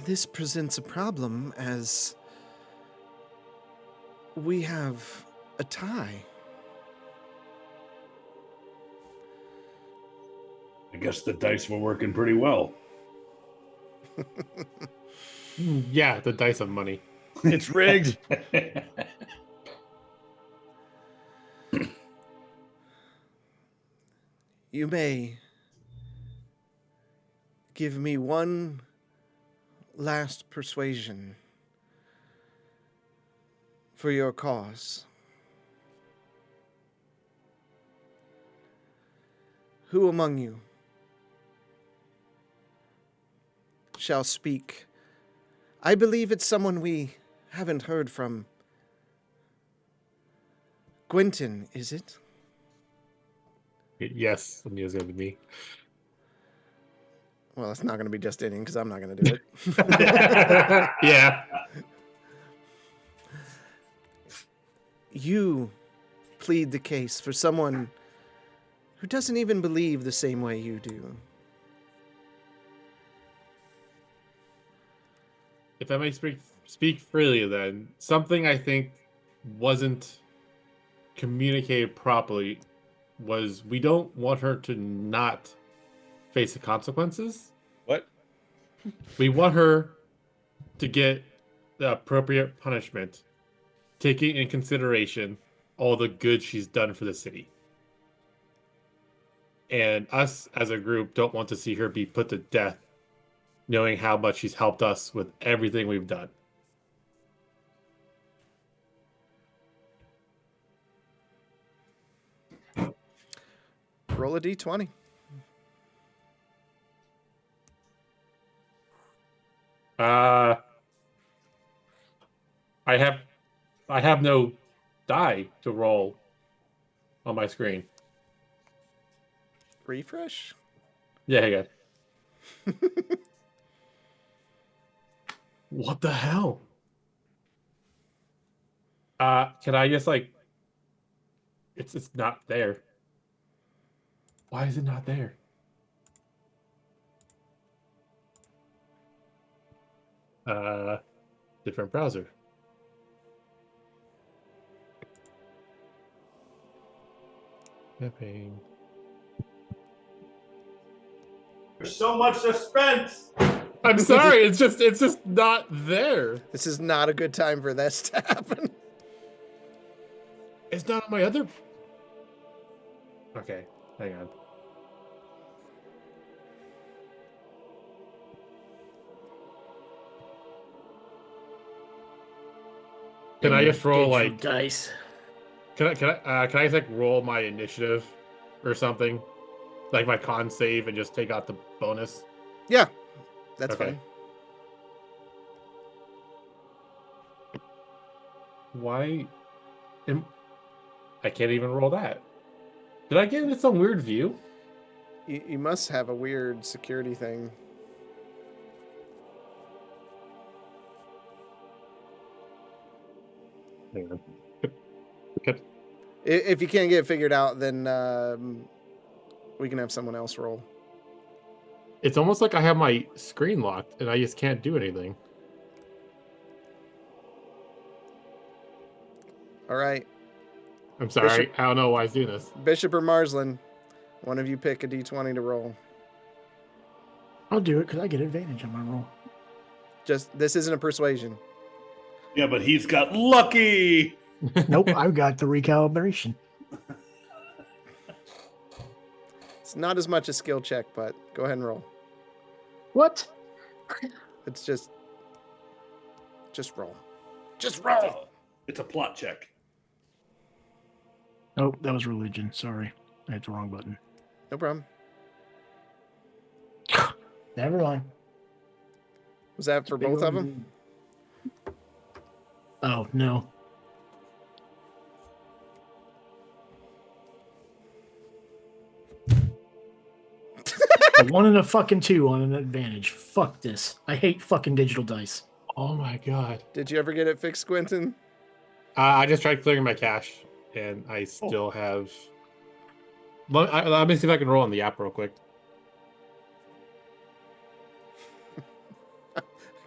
this presents a problem as we have a tie. I guess the dice were working pretty well. Yeah, the dice of money. It's rigged. You may give me one last persuasion for your cause. Who among you shall speak? I believe it's someone we haven't heard from. Quentin, is it? Yes, it was going to be me. Well, it's not going to be just inning because I'm not going to do it. Yeah. You plead the case for someone who doesn't even believe the same way you do. If I may speak freely, then something I think wasn't communicated properly was we don't want her to not face the consequences. What? We want her to get the appropriate punishment, taking in consideration all the good she's done for the city. And us as a group don't want to see her be put to death, knowing how much she's helped us with everything we've done. Roll a d20. I have no die to roll on my screen. Refresh? Yeah, hang on. What the hell? Can I just like it's not there. Why is it not there? Different browser. Campaign. There's so much suspense. I'm sorry, it's just not there. This is not a good time for this to happen. It's not on my other. Okay, hang on. Can I just roll like dice? Can I just like roll my initiative or something, like my con save, and just take out the bonus? Yeah, that's Okay. fine. Why? I can't even roll that. Did I get into some weird view? You must have a weird security thing. Hang on. If you can't get it figured out, then we can have someone else roll. It's almost like I have my screen locked and I just can't do anything. All right. I'm sorry. Bishop. I don't know why he's doing this. Bishop or Marsland, one of you pick a d20 to roll. I'll do it because I get advantage on my roll. This isn't a persuasion. Yeah, but he's got lucky. Nope, I've got the recalibration. It's not as much a skill check, but go ahead and roll. What? It's just roll. Just roll. It's a plot check. Oh, that was religion. Sorry. I hit the wrong button. No problem. Never mind. Was that for both of them? Oh, no. A 1 and a fucking 2 on an advantage. Fuck this. I hate fucking digital dice. Oh my god. Did you ever get it fixed, Quentin? I just tried clearing my cache, and I still have. Let me see if I can roll on the app real quick.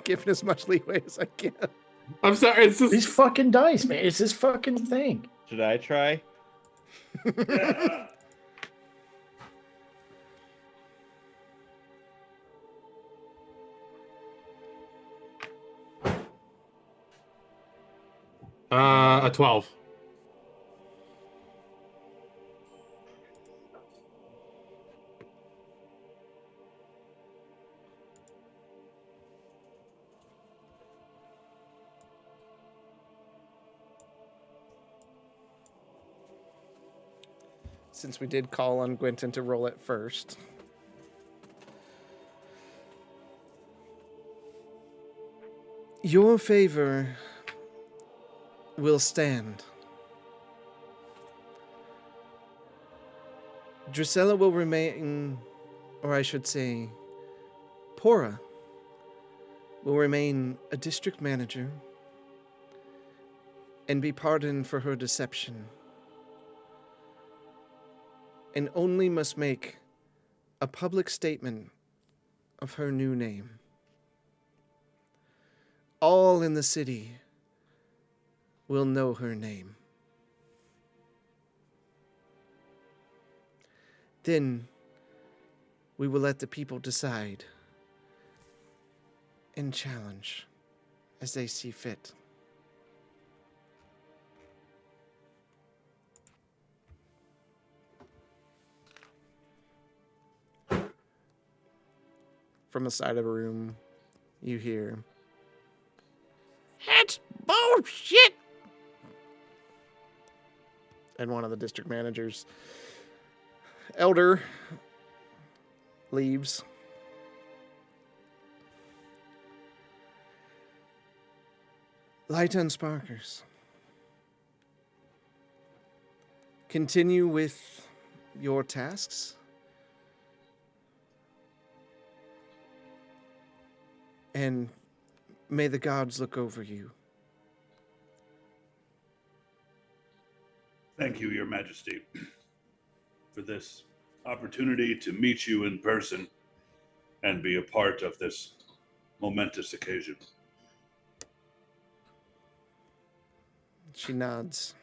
Giving as much leeway as I can. I'm sorry. It's just These fucking dice, man. It's this fucking thing. Should I try? Yeah. 12. Since we did call on Quentin to roll it first. Your favor will stand. Drusilla will remain, or I should say, Pora will remain a district manager and be pardoned for her deception, and only must make a public statement of her new name. All in the city will know her name. Then we will let the people decide and challenge as they see fit. From the side of a room, you hear, "That's bullshit!" And one of the district managers, Elder, leaves. Light Unsparkers, continue with your tasks. And may the gods look over you. Thank you, Your Majesty, for this opportunity to meet you in person and be a part of this momentous occasion. She nods.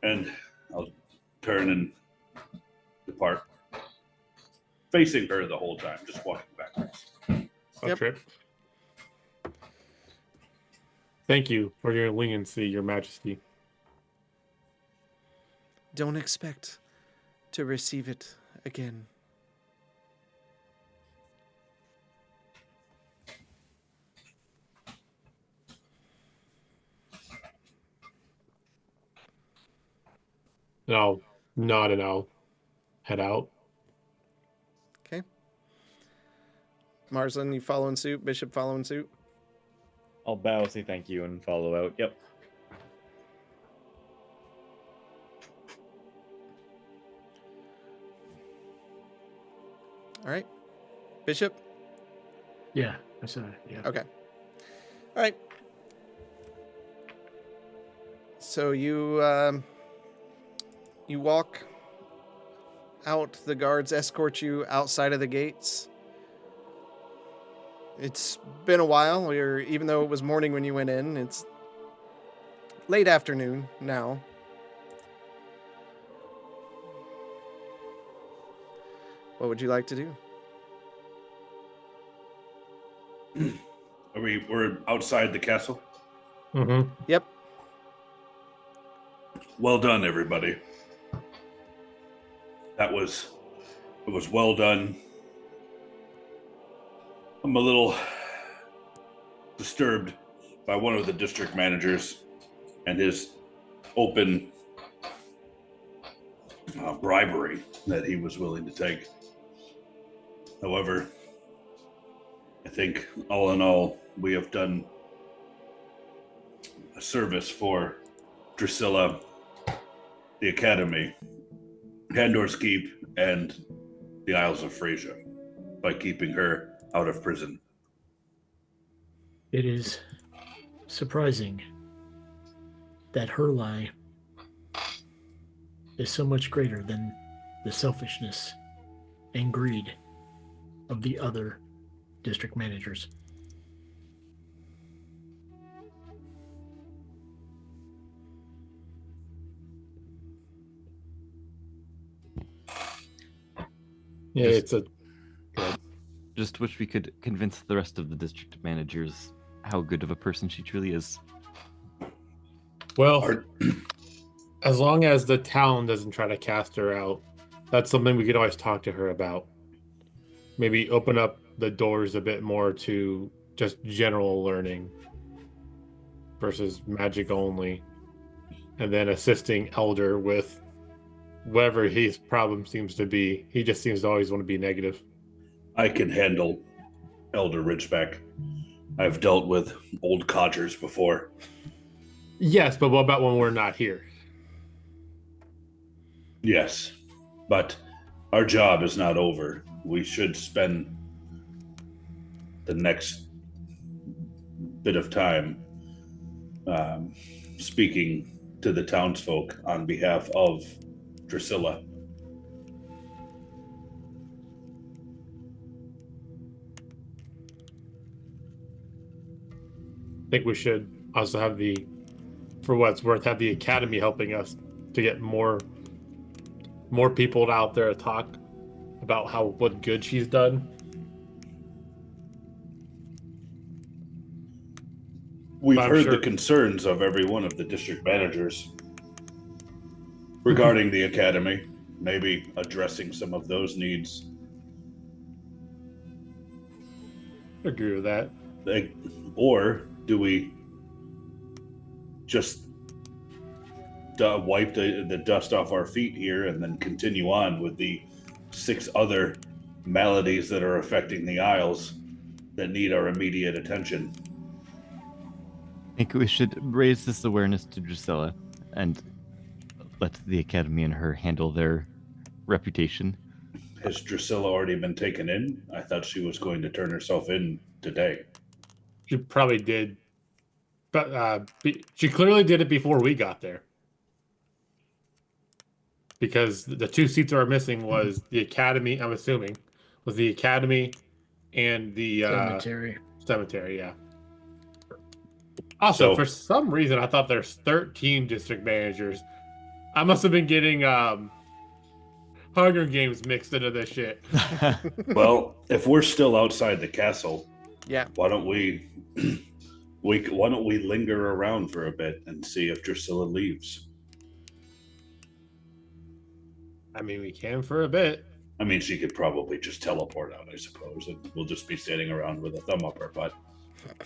And I'll turn and depart, facing her the whole time, just walking backwards. Yep. Trip. Thank you for your leniency, Your Majesty. Don't expect to receive it again. And I'll nod and I'll head out. Okay. Marsland, you following suit? Bishop following suit? I'll bow, say thank you, and follow out. Yep. All right. Bishop? Yeah, I said it. Yeah. Okay. All right. So you walk out. The guards escort you outside of the gates. It's been a while. Even though it was morning when you went in, it's late afternoon now. What would you like to do? We're outside the castle? Mm-hmm. Yep. Well done, everybody. It was well done. I'm a little disturbed by one of the district managers and his open bribery that he was willing to take. However, I think all in all, we have done a service for Drusilla, the Academy, Pandor's Keep, and the Isles of Frisia by keeping her out of prison. It is surprising that her lie is so much greater than the selfishness and greed of the other district managers. Yeah, it's a Just wish we could convince the rest of the district managers how good of a person she truly is. well. As long as the town doesn't try to cast her out, that's something we could always talk to her about. Maybe open up the doors a bit more to just general learning versus magic only, and then assisting Elder with whatever his problem seems to be. He just seems to always want to be negative. I can handle Elder Ridgeback. I've dealt with old codgers before. Yes, but what about when we're not here? Yes, but our job is not over. We should spend the next bit of time speaking to the townsfolk on behalf of Drusilla. I think we should also have for what it's worth, have the Academy helping us to get more people out there to talk about what good she's done. We've I'm heard sure the concerns of every one of the district managers regarding the Academy, maybe addressing some of those needs. I agree with that. Or do we just wipe the dust off our feet here and then continue on with the 6 other maladies that are affecting the Isles that need our immediate attention? I think we should raise this awareness to Drusilla and let the Academy and her handle their reputation. Has Drusilla already been taken in? I thought she was going to turn herself in today. She probably did, but she clearly did it before we got there. Because the 2 seats that are missing was the Academy, I'm assuming, was the Academy and the Cemetery. Cemetery, yeah. Also, for some reason, I thought there's 13 district managers. I must have been getting Hunger Games mixed into this shit. Well, if we're still outside the castle, Yeah. why don't we linger around for a bit and see if Drusilla leaves? I mean, we can for a bit. I mean, she could probably just teleport out, I suppose, and we'll just be standing around with a thumb up her butt.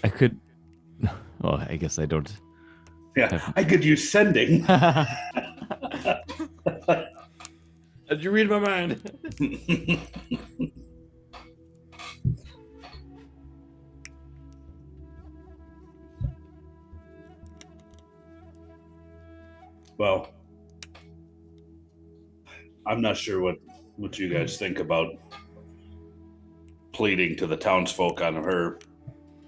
I could. Well, I guess I don't. Yeah, I could use sending. Did you read my mind? Well, I'm not sure what you guys think about pleading to the townsfolk on her,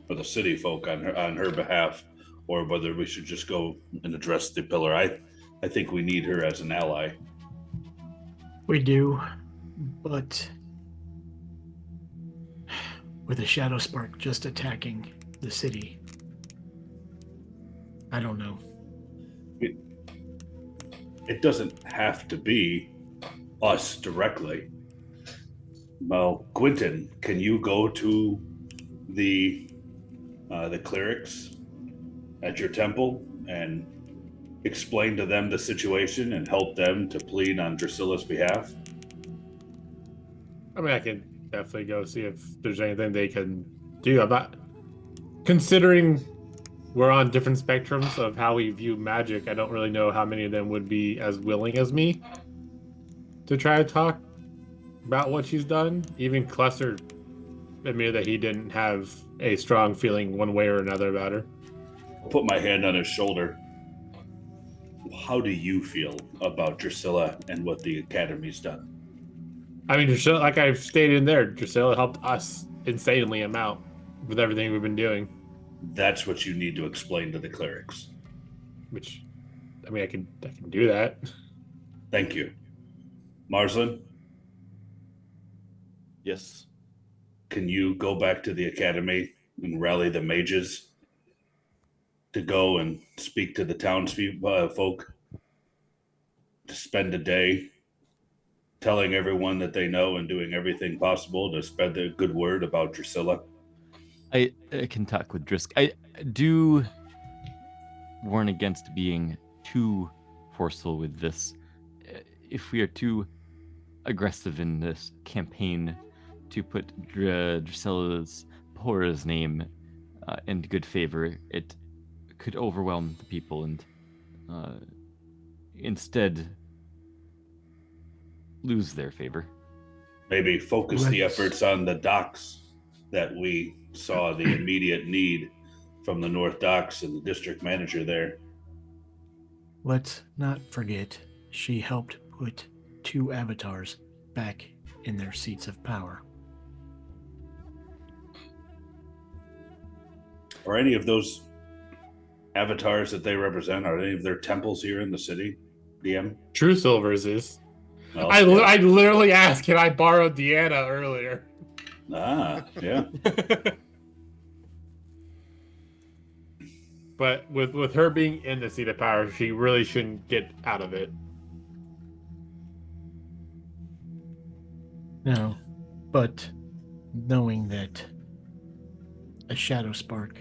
or the city folk on her behalf, or whether we should just go and address the pillar. I think we need her as an ally. We do, but with a Shadowspark just attacking the city, I don't know. It doesn't have to be us directly. Well, Quentin, can you go to the clerics at your temple and explain to them the situation and help them to plead on Drusilla's behalf? I mean, I can definitely go see if there's anything they can do. I'm not considering we're on different spectrums of how we view magic. I don't really know how many of them would be as willing as me to try to talk about what she's done. Even Cluster admitted that he didn't have a strong feeling one way or another about her. I'll put my hand on his shoulder. How do you feel about Drusilla and what the Academy's done? I mean, Drusilla, like I've stated in there, Drusilla helped us insanely amount with everything we've been doing. That's what you need to explain to the clerics. Which, I mean, I can do that. Thank you. Marslin? Yes. Can you go back to the Academy and rally the mages to go and speak to the townsfolk, to spend a day telling everyone that they know and doing everything possible to spread the good word about Drusilla? I can talk with Drisk. I do warn against being too forceful with this. If we are too aggressive in this campaign to put Drusilla's Pora's name in good favor, it could overwhelm the people and instead lose their favor. Maybe focus the efforts on the docks that we saw the immediate need from the North Docks and the district manager there. Let's not forget she helped put 2 avatars back in their seats of power. Are any of those avatars that they represent, are any of their temples here in the city, DM? True Silver's is. Well, I literally asked, can I borrow Deanna earlier? Ah, yeah. But with her being in the seat of power, she really shouldn't get out of it. No, but knowing that a Shadowspark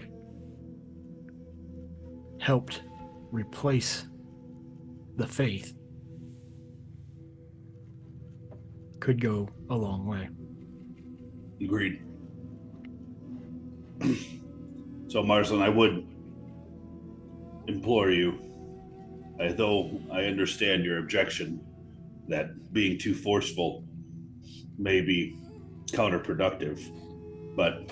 helped replace the faith could go a long way. Agreed. So, Marslin, I would implore you, though I understand your objection that being too forceful may be counterproductive, but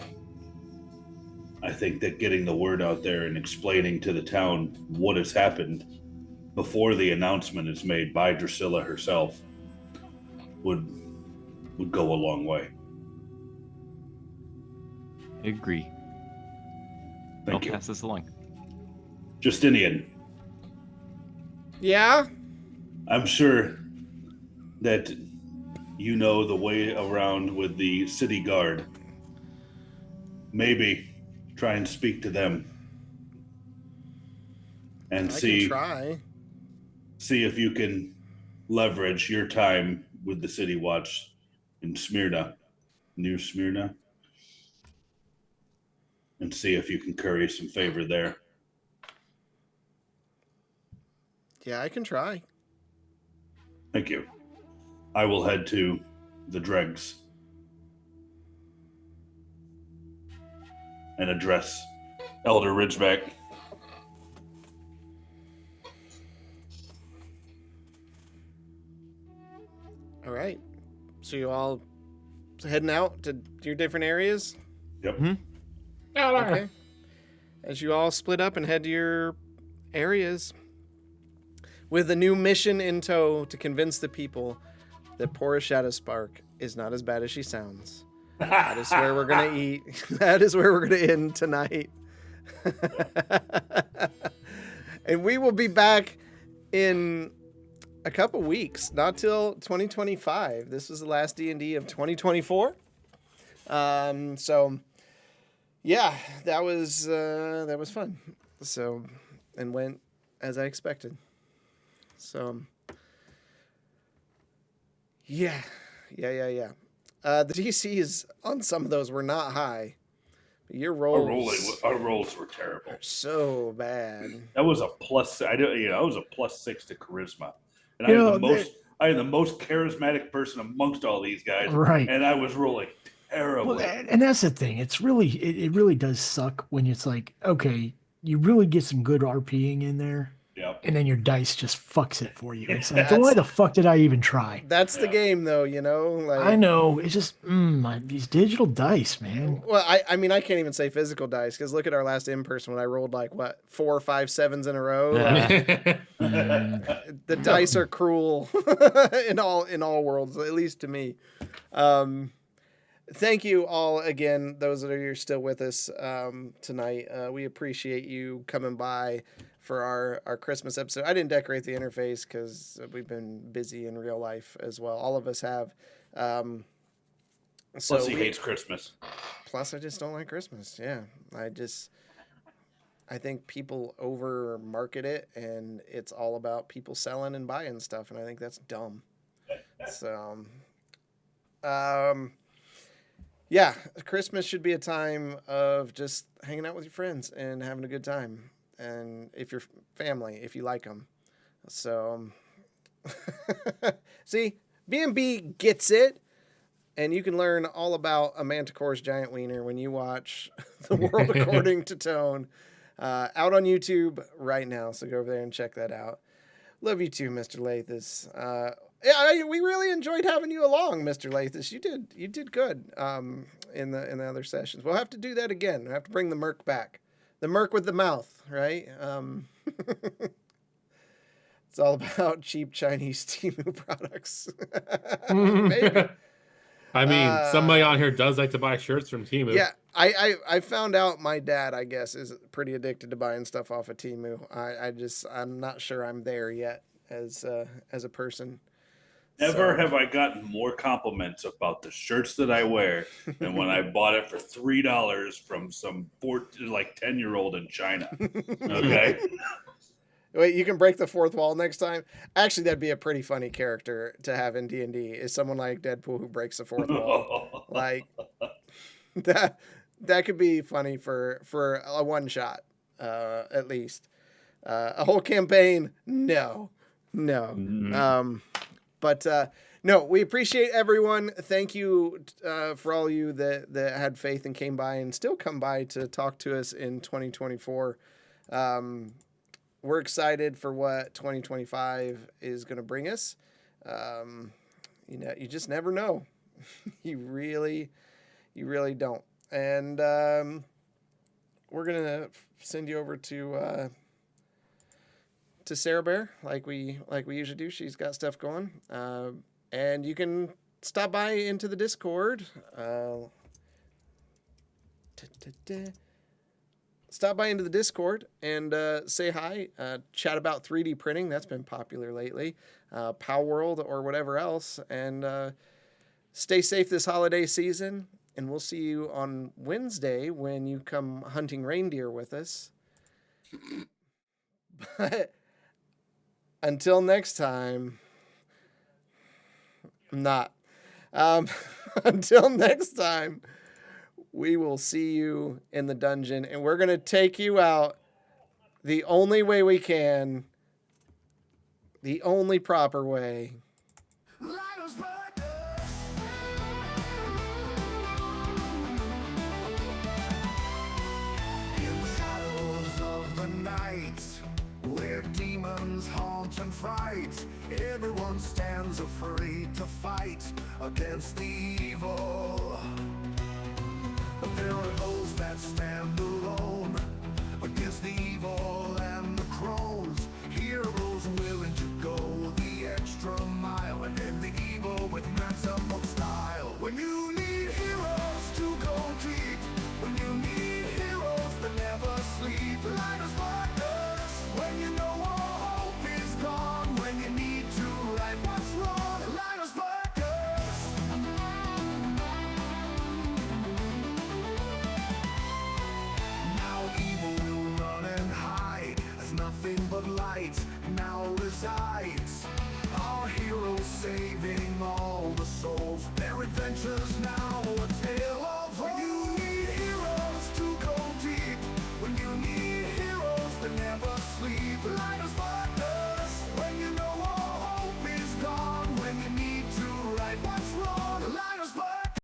I think that getting the word out there and explaining to the town what has happened before the announcement is made by Drusilla herself would go a long way. I agree. Thank you. I'll pass this along. Justinian, Yeah? I'm sure that you know the way around with the city guard. Maybe try and speak to them and I see can try. see if you can leverage your time with the City Watch in Smyrna, New Smyrna, and see if you can curry some favor there. Yeah, I can try. Thank you. I will head to the dregs and address Elder Ridgeback. All right. So you all heading out to your different areas? Yep. Okay. As you all split up and head to your areas with a new mission in tow to convince the people that Pora Shadowspark is not as bad as she sounds. That is where we're going to eat. That is where we're going to end tonight. And we will be back in a couple weeks, not till 2025. This was the last D&D of 2024. So yeah, that was fun. So, and went as I expected. So yeah. The DCs on some of those were not high. But your rolls, Our rolls were terrible. so bad. That was a plus. I was a +6 to charisma, and You I know, am the most. I am the most charismatic person amongst all these guys, Right. And I was rolling terribly. Well, and that's the thing. It's really, it really does suck when it's like, okay, you really get some good RPing in there. Yep. And then your dice just fucks it for you. It's like, why the fuck did I even try? That's the game, though, you know? Like, I know. It's just these digital dice, man. Well, I mean, I can't even say physical dice because look at our last in person when I rolled like what 4 or 5 7s in a row. Like, the dice are cruel in all worlds, at least to me. Thank you all again, those that are still with us tonight. We appreciate you coming by for our Christmas episode. I didn't decorate the interface because we've been busy in real life as well. All of us have. Plus, he hates Christmas. Plus, I just don't like Christmas. Yeah, I think people over market it, and it's all about people selling and buying stuff, and I think that's dumb. So, yeah, Christmas should be a time of just hanging out with your friends and having a good time, and if your family, if you like them. So, see, B&B gets it. And you can learn all about a Manticore's giant wiener when you watch The World According to Tone out on YouTube right now. So go over there and check that out. Love you too, Mr. Lathis. We really enjoyed having you along, Mr. Lathis. You did good in the other sessions. We'll have to do that again. We'll have to bring the Merc back. The Merc with the mouth, right? It's all about cheap Chinese Temu products. Maybe. I mean, somebody on here does like to buy shirts from Temu. Yeah, I found out my dad, I guess, is pretty addicted to buying stuff off of Temu. I'm not sure I'm there yet as a person. Never have I gotten more compliments about the shirts that I wear than when I bought it for $3 from some 10-year-old in China. Okay. Wait, you can break the fourth wall next time? Actually, that'd be a pretty funny character to have in D&D, is someone like Deadpool who breaks the fourth wall. Like, that could be funny for a one-shot, at least. A whole campaign? No. Mm-hmm. But no, we appreciate everyone. Thank you for all you that had faith and came by and still come by to talk to us in 2024. We're excited for what 2025 is going to bring us. You just never know. you really don't. And we're going to send you over to Sarah Bear like we usually do. She's got stuff going. And you can stop by into the Discord. Stop by into the Discord and say hi, chat about 3D printing. That's been popular lately. Pow World or whatever else. And stay safe this holiday season. And we'll see you on Wednesday when you come hunting reindeer with us. But until next time, I'm not. Until next time, we will see you in the dungeon, and we're going to take you out the only way we can, the only proper way. Where demons haunt and fright, everyone stands afraid to fight against the evil. But there are those that stand alone against the evil and the crones. Heroes willing to go the extra mile and end the evil with maximum style. When you need heroes to go deep, when you need heroes that never sleep, light us partners. When you know all hope is gone, when you need to right what's wrong, light us partners. Now evil will run and hide, as nothing but light now resides. Our heroes saving all the souls, their adventures now